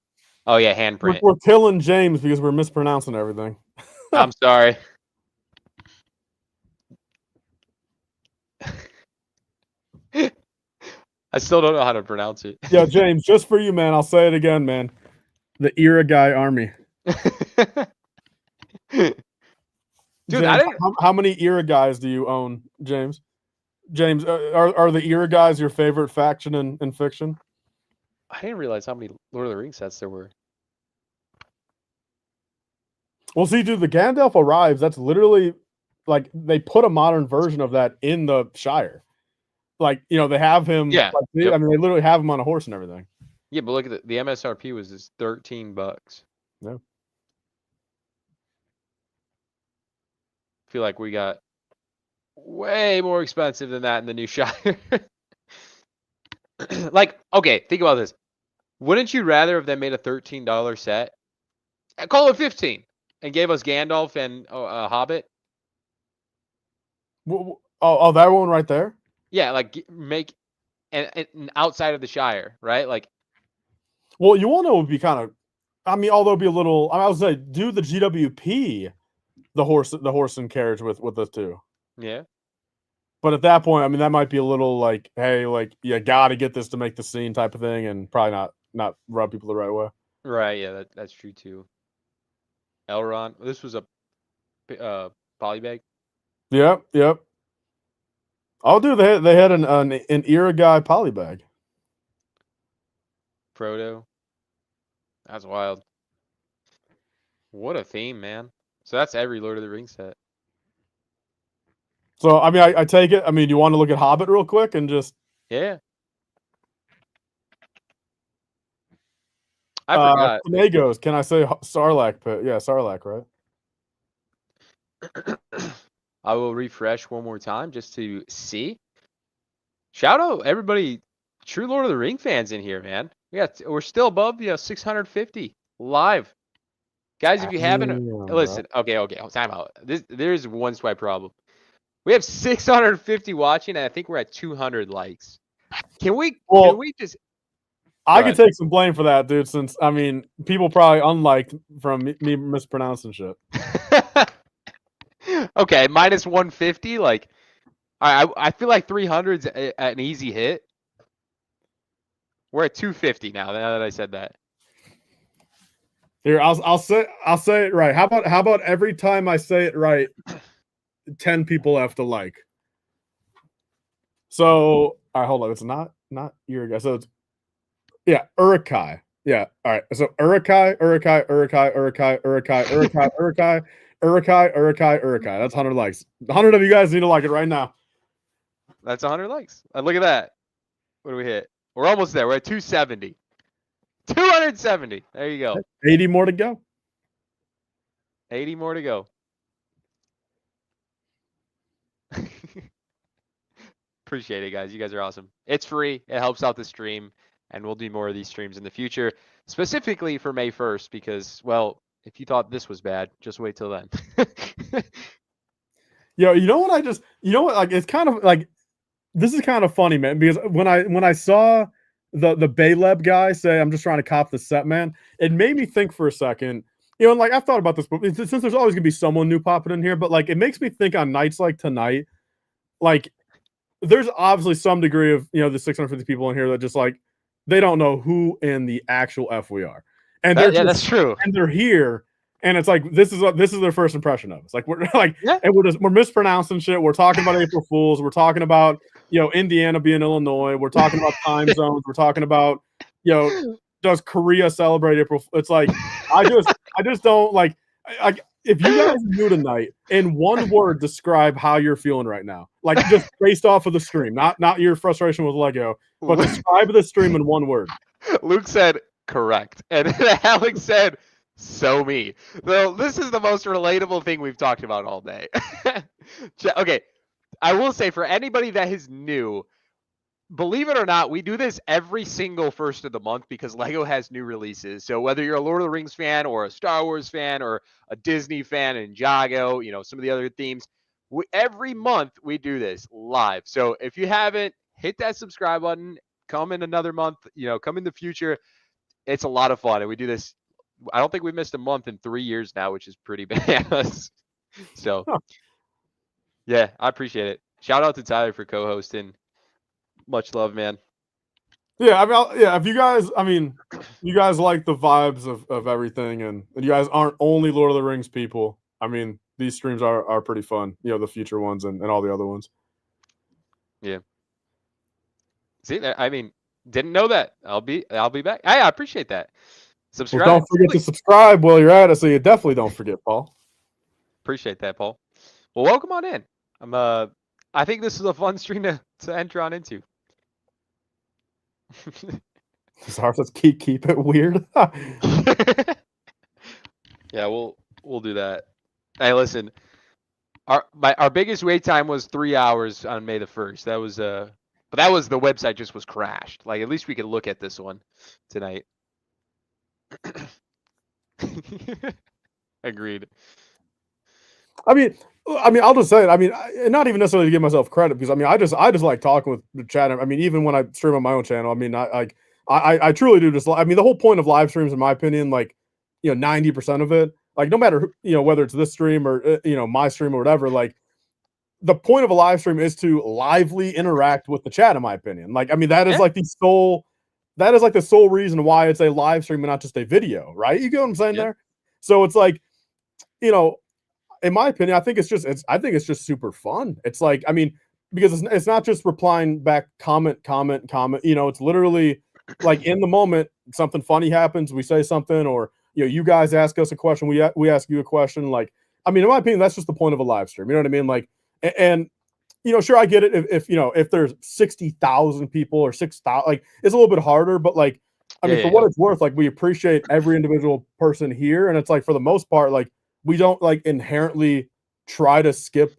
Speaker 1: Oh yeah, handprint.
Speaker 2: We're killing James because we're mispronouncing everything.
Speaker 1: I'm sorry. I still don't know how to pronounce it.
Speaker 2: Yeah, James, just for you, man. I'll say it again, man. The Iragai army. Dude, James, how many Iragais do you own, James? James, are the Iragais your favorite faction in fiction?
Speaker 1: I didn't realize how many Lord of the Rings sets there were.
Speaker 2: Well, see, dude, the Gandalf arrives. That's literally like they put a modern version of that in the Shire. Like, you know, they have him.
Speaker 1: Yeah.
Speaker 2: Like, I mean, they literally have him on a horse and everything.
Speaker 1: Yeah, but look at the MSRP was just $13.
Speaker 2: Yeah.
Speaker 1: I feel like we got way more expensive than that in the new Shire. Like, okay, think about this. Wouldn't you rather have them made a $13 set? Call it 15 and gave us Gandalf and a Hobbit?
Speaker 2: Oh, that one right there?
Speaker 1: Yeah, like make an outside of the Shire, right? Like,
Speaker 2: well, you want to would be kind of, I mean, although it'd be a little, I was say do the GWP, the horse and carriage with us too.
Speaker 1: Yeah.
Speaker 2: But at that point, I mean, that might be a little like, hey, like you got to get this to make the scene type of thing, and probably not rub people the right way.
Speaker 1: Right. Yeah, that's true too. Elrond. This was a polybag.
Speaker 2: Yep. Oh, dude, they had an Iragai polybag.
Speaker 1: Frodo. That's wild. What a theme, man. So that's every Lord of the Rings set.
Speaker 2: So, I mean, I take it. I mean, you want to look at Hobbit real quick and just...
Speaker 1: Yeah. I forgot.
Speaker 2: Tomatoes. Can I say Sarlacc pit? Yeah, Sarlacc, right?
Speaker 1: I will refresh one more time just to see. Shout out everybody, true Lord of the Ring fans in here, man. We're still above 650 live. Guys, if you haven't listen, okay, time out. There's one swipe problem. We have 650 watching, and I think we're at 200 likes. Can we just?
Speaker 2: I could take some blame for that, dude. Since I mean, people probably unliked from me mispronouncing shit.
Speaker 1: Okay, minus 150. Like, I feel like 300's an easy hit. We're at 250 now. Now that I said that.
Speaker 2: Here, I'll say it right. How about every time I say it right, 10 people have to like. So, all right, hold on. It's not your guy. So it's Uruk-hai. Yeah. All right. So Uruk-hai. That's 100 likes. 100 of you guys need to like it right now.
Speaker 1: That's 100 likes. Look at that. What do we hit? We're almost there. We're at 270. 270. There you go.
Speaker 2: 80 more to go.
Speaker 1: 80 more to go. Appreciate it, guys. You guys are awesome. It's free. It helps out the stream, and we'll do more of these streams in the future, specifically for May 1st, because, well, if you thought this was bad, just wait till then.
Speaker 2: Yo, you know what like it's kind of like this is kind of funny, man, because when I saw the Bayleb guy say I'm just trying to cop the set, man, it made me think for a second. You know, and like I've thought about this, but since there's always gonna be someone new popping in here, but like it makes me think on nights like tonight, like there's obviously some degree of, the 650 people in here that just like they don't know who in the actual F we are, and
Speaker 1: that's true.
Speaker 2: And they're here, and it's like this is their first impression of us. Like we're like, and we're mispronouncing shit. We're talking about April Fools. We're talking about Indiana being Illinois. We're talking about time zones. We're talking about does Korea celebrate April? It's like I just don't like. If you guys knew tonight, in one word, describe how you're feeling right now, like just based off of the stream, not your frustration with Lego, but describe the stream in one word.
Speaker 1: Luke said correct, and Alex said so me. So this is the most relatable thing we've talked about all day. Okay, I will say for anybody that is new, believe it or not, we do this every single first of the month because Lego has new releases. So whether you're a Lord of the Rings fan or a Star Wars fan or a Disney fan and Jago, some of the other themes, every month we do this live. So if you haven't, hit that subscribe button. Come in another month, come in the future. It's a lot of fun. And we do this. I don't think we missed a month in 3 years now, which is pretty bananas. So, yeah, I appreciate it. Shout out to Tyler for co-hosting. Much love, man.
Speaker 2: Yeah, if you guys like the vibes of everything, and you guys aren't only Lord of the Rings people, these streams are pretty fun. The future ones and all the other ones.
Speaker 1: Yeah. See, didn't know that. I'll be back. I appreciate that. Subscribe.
Speaker 2: Well, don't forget to subscribe while you're at it, so you definitely don't forget, Paul.
Speaker 1: Appreciate that, Paul. Well, welcome on in. I think this is a fun stream to enter on into.
Speaker 2: Sorry, let's keep it weird.
Speaker 1: Yeah, we'll do that. Hey, listen, our biggest wait time was 3 hours on May the 1st. That was but that was the website just was crashed. Like at least we could look at this one tonight. Agreed.
Speaker 2: I'll just say it. Not even necessarily to give myself credit, because I just like talking with the chat. Even when I stream on my own channel, I truly do just. The whole point of live streams, in my opinion, 90% of it, no matter whether it's this stream or my stream or whatever, the point of a live stream is to lively interact with the chat. In my opinion, that is the sole reason why it's a live stream and not just a video, right? You get what I'm saying there? So it's in my opinion, I think it's just super fun. It's because it's not just replying back comment. It's literally in the moment, something funny happens, we say something, or you guys ask us a question, we ask you a question. In my opinion, that's just the point of a live stream. You know what I mean? And sure, I get it if there's 60,000 people or 6,000, it's a little bit harder, but what it's worth, we appreciate every individual person here, and it's for the most part, we don't inherently try to skip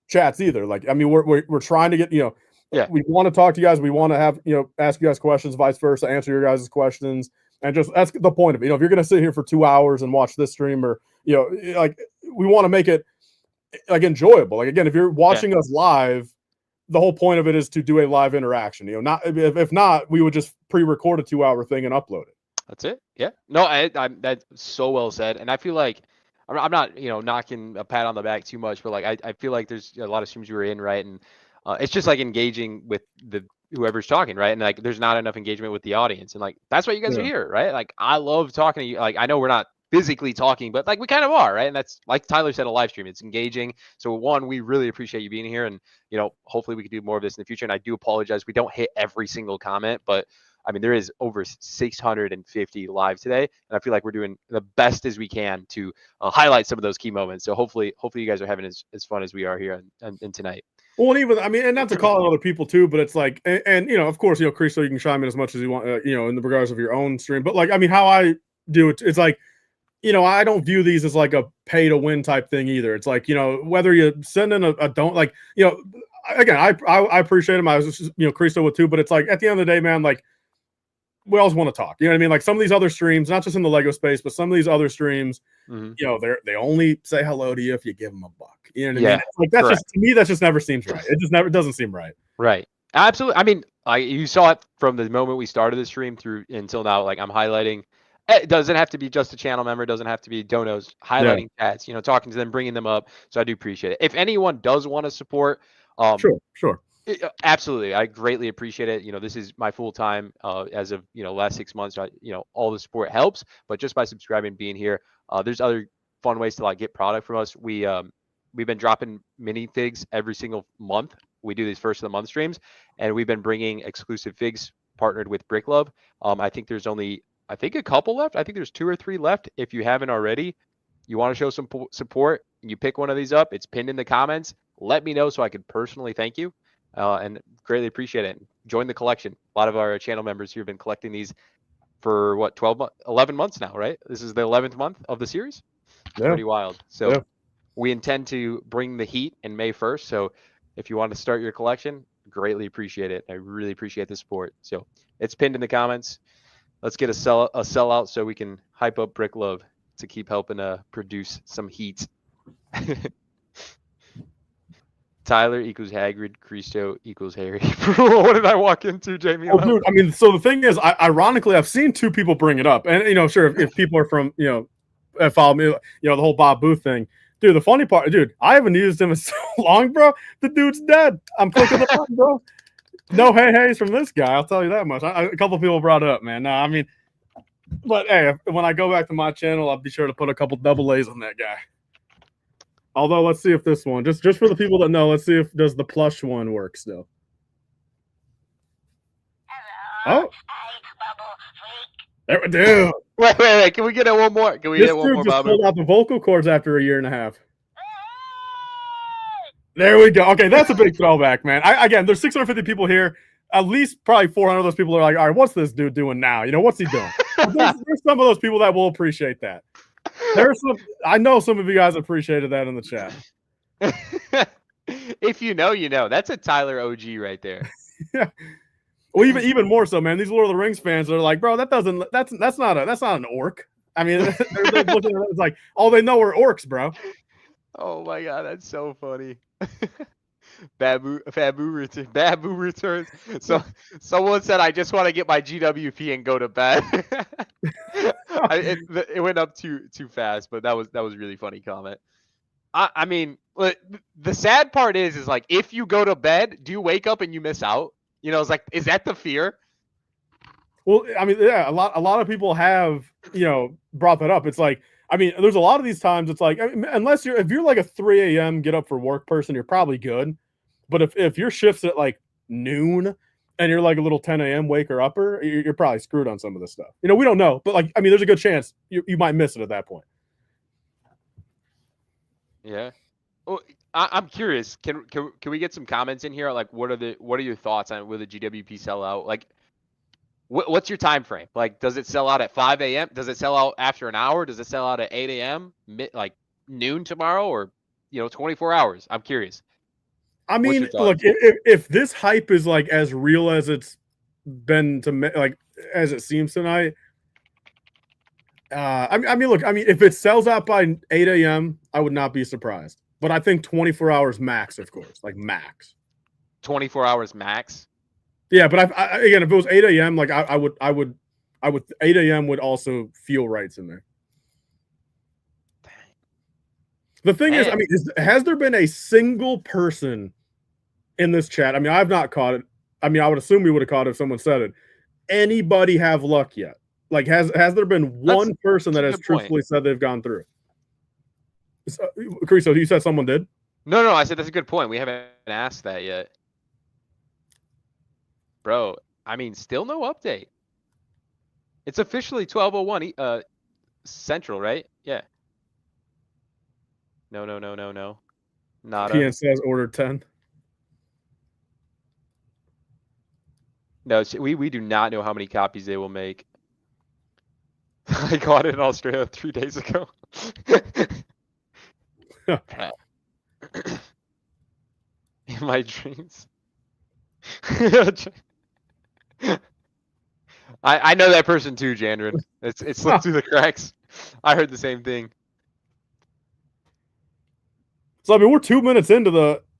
Speaker 2: chats either. We're trying to get, we want to talk to you guys. We want to have, ask you guys questions, vice versa, answer your guys' questions. And just, that's the point of it. If you're going to sit here for 2 hours and watch this stream, or, we want to make it enjoyable. Again, if you're watching us live, the whole point of it is to do a live interaction. Not if not, we would just pre-record a 2-hour thing and upload it.
Speaker 1: That's it. Yeah. No, I'm that's so well said. And I feel like I'm not, knocking a pat on the back too much, but I feel like there's a lot of streams you were in, right? And it's just engaging with whoever's talking, right? And there's not enough engagement with the audience, and that's why you guys are here, right? I love talking to you. I know we're not physically talking, but we kind of are, right? And that's, like Tyler said, a live stream. It's engaging. So one, we really appreciate you being here, and hopefully we can do more of this in the future. And I do apologize, we don't hit every single comment, but there is over 650 live today, and I feel like we're doing the best as we can to highlight some of those key moments. So hopefully you guys are having as fun as we are here and tonight.
Speaker 2: Well, and even and not to call out other people too, but it's and of course, Chris, so you can chime in as much as you want, in the regards of your own stream. But how I do it, it's I don't view these as a pay to win type thing either. It's whether you send in a don't again, I appreciate him. I was just, Cristo with too, but it's like at the end of the day, man, like we always want to talk. You know what I mean? Like some of these other streams, not just in the Lego space, but some of these other streams, they only say hello to you if you give them $1. You know what I mean? It's like that's just to me, that just never seems right. It just never doesn't seem right.
Speaker 1: Right. Absolutely. I mean, you saw it from the moment we started the stream through until now. Like I'm highlighting. It doesn't have to be just a channel member. It doesn't have to be donos. Highlighting chats. Talking to them, bringing them up. So I do appreciate it. If anyone does want to support,
Speaker 2: sure.
Speaker 1: Absolutely, I greatly appreciate it. This is my full time as of last 6 months. All the support helps, but just by subscribing, being here, there's other fun ways to like get product from us. We've been dropping mini figs every single month. We do these first of the month streams, and we've been bringing exclusive figs partnered with Brick Love. I think there's only a couple left. I think there's 2 or 3 left. If you haven't already, you want to show some support, you pick one of these up. It's pinned in the comments. Let me know so I can personally thank you. And greatly appreciate it. Join the collection. A lot of our channel members here have been collecting these for 11 months now, right? This is the 11th month of the series. Pretty wild. So we intend to bring the heat in May 1st. So if you want to start your collection, greatly appreciate it. I really appreciate the support. So it's pinned in the comments. Let's get a sellout so we can hype up Brick Love to keep helping produce some heat. Tyler equals Hagrid, Cristo equals Harry. What did I walk into, Jamie?
Speaker 2: Oh, dude, I mean, so the thing is, ironically, I've seen 2 people bring it up, and sure, if people are from, follow me, the whole Bob Booth thing, dude. The funny part, dude, I haven't used him in so long, bro. The dude's dead. I'm clicking the button, bro. No hey-heys from this guy. I'll tell you that much. A couple people brought it up, man. No, I mean, but hey, when I go back to my channel, I'll be sure to put a couple double A's on that guy. Although, let's see if this one, just for the people that know, let's see if does the plush one work still. Hello. Oh, there we do.
Speaker 1: Wait. Can we get it one more? Can we get one more?
Speaker 2: This dude just pulled out the vocal cords after a year and a half. There we go. Okay, that's a big throwback, man. Again, there's 650 people here. At least probably 400 of those people are like, all right, what's this dude doing now? What's he doing? there's some of those people that will appreciate that. I know some of you guys appreciated that in the chat.
Speaker 1: If you know, you know. That's a Tyler OG right there.
Speaker 2: Yeah. Well, even more so, man. These Lord of the Rings fans are like, bro, that's not an orc. I mean, they're looking at it, it's like all they know are orcs, bro.
Speaker 1: Oh my god, that's so funny. Babu returns. So someone said, I just want to get my GWP and go to bed. It went up too fast, but that was really funny comment. I mean, the sad part is like if you go to bed, do you wake up and you miss out? It's like, is that the fear?
Speaker 2: Well, I mean, yeah, a lot of people have brought that up. It's like, I mean, there's a lot of these times. It's like, I mean, unless if you're like a 3 a.m. get up for work person, you're probably good. But if your shift's at like noon and you're like a little 10 a.m. waker upper, you're probably screwed on some of this stuff. We don't know, but like, I mean, there's a good chance you might miss it at that point.
Speaker 1: Yeah. Well, I'm curious. Can we get some comments in here? Like, what are your thoughts on will the GWP sell out? Like, what's your time frame? Like, does it sell out at 5 a.m.? Does it sell out after an hour? Does it sell out at 8 a.m.? Like noon tomorrow, or 24 hours? I'm curious.
Speaker 2: I mean, look, if this hype is like as real as it's been as it seems tonight, I mean, look, I mean, if it sells out by 8 a.m., I would not be surprised. But I think 24 hours max, of course, like max.
Speaker 1: 24 hours max.
Speaker 2: Yeah, but again, if it was 8 a.m., like I would 8 a.m. would also feel right to me. The thing is, I mean, has there been a single person in this chat? I mean, I've not caught it. I mean, I would assume we would have caught it if someone said it. Anybody have luck yet? Like, has there been one person that has truthfully said they've gone through? Cristo, you said someone did?
Speaker 1: No, I said that's a good point. We haven't asked that yet. Bro, I mean, still no update. It's officially 12:01 Central, right? Yeah. No. Nada.
Speaker 2: PN says order 10.
Speaker 1: No, we do not know how many copies they will make. I got it in Australia 3 days ago. in my dreams. I know that person too, Jandrin. It slipped through the cracks. I heard the same thing.
Speaker 2: So I mean, we're 2 minutes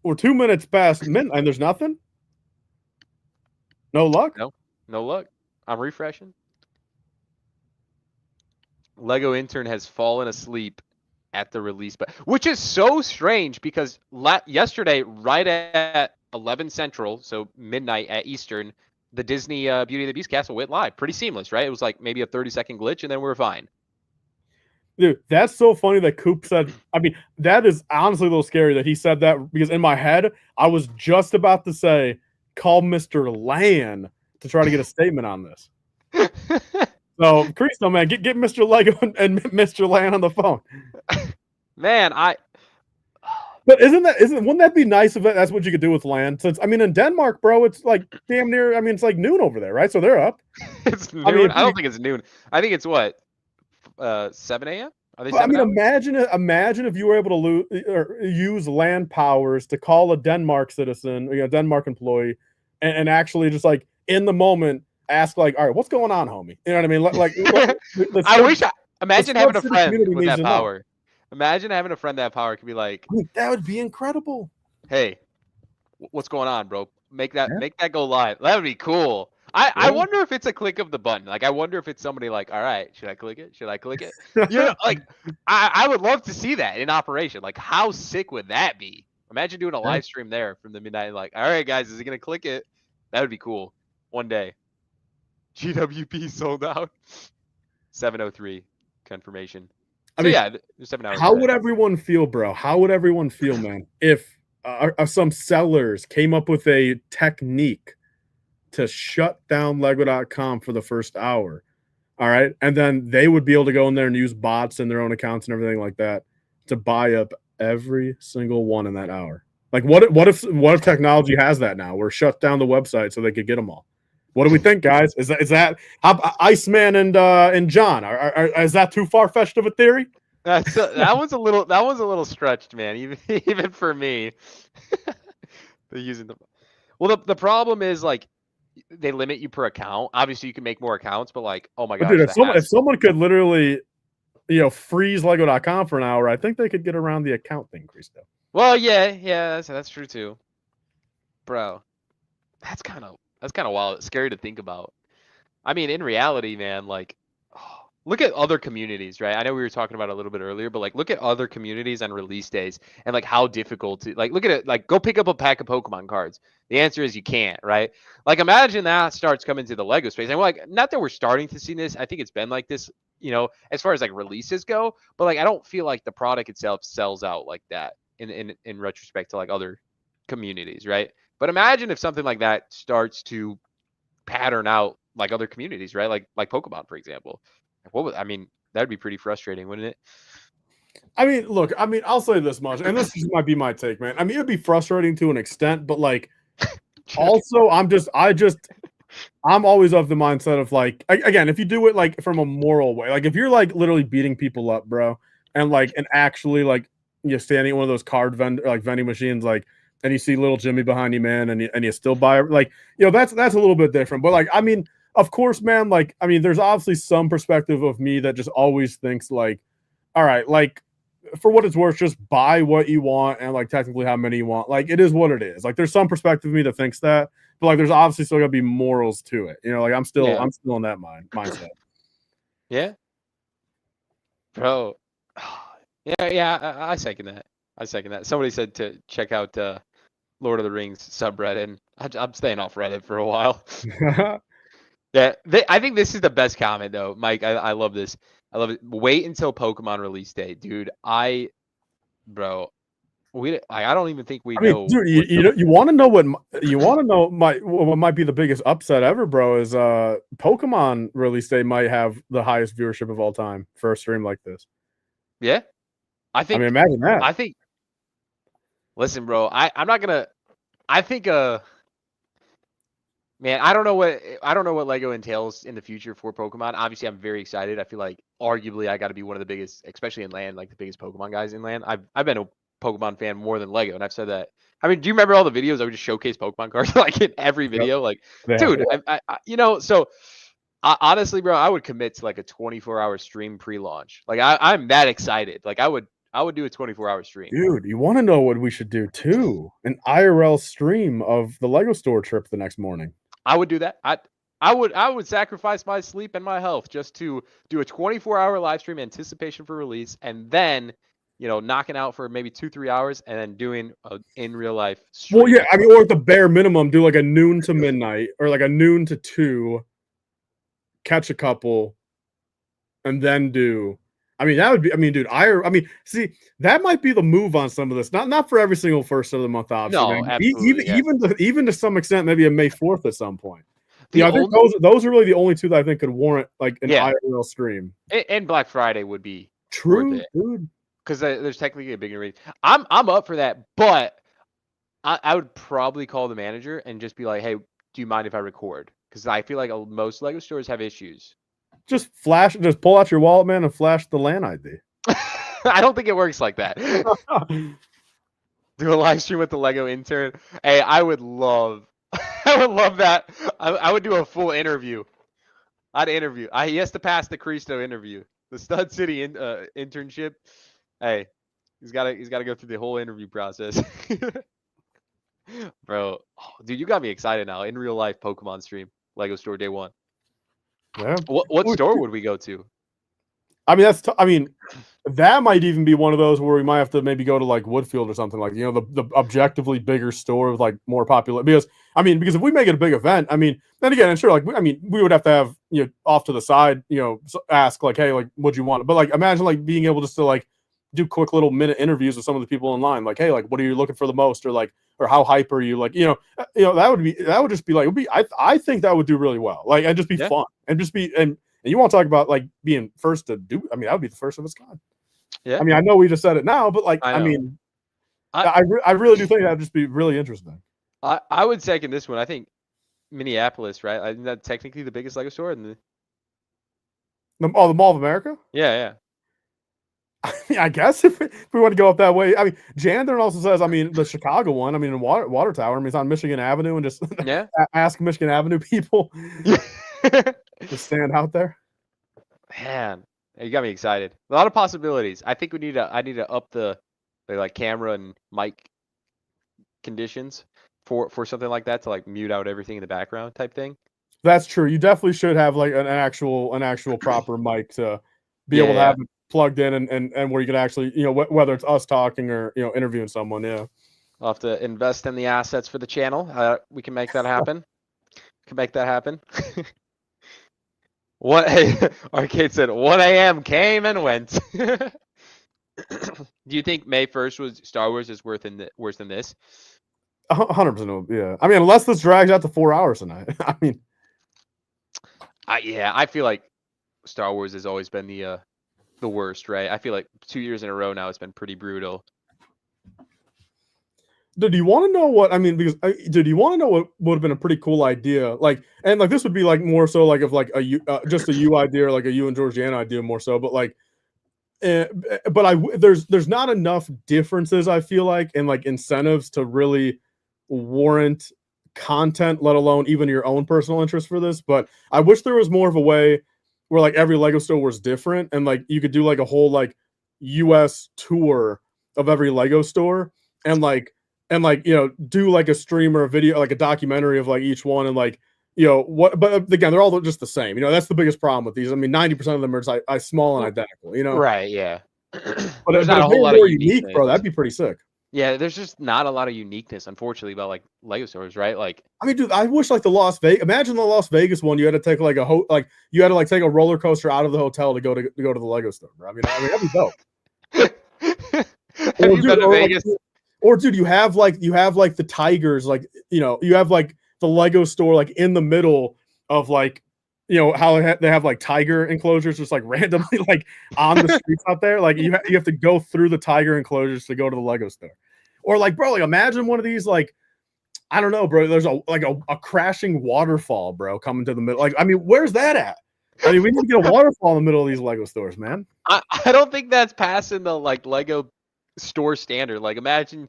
Speaker 2: we're 2 minutes past midnight, and there's nothing. No luck.
Speaker 1: No luck. I'm refreshing. Lego intern has fallen asleep at the release, but which is so strange because yesterday, right at 11 Central, so midnight at Eastern, the Disney Beauty and the Beast castle went live. Pretty seamless, right? It was like maybe a 30-second glitch, and then we were fine.
Speaker 2: Dude, that's so funny that Coop said. I mean, that is honestly a little scary that he said that, because in my head, I was just about to say, call Mr. Lan to try to get a statement on this. So, Cristo, man, get Mr. Lego and Mr. Lan on the phone.
Speaker 1: Man,
Speaker 2: But wouldn't that be nice if that's what you could do with land? Since I mean, in Denmark, bro, it's like damn near. I mean, it's like noon over there, right? So they're up.
Speaker 1: It's noon. I don't think it's noon. I think it's what, 7 a.m. Are they? 7
Speaker 2: I mean,
Speaker 1: hours?
Speaker 2: imagine if you were able to use land powers to call a Denmark citizen, Denmark employee, and actually just like in the moment ask like, all right, what's going on, homie? You know what I mean?
Speaker 1: Imagine having a friend with that power. Imagine having a friend that power could be like,
Speaker 2: I mean, that would be incredible.
Speaker 1: Hey, what's going on, bro? Make that go live. That would be cool. I wonder if it's a click of the button. Like, I wonder if it's somebody like, all right, should I click it? Should I click it? Like, I would love to see that in operation. Like, how sick would that be? Imagine doing a live stream there from the midnight. Like, all right, guys, is he gonna click it? That would be cool. One day. GWP sold out. 7:03 confirmation. So, I mean, yeah, 7 hours.
Speaker 2: How would everyone feel, bro? How would everyone feel, man, if some sellers came up with a technique to shut down Lego.com for the first hour? All right. And then they would be able to go in there and use bots in their own accounts and everything like that to buy up every single one in that hour. Like, what if technology has that now? We're shut down the website so they could get them all. What do we think, guys? Is that Iceman and John? Is that too far fetched of a theory?
Speaker 1: That one's a little stretched, man. Even for me. They're using them. Well, the problem is like they limit you per account. Obviously, you can make more accounts, but like, oh my gosh,
Speaker 2: dude, if someone could literally, freeze Lego.com for an hour, I think they could get around the account thing, Cristo.
Speaker 1: Well, yeah, that's true too, bro. That's kind of wild. It's scary to think about. I mean, in reality, man, like, look at other communities, right? I know we were talking about it a little bit earlier, but like, look at other communities on release days and like how difficult to like look at it. Like, go pick up a pack of Pokemon cards. The answer is you can't, right? Like, imagine that starts coming to the Lego space. And like, not that we're starting to see this. I think it's been like this, as far as like releases go. But like, I don't feel like the product itself sells out like that in retrospect to like other communities, right? But imagine if something like that starts to pattern out like other communities, right? Like Pokemon, for example. That'd be pretty frustrating, wouldn't it?
Speaker 2: I mean, look, I'll say this much, and this might be my take, man. I mean, it'd be frustrating to an extent, but like, also, I'm always of the mindset of like, again, if you do it like from a moral way, like if you're like literally beating people up, bro, and actually like you're standing at one of those vending machines, like, and you see little Jimmy behind you, man, and you still buy, like, that's a little bit different. But like, I mean, of course, man, like, I mean, there's obviously some perspective of me that just always thinks like, all right, like, for what it's worth, just buy what you want and like technically how many you want. Like, it is what it is. Like, there's some perspective of me that thinks that, but like, there's obviously still gotta be morals to it. Like, I'm still in that mindset.
Speaker 1: Yeah, bro. Yeah, I second that. Somebody said to check out Lord of the Rings subreddit, and I'm staying off Reddit for a while. Yeah, I think this is the best comment though, Mike. I love this. I love it. Wait until Pokemon release day, dude. I don't even think we know.
Speaker 2: Dude, you want to know what might be the biggest upset ever, bro? Is Pokemon release day might have the highest viewership of all time for a stream like this.
Speaker 1: Yeah, I mean,
Speaker 2: imagine that.
Speaker 1: I think. Listen, bro. I'm not gonna. I think man, I don't know what Lego entails in the future for Pokemon. Obviously, I'm very excited. I feel like arguably I got to be one of the biggest, especially in land, like the biggest Pokemon guys in land. I've been Pokemon fan more than Lego, and I've said that. I mean, do you remember all the videos I would just showcase Pokemon cards like in every video? Like, dude, so honestly, bro, I would commit to like a 24-hour stream pre-launch. Like, I'm that excited. Like, I would do a 24-hour stream.
Speaker 2: Dude, you want to know what we should do too? An IRL stream of the Lego store trip the next morning.
Speaker 1: I would do that. I would sacrifice my sleep and my health just to do a 24-hour live stream anticipation for release, and then knocking out for maybe 2-3 hours, and then doing a in real life stream.
Speaker 2: Well, yeah, I mean, or at the bare minimum, do like a noon to midnight, or like a noon to 2, catch a couple, and then do. I mean, that would be. I mean, dude, see, that might be the move on some of this. Not for every single first of the month option.
Speaker 1: No, absolutely,
Speaker 2: even to some extent, maybe a May 4th at some point. I think those are really the only two that I think could warrant like an IRL stream.
Speaker 1: And Black Friday would be
Speaker 2: true, dude.
Speaker 1: Because there's technically a bigger rate. I'm up for that, but I would probably call the manager and just be like, "Hey, do you mind if I record?" Because I feel like most Lego stores have issues.
Speaker 2: Just pull out your wallet, man, and flash the LAN ID.
Speaker 1: I don't think it works like that. Do a live stream with the Lego intern. Hey, I would love that. I would do a full interview. I'd interview. He has to pass the Cristo interview, the Stud City internship. Hey, he's got to go through the whole interview process. Bro, dude, you got me excited now. In real life Pokemon stream, Lego store day 1.
Speaker 2: Yeah.
Speaker 1: What store would we go to?
Speaker 2: I mean, that might even be one of those where we might have to maybe go to like Woodfield or something, like the objectively bigger store with like more popular. Because if we make it a big event, I mean, then again, and sure, like we would have to have off to the side, ask like, hey, like, what'd you want? But like, imagine like being able just to like do quick little minute interviews with some of the people in line, like, hey, like, what are you looking for the most, or how hype are you? Like, that would just be like, I think that would do really well, like, and just be fun, and just be and you want to talk about like being first to do. I mean, that would be the first of its kind.
Speaker 1: Yeah.
Speaker 2: I mean, I know we just said it now, but like, I really do think that'd just be really interesting.
Speaker 1: I would second this one. I think Minneapolis, right? I think that's technically the biggest Lego store in
Speaker 2: the Mall of America.
Speaker 1: Yeah.
Speaker 2: I guess if we want to go up that way. I mean, Jandern also says, the Chicago one, in Water Tower, it's on Michigan Avenue, and just ask Michigan Avenue people to stand out there.
Speaker 1: Man, you got me excited. A lot of possibilities. I think I need to up the like camera and mic conditions for something like that, to like mute out everything in the background type thing.
Speaker 2: That's true. You definitely should have like an actual proper mic to be able to have it plugged in and where you can actually, whether it's us talking or interviewing someone. Yeah,
Speaker 1: I'll have to invest in the assets for the channel. We can make that happen. Arcade said 1 a.m. came and went. Do you think May 1st was Star Wars is worse than this?
Speaker 2: 100%. Yeah. Unless this drags out to 4 hours tonight.
Speaker 1: I feel like Star Wars has always been the worst, right? I feel like 2 years in a row now it's been pretty brutal.
Speaker 2: Dude, do you want to know what do you want to know what would have been a pretty cool idea? Like, and like this would be like more so like of like just a you idea, or like a you and Georgiana idea more so, but like, there's not enough differences, I feel like, and like incentives to really warrant content, let alone even your own personal interest for this. But I wish there was more of a way where like every Lego store was different, and like you could do like a whole like US tour of every Lego store, and do like a stream or a video, like a documentary of like each one, and like what. But again, they're all just the same. That's the biggest problem with these. 90% of them are just small and identical.
Speaker 1: Right? Yeah.
Speaker 2: But there's not a whole lot of unique, bro. That'd be pretty sick.
Speaker 1: Yeah, there's just not a lot of uniqueness, unfortunately, about like Lego stores, right? Like,
Speaker 2: dude, I wish like imagine the Las Vegas one. You had to take like you had to like take a roller coaster out of the hotel to go to the Lego store, bro. That'd be dope.
Speaker 1: Have you been to Vegas?
Speaker 2: Or dude, you have like the tigers, like you have like the Lego store like in the middle of like how they have like tiger enclosures just like randomly like on the streets out there. Like you have to go through the tiger enclosures to go to the Lego store. Or like, bro, like imagine one of these, like, I don't know, bro. There's a crashing waterfall, bro, coming to the middle. Like, where's that at? We need to get a waterfall in the middle of these Lego stores, man.
Speaker 1: I don't think that's passing the like Lego store standard. Like imagine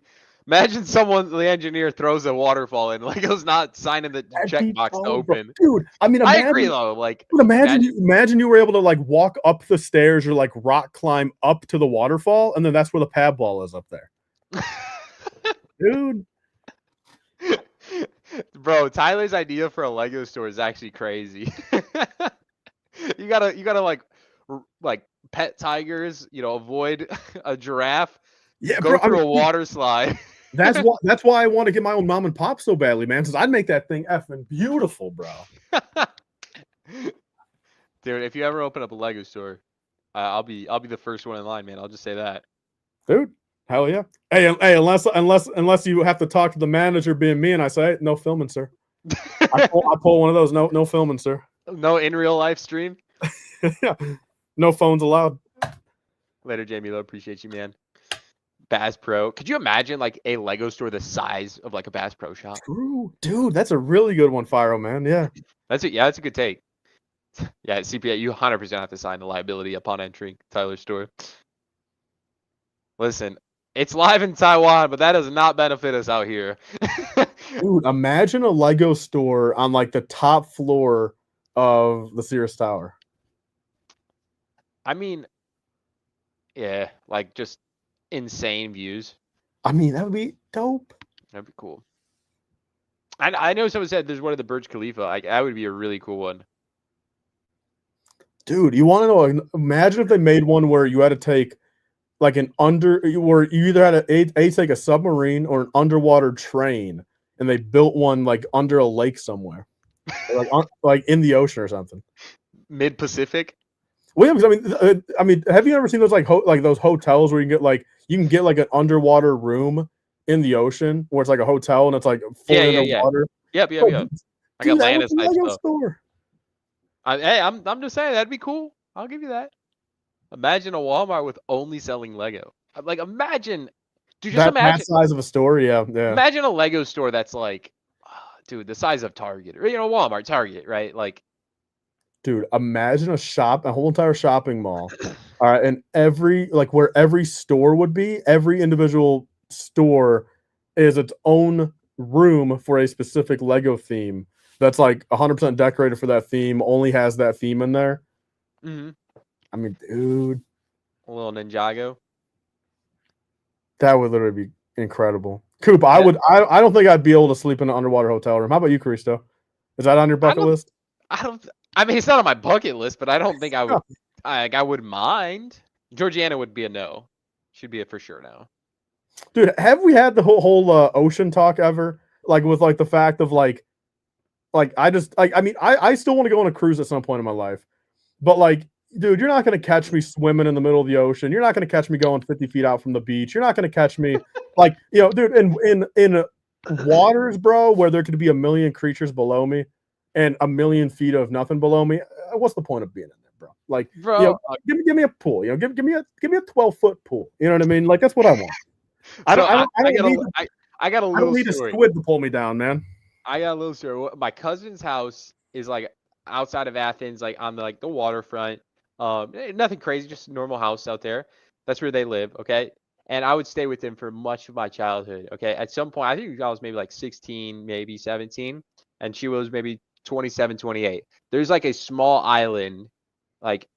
Speaker 1: someone, the engineer, throws a waterfall in. Lego's not signing the
Speaker 2: That'd be
Speaker 1: checkbox to
Speaker 2: fun, bro.
Speaker 1: open.
Speaker 2: Dude, I mean,
Speaker 1: I agree though. Like
Speaker 2: imagine you were able to like walk up the stairs or like rock climb up to the waterfall, and then that's where the pad ball is up there. Dude.
Speaker 1: Bro, Tyler's idea for a Lego store is actually crazy. You gotta like pet tigers, avoid a giraffe,
Speaker 2: Yeah,
Speaker 1: go
Speaker 2: bro.
Speaker 1: through a water slide.
Speaker 2: That's why I want to get my own mom and pop so badly, man. Because I'd make that thing effing beautiful, bro.
Speaker 1: Dude, if you ever open up a Lego store, I'll be the first one in line, man. I'll just say that.
Speaker 2: Dude, hell yeah. Hey, unless you have to talk to the manager, being me, and I say no filming, sir. I pull one of those. No filming, sir.
Speaker 1: No in real life stream.
Speaker 2: Yeah. No phones allowed.
Speaker 1: Later, Jamie. Appreciate you, man. Bass Pro. Could you imagine like a Lego store the size of like a Bass Pro shop?
Speaker 2: True, dude. That's a really good one, Fyro, man. Yeah.
Speaker 1: That's it. Yeah, that's a good take. Yeah, CPA, you 100% have to sign the liability upon entering Tyler's store. Listen, it's live in Taiwan, but that does not benefit us out here.
Speaker 2: Dude, imagine a Lego store on like the top floor of the Sears Tower.
Speaker 1: I mean, yeah, like just insane views.
Speaker 2: I mean, that would be dope.
Speaker 1: That'd be cool. I know someone said there's one of the Burj Khalifa. Like that would be a really cool one.
Speaker 2: Dude, you want to know? Imagine if they made one where you had to take like where you either had to take a submarine or an underwater train, and they built one like under a lake somewhere, like in the ocean or something.
Speaker 1: Mid Pacific.
Speaker 2: Well, I mean, have you ever seen those like those hotels where you can get like an underwater room in the ocean where it's like a hotel and it's like full underwater?
Speaker 1: Yep. Like Atlantis type stuff.
Speaker 2: Store.
Speaker 1: Hey, I'm just saying that'd be cool. I'll give you that. Imagine a Walmart with only selling Lego. Like imagine, dude, just imagine
Speaker 2: that size of a store. Yeah.
Speaker 1: Imagine a Lego store that's like, dude, the size of Target or Walmart, Target, right? Like,
Speaker 2: dude, imagine a whole entire shopping mall. All right, and where every store would be, every individual store is its own room for a specific Lego theme. That's like 100% decorated for that theme, only has that theme in there.
Speaker 1: Mm-hmm.
Speaker 2: I mean, dude.
Speaker 1: A little Ninjago.
Speaker 2: That would literally be incredible. Coop, I don't think I'd be able to sleep in an underwater hotel room. How about you, Caristo? Is that on your bucket list?
Speaker 1: I mean, it's not on my bucket list, but I don't think I would. I would mind. Georgiana would be a no. She'd be a for sure no.
Speaker 2: Dude, have we had the whole ocean talk ever? Like with like the fact of like I still want to go on a cruise at some point in my life, but like, dude, you're not gonna catch me swimming in the middle of the ocean. You're not gonna catch me going 50 feet out from the beach. You're not gonna catch me like, dude, in waters, bro, where there could be a million creatures below me and a million feet of nothing below me. What's the point of being in there, bro? Like,
Speaker 1: bro,
Speaker 2: give me a pool. Give me a 12-foot pool. You know what I mean? Like that's what I want. I don't need a squid to pull me down, man.
Speaker 1: I got a little story. My cousin's house is like outside of Athens, like on the waterfront. Nothing crazy, just a normal house out there. That's where they live, okay? And I would stay with them for much of my childhood, okay? At some point, I think I was maybe like 16, maybe 17, and she was maybe 27, 28. There's like a small island, like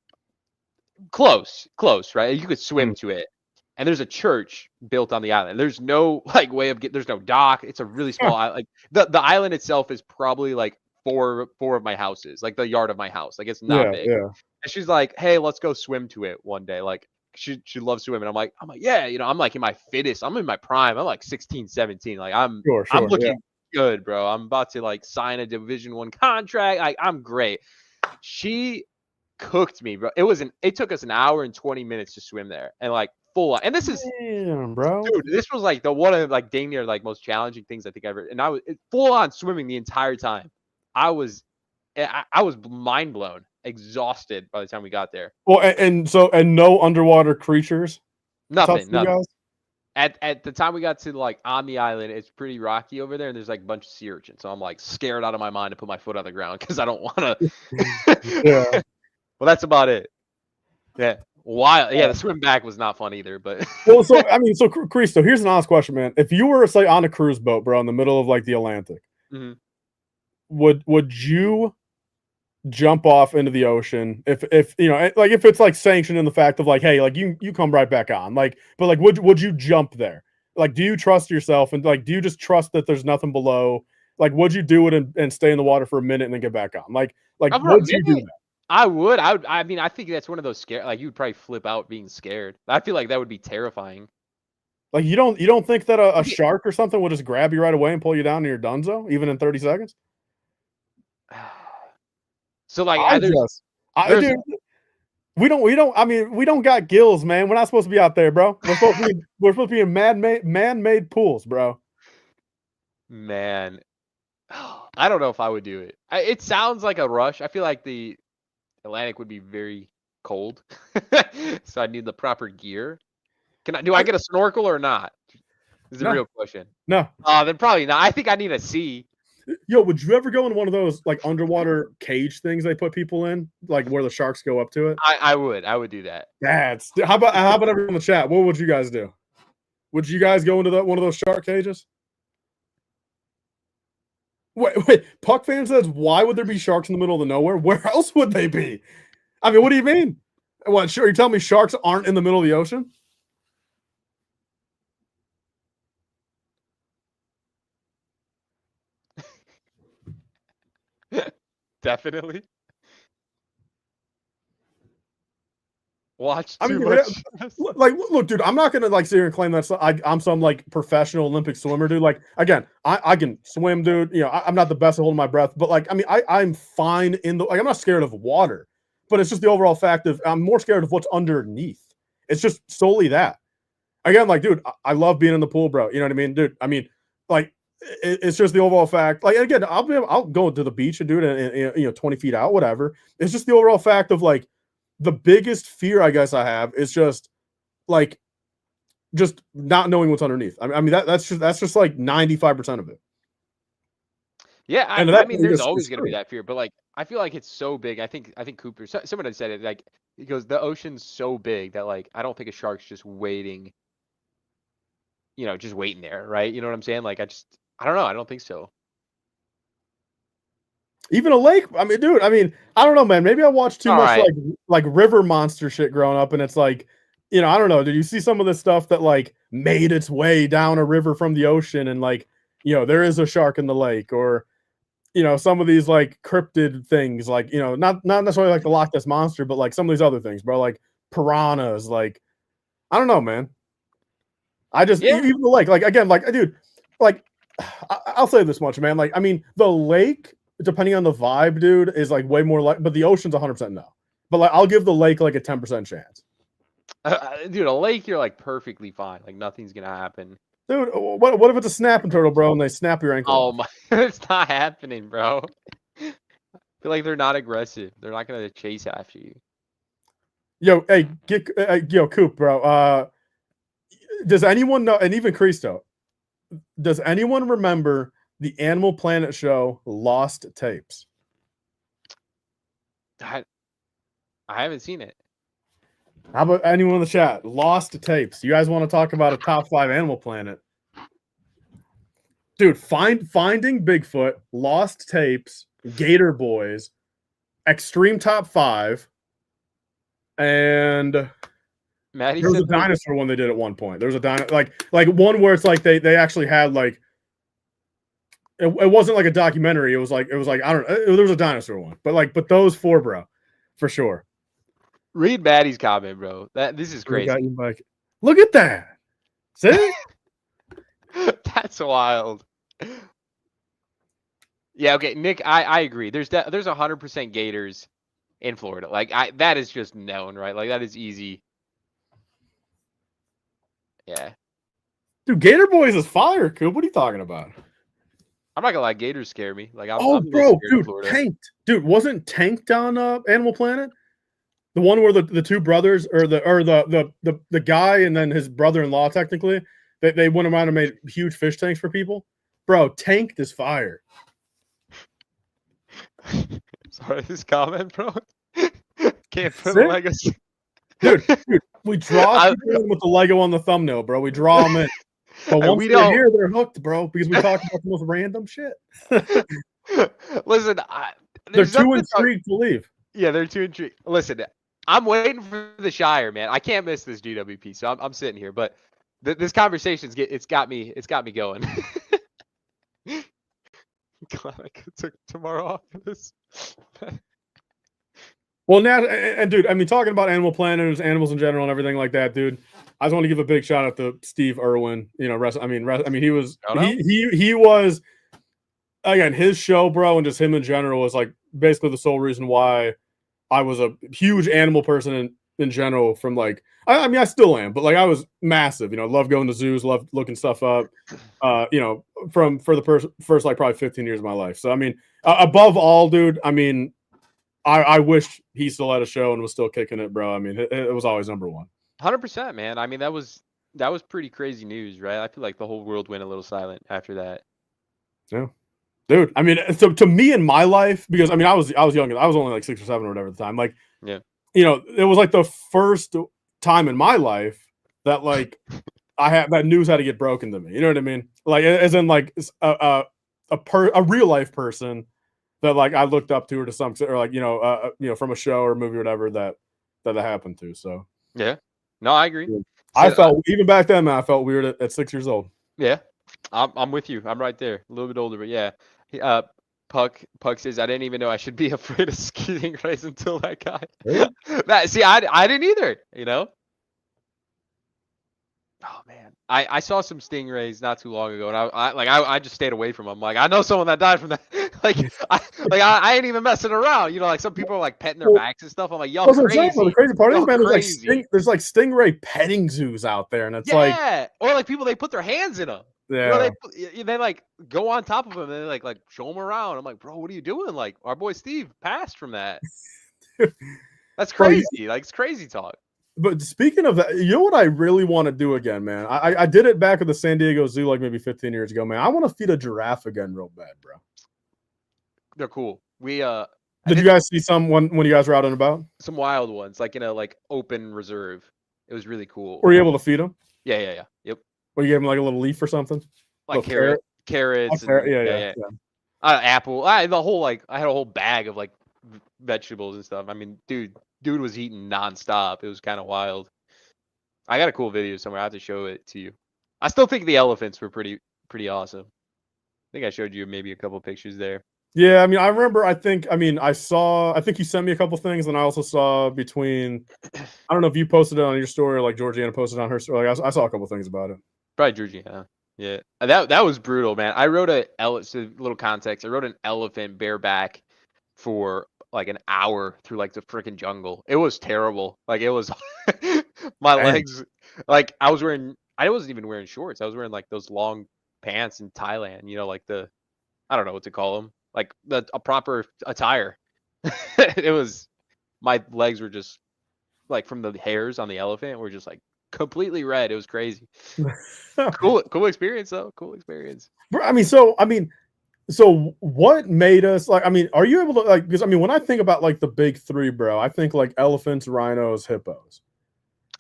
Speaker 1: close, right? You could swim to it. And there's a church built on the island. There's no way of there's no dock. It's a really small island. Like the island itself is probably like four of my houses, like the yard of my house. Like it's not big. Yeah. And she's like, "Hey, let's go swim to it one day." Like she loves swimming. I'm like, yeah, I'm like in my fittest. I'm in my prime. I'm like 16, 17. Like I'm looking good, bro. I'm about to like sign a Division I contract. Like I'm great. She cooked me, bro. It took us an hour and 20 minutes to swim there, and like full on. And this is,
Speaker 2: damn, bro,
Speaker 1: dude. This was like the one of like dang near like most challenging things I think I ever. And I was full on swimming the entire time. I was mind blown, exhausted by the time we got there.
Speaker 2: Well, and no underwater creatures.
Speaker 1: Nothing. At the time we got to like on the island, it's pretty rocky over there, and there's like a bunch of sea urchins. So I'm like scared out of my mind to put my foot on the ground because I don't want to.
Speaker 2: Yeah.
Speaker 1: Well, that's about it. Yeah. Wild. Yeah, the swim back was not fun either, but
Speaker 2: Well, so I mean, so Cristo, here's an honest question, man. If you were say on a cruise boat, bro, in the middle of like the Atlantic,
Speaker 1: Mhm.
Speaker 2: would you jump off into the ocean if you know like if it's like sanctioned in the fact of like, hey, like you come right back on, like, but like would you jump there? Like, do you trust yourself and like do you just trust that there's nothing below? Like, would you do it and stay in the water for a minute and then get back on? Like
Speaker 1: for a
Speaker 2: would you do
Speaker 1: minute,
Speaker 2: that?
Speaker 1: I would. I mean, I think that's one of those scare. Like you would probably flip out being scared. I feel like that would be terrifying.
Speaker 2: Like you don't think that a
Speaker 1: Okay.
Speaker 2: shark or something will just grab you right away and pull you down and you're donezo, even in 30 seconds?
Speaker 1: So like,
Speaker 2: I
Speaker 1: there's
Speaker 2: just I
Speaker 1: there's
Speaker 2: do. We don't I mean, we don't got gills, man. We're not supposed to be out there, bro. We're supposed to be in man-made pools, bro.
Speaker 1: man. I don't know if I would do it. It sounds like a rush. I feel like the Atlantic would be very cold, so I need the proper gear. Do I get a snorkel or not? Is the
Speaker 2: No,
Speaker 1: real question.
Speaker 2: no.
Speaker 1: Then probably not. I think I need a C.
Speaker 2: Yo, would you ever go in one of those like underwater cage things they put people in, like where the sharks go up to it?
Speaker 1: I would do that.
Speaker 2: That's how about everyone in the chat? What would you guys do? Would you guys go into one of those shark cages? Wait. Puck fan says, why would there be sharks in the middle of the nowhere? Where else would they be? I mean, what do you mean? What? Sure, you telling me sharks aren't in the middle of the ocean?
Speaker 1: Definitely. Watch
Speaker 2: I
Speaker 1: too
Speaker 2: mean,
Speaker 1: much.
Speaker 2: like, look, dude, I'm not gonna like sit here and claim that I'm some like professional Olympic swimmer, dude. Like, again, I can swim, dude. You know, I'm not the best at holding my breath, but like, I mean, I'm fine in the like, I'm not scared of water, but it's just the overall fact of I'm more scared of what's underneath. It's just solely that. Again, like, dude, I love being in the pool, bro. You know what I mean, dude? I mean, like, it's just the overall fact. Like, again, I'll go to the beach and do it, you know, 20 feet out, whatever. It's just the overall fact of like the biggest fear I guess I have is just like just not knowing what's underneath. I mean that's just like 95% of it.
Speaker 1: Yeah,
Speaker 2: And
Speaker 1: I
Speaker 2: that
Speaker 1: mean,
Speaker 2: you're
Speaker 1: there's
Speaker 2: just
Speaker 1: always gonna be
Speaker 2: screwed.
Speaker 1: that fear, but like, I feel like it's so big. I think Cooper. Someone had said it. Like, he goes, the ocean's so big that like, I don't think a shark's just waiting. Just waiting there, right? You know what I'm saying? Like, I don't know. I don't think so.
Speaker 2: Even a lake. I mean, dude. I mean, I don't know, man. Maybe I watched too
Speaker 1: All
Speaker 2: much
Speaker 1: right.
Speaker 2: like river monster shit growing up, and it's like, you know, I don't know. Did you see some of this stuff that like made its way down a river from the ocean, and like, you know, there is a shark in the lake, or you know, some of these like cryptid things, like, you know, not necessarily like the Loch Ness monster, but like some of these other things, bro, like piranhas, like I don't know, man. I just
Speaker 1: Yeah.
Speaker 2: even the lake, like again, like dude, like I'll say this much, man. Like, I mean, the lake, depending on the vibe, dude, is like way more like, but the ocean's 100% no. But like, I'll give the lake like a 10% chance.
Speaker 1: Dude, a lake, you're like perfectly fine. Like, nothing's gonna happen.
Speaker 2: Dude, what if it's a snapping turtle, bro, and they snap your ankle
Speaker 1: Oh
Speaker 2: off?
Speaker 1: my, it's not happening, bro. I feel like they're not aggressive. They're not gonna chase after you.
Speaker 2: Yo, hey, yo, Coop, bro. Does anyone know? And even Christo, does anyone remember the Animal Planet show Lost Tapes?
Speaker 1: I I haven't seen it.
Speaker 2: How about anyone in the chat? Lost Tapes. You guys want to talk about a top 5 Animal Planet? Dude, Finding Bigfoot, Lost Tapes, Gator Boys, Extreme Top 5, and
Speaker 1: Maddie
Speaker 2: there was
Speaker 1: said
Speaker 2: a dinosaur one they did at one point. There was a like one where it's like they actually had like it wasn't like a documentary. It was like I don't know. There was a dinosaur one, but those 4, bro, for sure.
Speaker 1: read Maddie's comment, bro. This is
Speaker 2: We got
Speaker 1: crazy.
Speaker 2: you, Mike. Look at that. See?
Speaker 1: That's wild. Yeah, okay, Nick, I agree. There's 100% gators in Florida. Like, that is just known, right? Like, that is easy. Yeah.
Speaker 2: Dude, Gator Boys is fire, Coop. What are you talking about?
Speaker 1: I'm not gonna lie, gators scare me. Like, I'm
Speaker 2: Oh,
Speaker 1: a little
Speaker 2: bro,
Speaker 1: scared of
Speaker 2: dude,
Speaker 1: Florida.
Speaker 2: Tanked. Dude, wasn't Tanked on Animal Planet? The one where the 2 brothers or the guy and then his brother-in-law technically, they went around and made huge fish tanks for people. Bro, Tanked is fire.
Speaker 1: Sorry, this comment, bro. Can't put
Speaker 2: See?
Speaker 1: legacy.
Speaker 2: dude, we draw people in with the Lego on the thumbnail, bro. We draw them in. But once they're here, they're hooked, bro, because we talk about the most random shit.
Speaker 1: Listen,
Speaker 2: they're too intrigued to leave.
Speaker 1: Yeah, they're too intrigued. Listen, I'm waiting for the Shire, man. I can't miss this GWP, so I'm sitting here. But this conversation's it's got me going. Glad I took tomorrow off for this.
Speaker 2: Well, now, and dude, I mean, talking about Animal Planet, animals in general, and everything like that, dude. I just want to give a big shout out to Steve Irwin. You know, he was he was again his show, bro, and just him in general was like basically the sole reason why I was a huge animal person in general. From like, I mean, I still am, but like I was massive. You know, love going to zoos, love looking stuff up. You know, for the first like probably 15 years of my life. So I mean, above all, dude, I mean. I wish he still had a show and was still kicking it, bro. I mean, it was always number one.
Speaker 1: 100%, man. I mean, that was pretty crazy news, right? I feel like the whole world went a little silent after that.
Speaker 2: Yeah, dude. I mean, so to me in my life, because I mean, I was young. I was only like 6 or 7 or whatever at the time. Like,
Speaker 1: yeah,
Speaker 2: you know, it was like the first time in my life that like that news had to get broken to me. You know what I mean? Like, as in like a real life person. That like I looked up to her to some or like you know from a show or a movie or whatever that happened to. So
Speaker 1: yeah, no, I agree.
Speaker 2: I felt even back then, man. I felt weird at 6 years old.
Speaker 1: Yeah, I'm with you. I'm right there, a little bit older, but yeah. Puck says I didn't even know I should be afraid of stingrays until that guy. Really? See, I didn't either. You know. Oh man, I saw some stingrays not too long ago, and I just stayed away from them. Like I know someone that died from that. I ain't even messing around. You know, like some people are like petting their backs and stuff. I'm like, yo, crazy.
Speaker 2: The crazy part is, man, there's like stingray petting zoos out there, and it's
Speaker 1: yeah, or like people they put their hands in them.
Speaker 2: Yeah,
Speaker 1: you know, they like go on top of them and they like show them around. I'm like, bro, what are you doing? Like our boy Steve passed from that. That's crazy. Like it's crazy talk.
Speaker 2: But speaking of that, you know what I really want to do again, man? I did it back at the San Diego Zoo like maybe 15 years ago, man. I want to feed a giraffe again real bad, bro.
Speaker 1: They're cool. We
Speaker 2: did you guys see some when you guys were out and about?
Speaker 1: Some wild ones, like in a like open reserve. It was really cool.
Speaker 2: Were you able to feed them?
Speaker 1: Yeah. Yep.
Speaker 2: Or you gave them like a little leaf or something?
Speaker 1: Like carrots.
Speaker 2: Yeah.
Speaker 1: Apple. I had a whole bag of like vegetables and stuff. I mean, dude was eating nonstop. It was kind of wild. I got a cool video somewhere. I have to show it to you. I still think the elephants were pretty awesome. I think I showed you maybe a couple pictures there.
Speaker 2: Yeah, I mean, I remember. I think you sent me a couple things, and I also saw between. I don't know if you posted it on your story or like Georgiana posted on her story. Like, I saw a couple things about it.
Speaker 1: Probably Georgiana. Yeah, that was brutal, man. I wrote a little context. I wrote an elephant bareback for like an hour through like the freaking jungle. It was terrible. Like it was my legs. Like I wasn't even wearing shorts. I was wearing like those long pants in Thailand. You know, like I don't know what to call them. Like a proper attire. It was, my legs were just like from the hairs on the elephant were just like completely red. It was crazy. Cool experience though. Cool experience.
Speaker 2: Bro, I mean, so what made us like? I mean, are you able to like? Because I mean, when I think about like the big three, bro, I think like elephants, rhinos, hippos.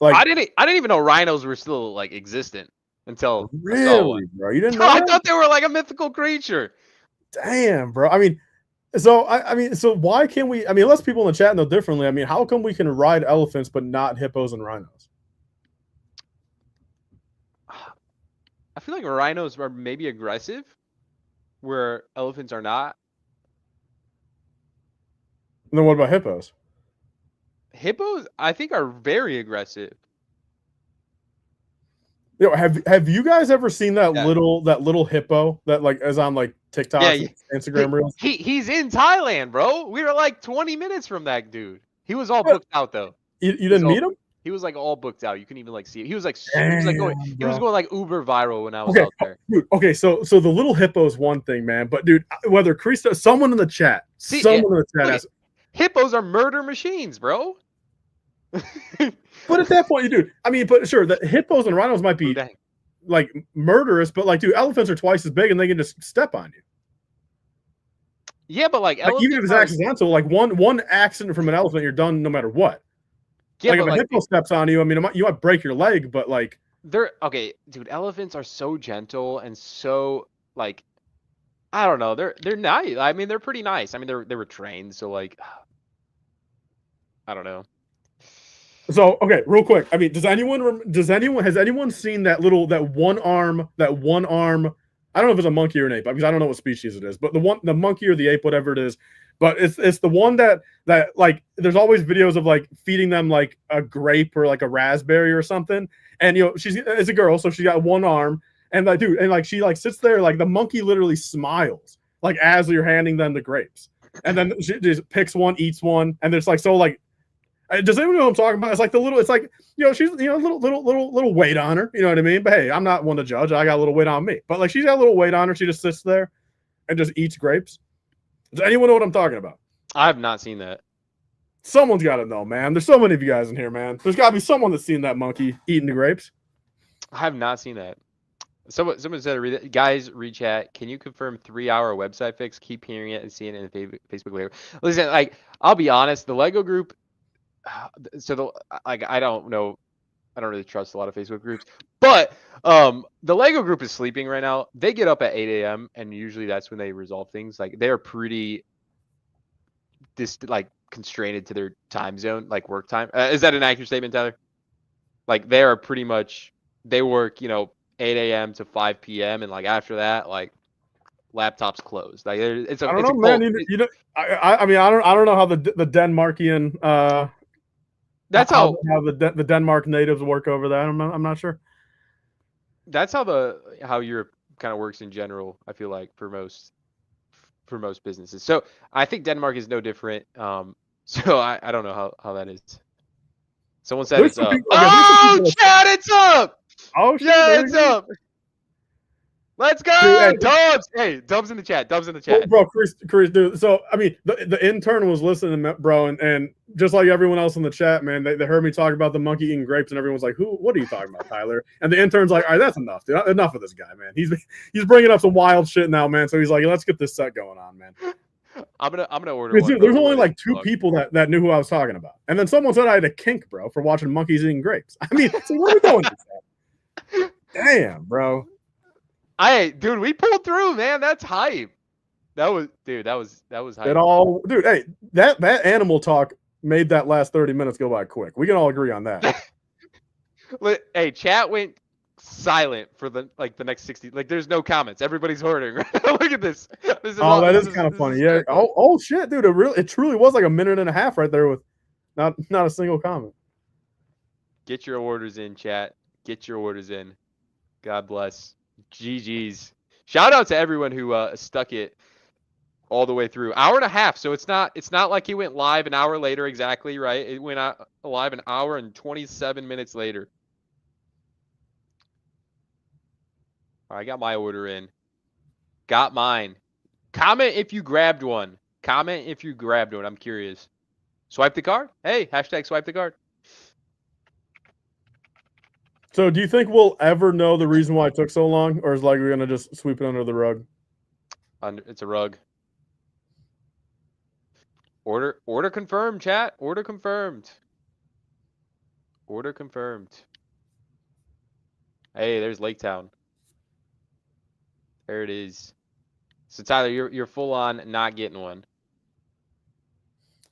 Speaker 2: Like
Speaker 1: I didn't even know rhinos were still like existent until
Speaker 2: really,
Speaker 1: I saw one.
Speaker 2: Bro. You didn't know?
Speaker 1: I thought they were like a mythical creature.
Speaker 2: Damn, bro. I mean, so so why can't we? I mean, unless people in the chat know differently. I mean, how come we can ride elephants but not hippos and rhinos?
Speaker 1: I feel like rhinos are maybe aggressive, where elephants are not.
Speaker 2: And then what about hippos?
Speaker 1: Hippos, I think, are very aggressive.
Speaker 2: You know, have you guys ever seen that little hippo that like is on like TikTok, Instagram reels?
Speaker 1: He's in Thailand, bro. We were like 20 minutes from that dude. He was all booked out though.
Speaker 2: You didn't meet him?
Speaker 1: He was like all booked out. You couldn't even like see it. He was going like uber viral when I was out there.
Speaker 2: Dude, okay, so the little hippo is one thing, man. But dude, whether Krista, someone in the chat,
Speaker 1: hippos are murder machines, bro.
Speaker 2: But at that point, dude, I mean, but sure, the hippos and rhinos might be like murderous, but like, dude, elephants are twice as big and they can just step on you.
Speaker 1: Yeah, but like
Speaker 2: even if it's accidental, like one accident from an elephant, you're done no matter what.
Speaker 1: Yeah,
Speaker 2: Like if
Speaker 1: but
Speaker 2: a
Speaker 1: like
Speaker 2: hippo steps on you, I mean, you might break your leg, but like
Speaker 1: they're okay, dude. Elephants are so gentle and so like I don't know. They're nice. I mean, they're pretty nice. I mean, they were trained, so like I don't know.
Speaker 2: so okay, real quick. I mean, has anyone seen that one arm? I don't know if it's a monkey or an ape because I don't know what species it is, but the monkey or the ape, whatever it is, but it's the one that like there's always videos of like feeding them like a grape or like a raspberry or something, and it's a girl, so she got one arm, and like dude, and like she like sits there, like the monkey literally smiles like as you're handing them the grapes, and then she just picks one, eats one, and it's like so like does anyone know what I'm talking about? It's like it's like, she's, little weight on her, you know what I mean? But hey, I'm not one to judge. I got a little weight on me. But like, she's got a little weight on her. She just sits there and just eats grapes. Does anyone know what I'm talking about?
Speaker 1: I have not seen that.
Speaker 2: Someone's got to know, man. There's so many of you guys in here, man. There's got to be someone that's seen that monkey eating the grapes.
Speaker 1: I have not seen that. Someone said, guys, read chat. Can you confirm 3-hour website fix? Keep hearing it and seeing it in the Facebook later. Listen, like, I'll be honest, the Lego group. So I don't know. I don't really trust a lot of Facebook groups, but the Lego group is sleeping right now. They get up at 8 a.m. and usually that's when they resolve things. Like they are pretty like constrained to their time zone, like work time. Is that an accurate statement, Tyler? Like they are pretty much they work, 8 a.m. to 5 p.m. and like after that, like laptops closed. Like it's a
Speaker 2: I don't
Speaker 1: it's
Speaker 2: know,
Speaker 1: a
Speaker 2: man.
Speaker 1: cult.
Speaker 2: I mean, I don't know how the Denmarkian
Speaker 1: That's
Speaker 2: how
Speaker 1: how
Speaker 2: the Denmark natives work over there. I'm not sure.
Speaker 1: that's how Europe kind of works in general. I feel like for most businesses. So I think Denmark is no different. So I don't know how that is. Someone said
Speaker 2: There's
Speaker 1: it's
Speaker 2: some
Speaker 1: up.
Speaker 2: people. Okay, there's some
Speaker 1: Oh,
Speaker 2: people.
Speaker 1: Chad, it's up.
Speaker 2: Oh shit!
Speaker 1: Yeah,
Speaker 2: There you
Speaker 1: it's
Speaker 2: go.
Speaker 1: up. Let's
Speaker 2: Dude,
Speaker 1: go,
Speaker 2: hey,
Speaker 1: Dubs. Hey, Dubs in the chat. Dubs in the chat.
Speaker 2: bro, Chris, dude. So I mean, the intern was listening, bro, and just like everyone else in the chat, man, they heard me talk about the monkey eating grapes, and everyone's like, "Who? What are you talking about, Tyler?" And the intern's like, "All right, that's enough, dude. Enough of this guy, man. He's bringing up some wild shit now, man. So he's like, let's get this set going on, man."
Speaker 1: I'm gonna order
Speaker 2: Dude,
Speaker 1: one.
Speaker 2: there's only like 2 people that knew who I was talking about, and then someone said I had a kink, bro, for watching monkeys eating grapes. I mean, so where are we going with that? Damn, bro.
Speaker 1: Dude, we pulled through, man. That's hype. That was hype.
Speaker 2: It all, dude. Hey, that animal talk made that last 30 minutes go by quick. We can all agree on that.
Speaker 1: Hey, chat went silent for the next 60. Like, there's no comments. Everybody's hoarding. Look at this.
Speaker 2: That is kind of funny. Yeah. Oh shit, dude. It truly was like a minute and a half right there with not a single comment.
Speaker 1: Get your orders in, chat. Get your orders in. God bless. GG's. Shout out to everyone who stuck it all the way through. Hour and a half. So it's not like he went live an hour later exactly, right? It went out live an hour and 27 minutes later. All right, I got my order in. Got mine. Comment if you grabbed one. Comment if you grabbed one. I'm curious. Swipe the card? Hey, hashtag swipe the card.
Speaker 2: So, do you think we'll ever know the reason why it took so long, or is like we're gonna just sweep it under the rug?
Speaker 1: It's a rug. Order confirmed, chat. Order confirmed. Order confirmed. Hey, there's Lake Town. There it is. So Tyler, you're full on not getting one.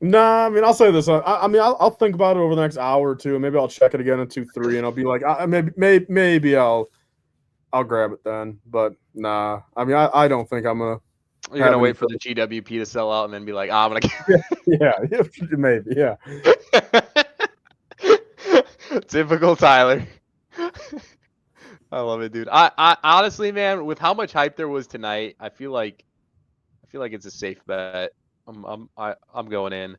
Speaker 2: Nah, I mean, I'll say this. I mean, I'll think about it over the next hour or two, and maybe I'll check it again in 2-3, and I'll be like, maybe I'll grab it then. But nah, I mean, I don't think I'm gonna.
Speaker 1: You're gonna wait for the GWP to sell out and then be like, I'm gonna.
Speaker 2: yeah, maybe, yeah.
Speaker 1: Typical Tyler. I love it, dude. I honestly, man, with how much hype there was tonight, I feel like it's a safe bet. I'm going in.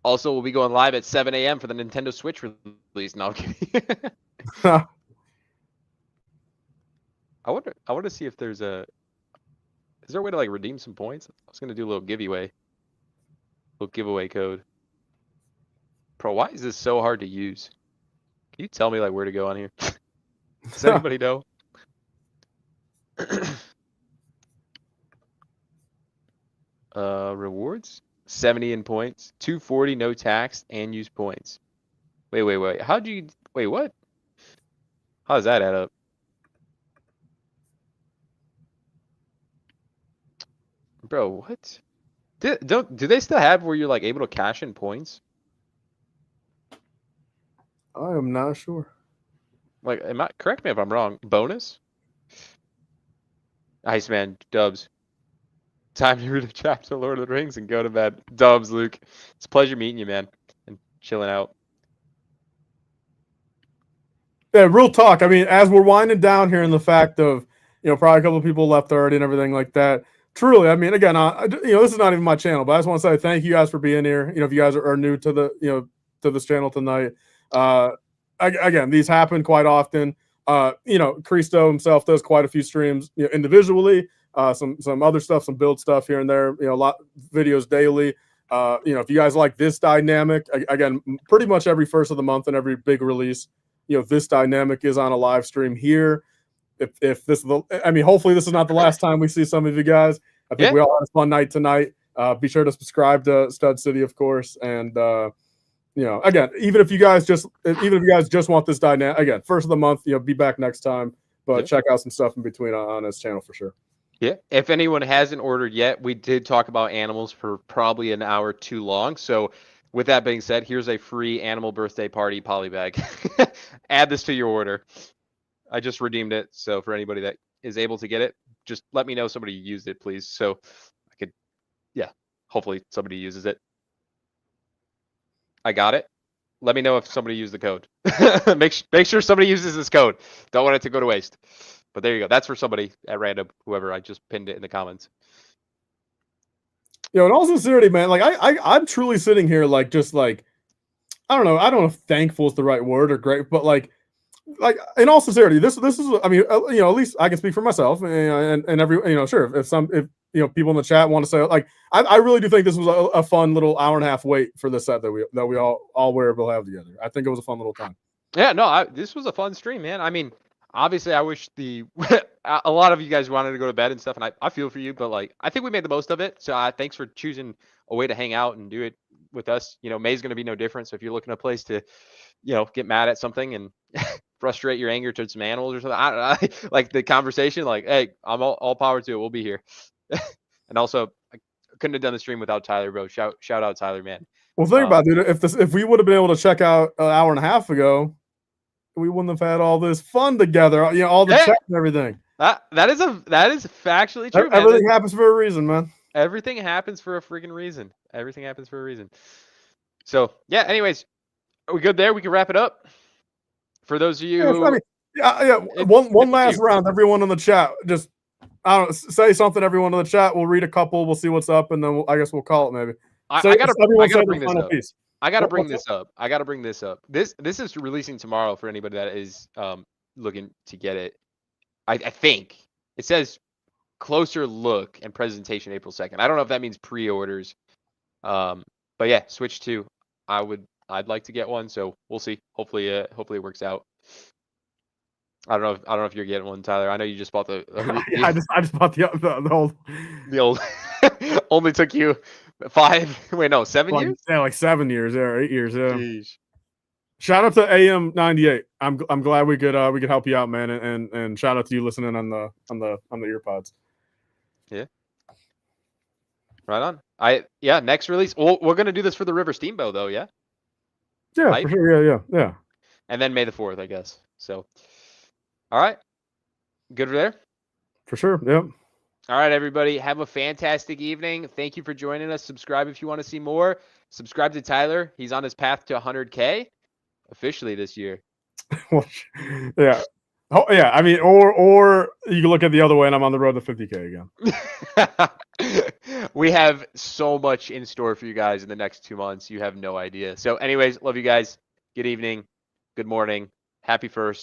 Speaker 1: Also, we'll be going live at 7 a.m. for the Nintendo Switch release. No, I'm kidding. I wonder to see if is there a way to like redeem some points? I was gonna do a little giveaway code. Bro, why is this so hard to use? Can you tell me like where to go on here? Does anybody know? Rewards 70 in points, 240 no tax and use points. Wait. How'd you? Wait, what? How does that add up? Bro, what? Do they still have where you're like able to cash in points?
Speaker 2: I am not sure.
Speaker 1: Like, correct me if I'm wrong. Bonus? Iceman, Dubs. Time to read a chapter of Lord of the Rings and go to bed. Dubs, Luke. It's a pleasure meeting you, man, and chilling out.
Speaker 2: Yeah, real talk. I mean, as we're winding down here in the fact of, probably a couple of people left already and everything like that. Truly, I mean, again, this is not even my channel, but I just want to say thank you guys for being here. If you guys are new to to this channel tonight, again, these happen quite often. Cristo himself does quite a few streams, individually. Some other stuff, some build stuff here and there. A lot videos daily. If you guys like this dynamic, again, pretty much every first of the month and every big release, this dynamic is on a live stream here. If this is hopefully this is not the last time we see some of you guys. I think we all had a fun night tonight. Be sure to subscribe to Stud City, of course, and again, even if you guys just want this dynamic, again, first of the month, be back next time, but check out some stuff in between on his channel for sure.
Speaker 1: Yeah, if anyone hasn't ordered yet, we did talk about animals for probably an hour too long. So with that being said, here's a free animal birthday party poly bag. Add this to your order. I just redeemed it. So for anybody that is able to get it, just let me know somebody used it, please. So I could, hopefully somebody uses it. I got it. Let me know if somebody used the code. make sure somebody uses this code. Don't want it to go to waste. But there you go. That's for somebody at random, whoever. I just pinned it in the comments.
Speaker 2: In all sincerity, man, like I'm truly sitting here like just like I don't know if thankful is the right word or great, but like in all sincerity, this is I mean at least I can speak for myself and every sure if people in the chat want to say like I really do think this was a fun little hour and a half wait for the set that we all were able to have together. I think it was a fun little time.
Speaker 1: Yeah, no, this was a fun stream, man. I mean, obviously, I wish a lot of you guys wanted to go to bed and stuff, and I feel for you, but like I think we made the most of it. So thanks for choosing a way to hang out and do it with us. May's going to be no different. So if you're looking at a place to, get mad at something and frustrate your anger towards some animals or something, I don't know, like the conversation, like, hey, I'm all power to it. We'll be here. And also, I couldn't have done the stream without Tyler, bro. Shout out Tyler, man.
Speaker 2: Well, think about it, dude. If we would have been able to check out an hour and a half ago, we wouldn't have had all this fun together. All the chat and everything.
Speaker 1: That is factually true.
Speaker 2: Everything happens for a reason, man.
Speaker 1: Everything happens for a freaking reason. Everything happens for a reason. So yeah. Anyways, are we good there? We can wrap it up. For those of you,
Speaker 2: one last round. Everyone in the chat, just say something. Everyone in the chat. We'll read a couple. We'll see what's up, and then I guess we'll call it maybe.
Speaker 1: I gotta bring this up. I gotta bring this up. This is releasing tomorrow for anybody that is looking to get it. I think it says closer look and presentation April 2nd. I don't know if that means pre-orders. But yeah, Switch 2. I'd like to get one, so we'll see. Hopefully it works out. I don't know if you're getting one, Tyler. I know you just bought the
Speaker 2: I just bought the old.
Speaker 1: The old only took you 7 years?
Speaker 2: Yeah, like 7 years, or 8 years, yeah.
Speaker 1: Jeez.
Speaker 2: Shout out to AM98. I'm glad we could help you out, man, and shout out to you listening on the earpods.
Speaker 1: Yeah. Right on. Next release. Well, we're gonna do this for the River Steamboat though, yeah?
Speaker 2: Yeah, for sure. Yeah.
Speaker 1: And then May the 4th, I guess. So all right. Good there?
Speaker 2: For sure. Yep.
Speaker 1: All right, everybody. Have a fantastic evening. Thank you for joining us. Subscribe if you want to see more. Subscribe to Tyler. He's on his path to 100K officially this year.
Speaker 2: Yeah. Oh, yeah. I mean, or you can look at the other way, and I'm on the road to 50K
Speaker 1: again. We have so much in store for you guys in the next 2 months. You have no idea. So anyways, love you guys. Good evening. Good morning. Happy 1st.